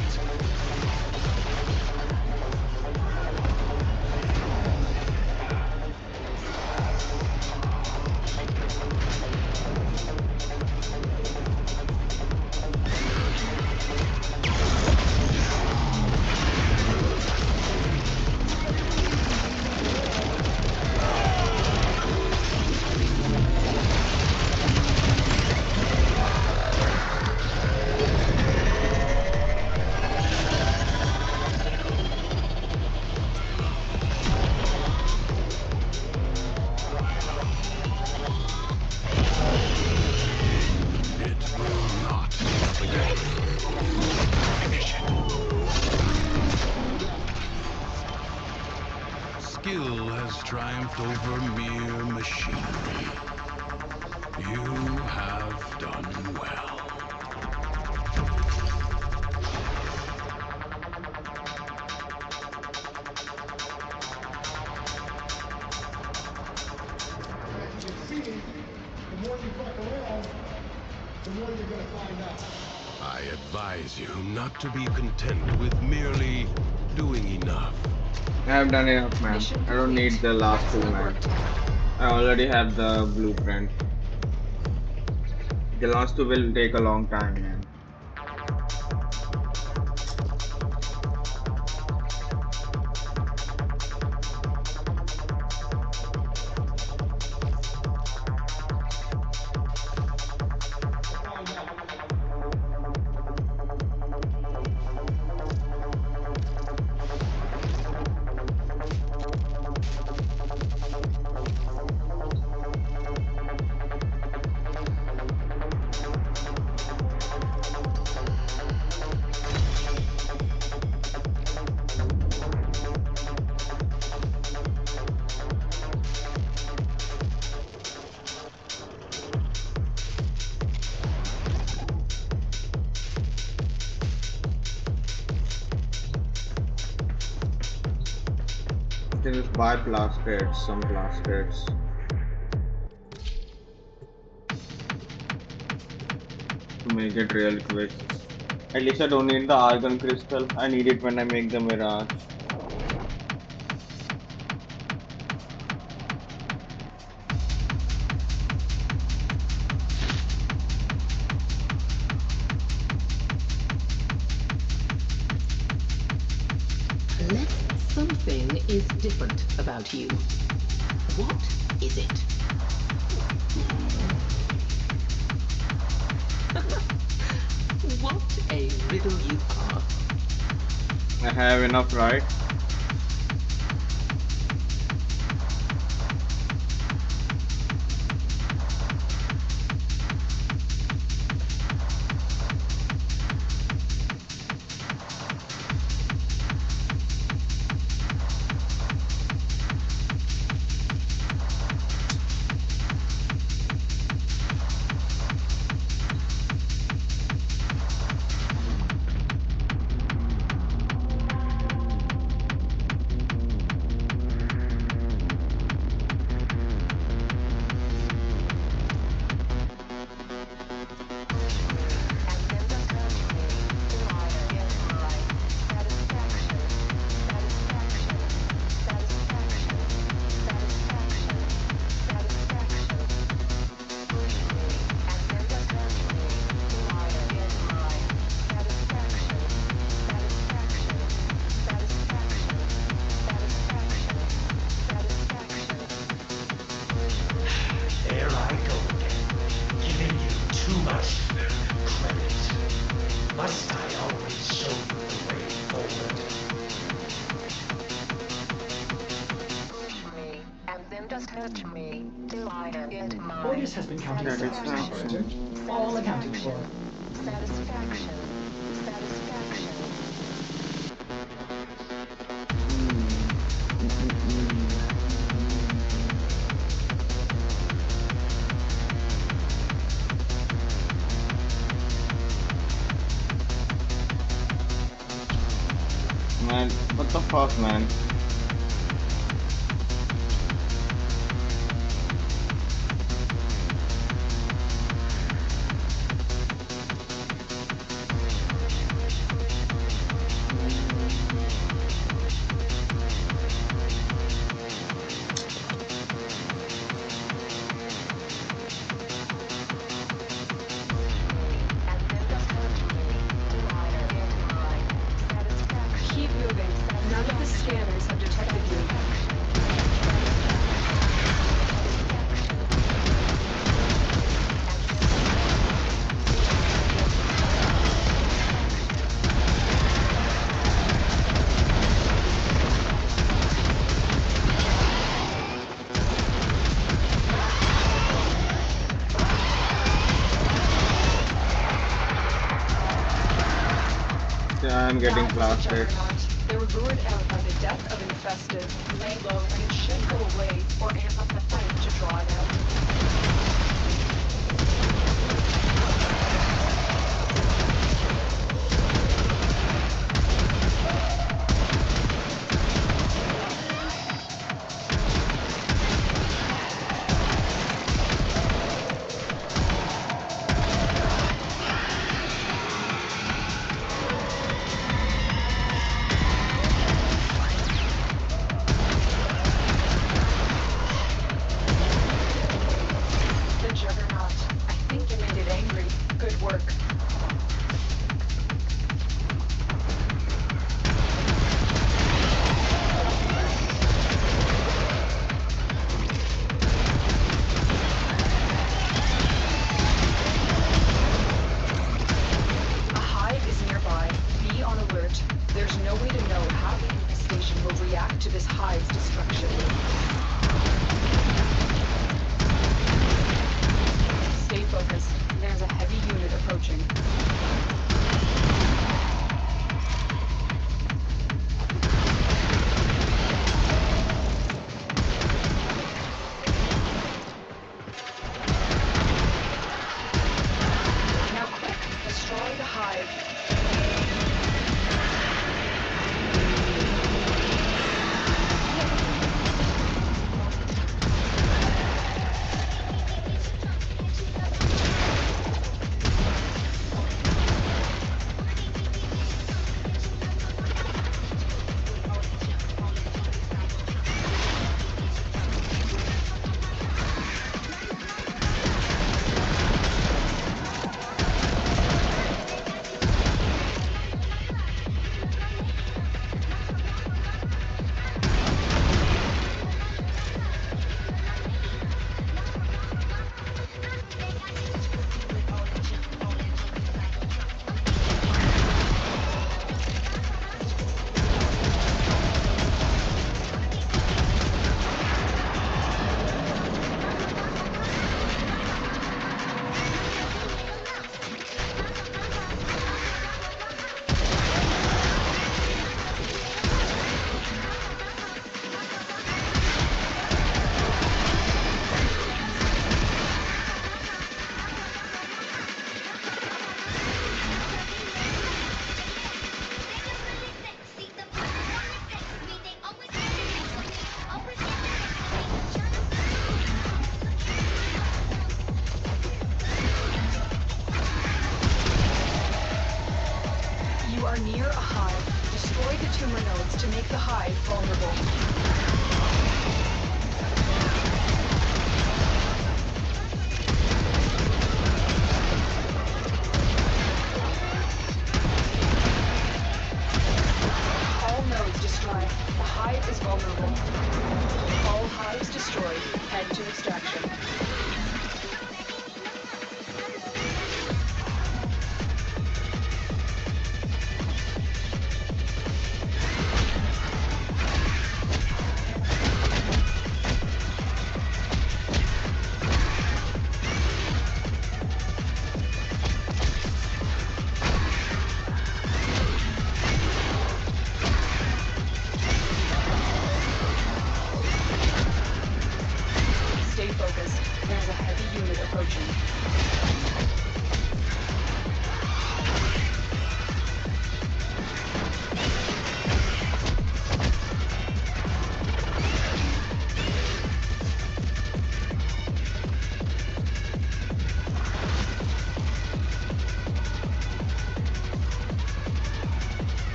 Skill has triumphed over mere machinery. You have done well. I advise you not to be content with merely doing enough. I have done enough, man. I don't need the last two, man. I already have the blueprint. The last two will take a long time, man. can just buy plastics, some plastics. To make it real quick. At least I don't need the argon crystal. I need it when I make the mirage. Something is different about you. What is it? What a riddle you are. I have enough, right? There I go again, giving you too much credit. Must I always show you the way forward? Push me, and then just touch me, till I get my Orders has been counting success, operator. All accounted for. satisfaction. Satisfaction. Man, what the fuck, man? Keep moving. None of the scanners have detected you. Yeah, I'm getting plastics. They were lured out by the death of infested. Lay low and it should go away or amp up the fight to draw it out. The Juggernaut. I think you made it angry. Good work. A hive is nearby. Be on alert. There's no way to know how the infestation will react to this hive's destruction. Stay focused. There's a heavy unit approaching. Now quick, destroy the hive. tumor nodes to make the hive vulnerable. All nodes destroyed. The hive is vulnerable. All hives destroyed. Head to extraction. Stay focused. There's a heavy unit approaching.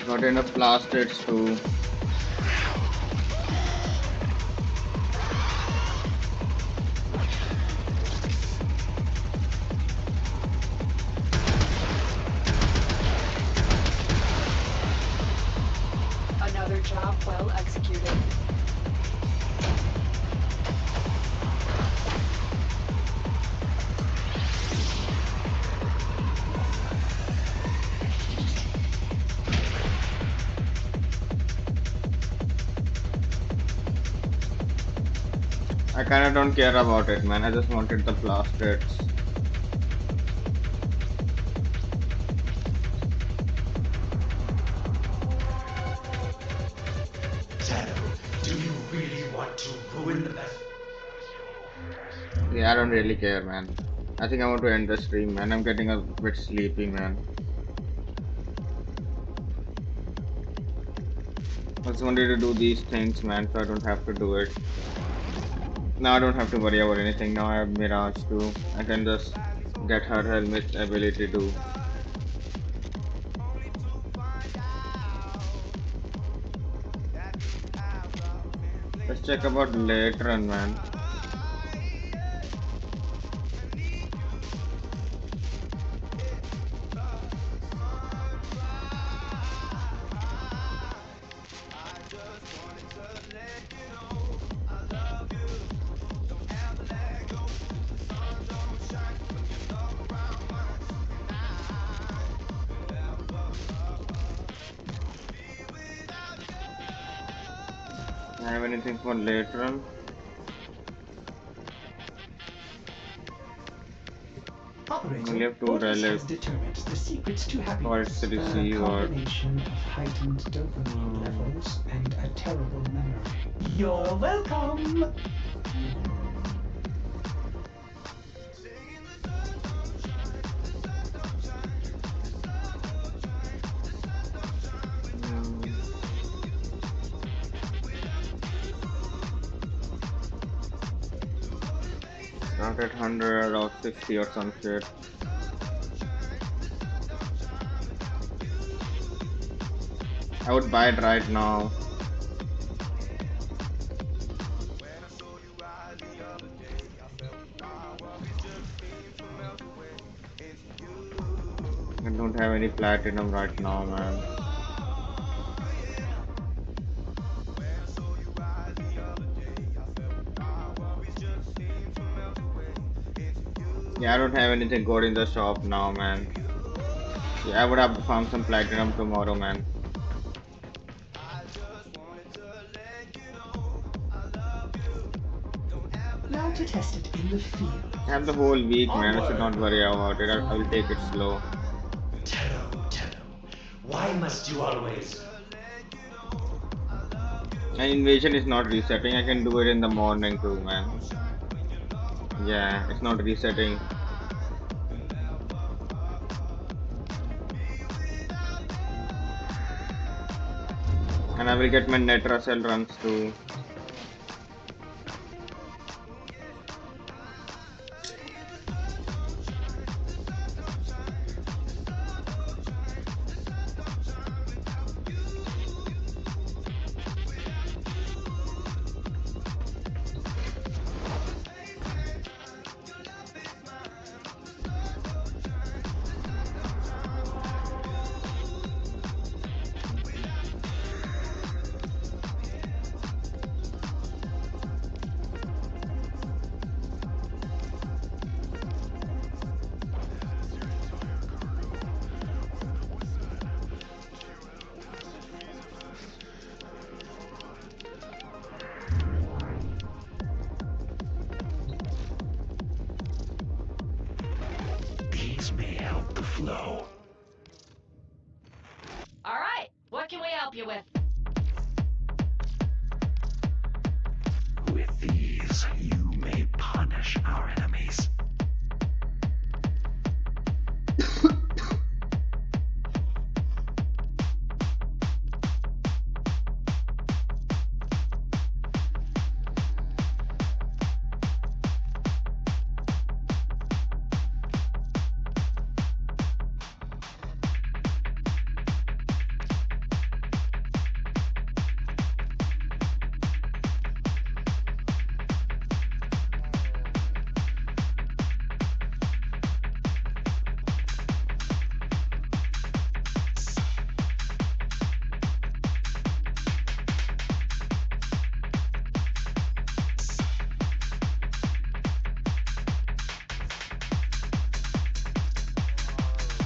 Got enough plastids too. Another job well executed. I kinda don't care about it, man. I just wanted the plastids. Shadow, do you really want to ruin the best? Yeah, I don't really care, man. I think I want to end the stream, man. I'm getting a bit sleepy, man. I just wanted to do these things, man, so I don't have to do it. Now I don't have to worry about anything. Now I have Mirage too. I can just get her helmet ability too. Let's check about late run, man. I have anything for late run? Operator, Only have two Borges has relics. determined the secrets to Or happiness. it's the A receiver. combination of heightened dopamine levels and a terrible memory. You're welcome! Not at 100 or 60 or some shit. I would buy it right now. I don't have any platinum right now, man. Yeah, I don't have anything good in the shop now, man. Yeah, I would have to find some platinum tomorrow, man. Now to test it in the field. I have the whole week, man. I should not worry about it. I will take it slow. Tello, why must you always... And invasion is not resetting. I can do it in the morning too, man. Yeah, it's not resetting. And I will get my net Russell runs too. flow. All right, what can we help you with? With these, you may punish our enemies.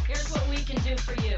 Here's what we can do for you.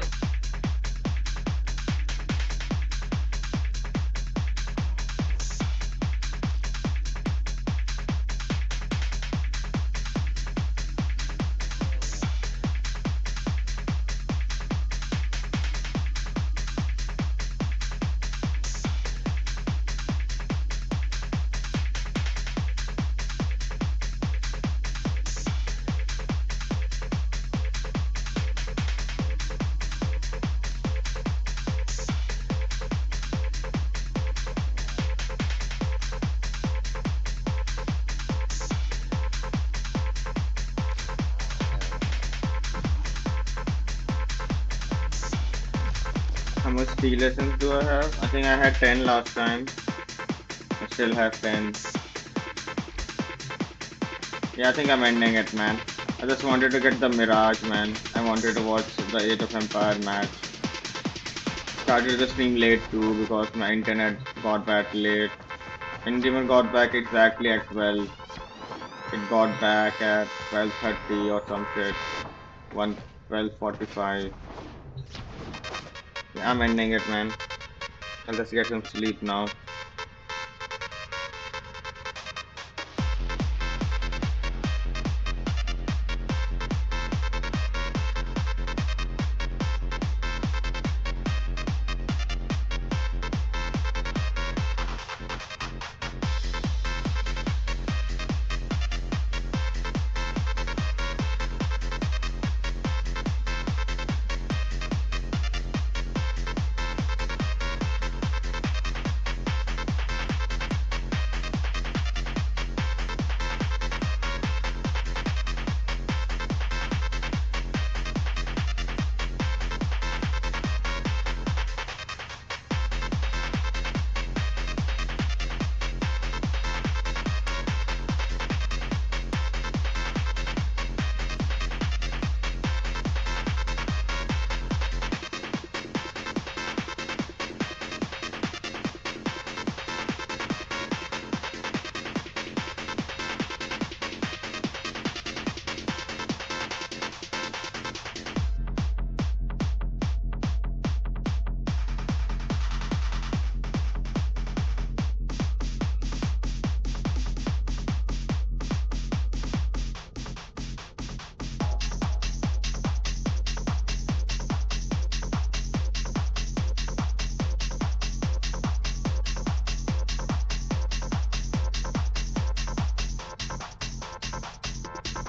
How much steel essence do I have? I think I had 10 last time. I still have 10. Yeah, I think I'm ending it, man. I just wanted to get the Mirage, man. I wanted to watch the Age of Empire match. Started the stream late too because my internet got back late. Didn't even got back exactly at 12. It got back at 12:30 or some shit. 12:45. Yeah, I'm ending it, man. I'll just get some sleep now.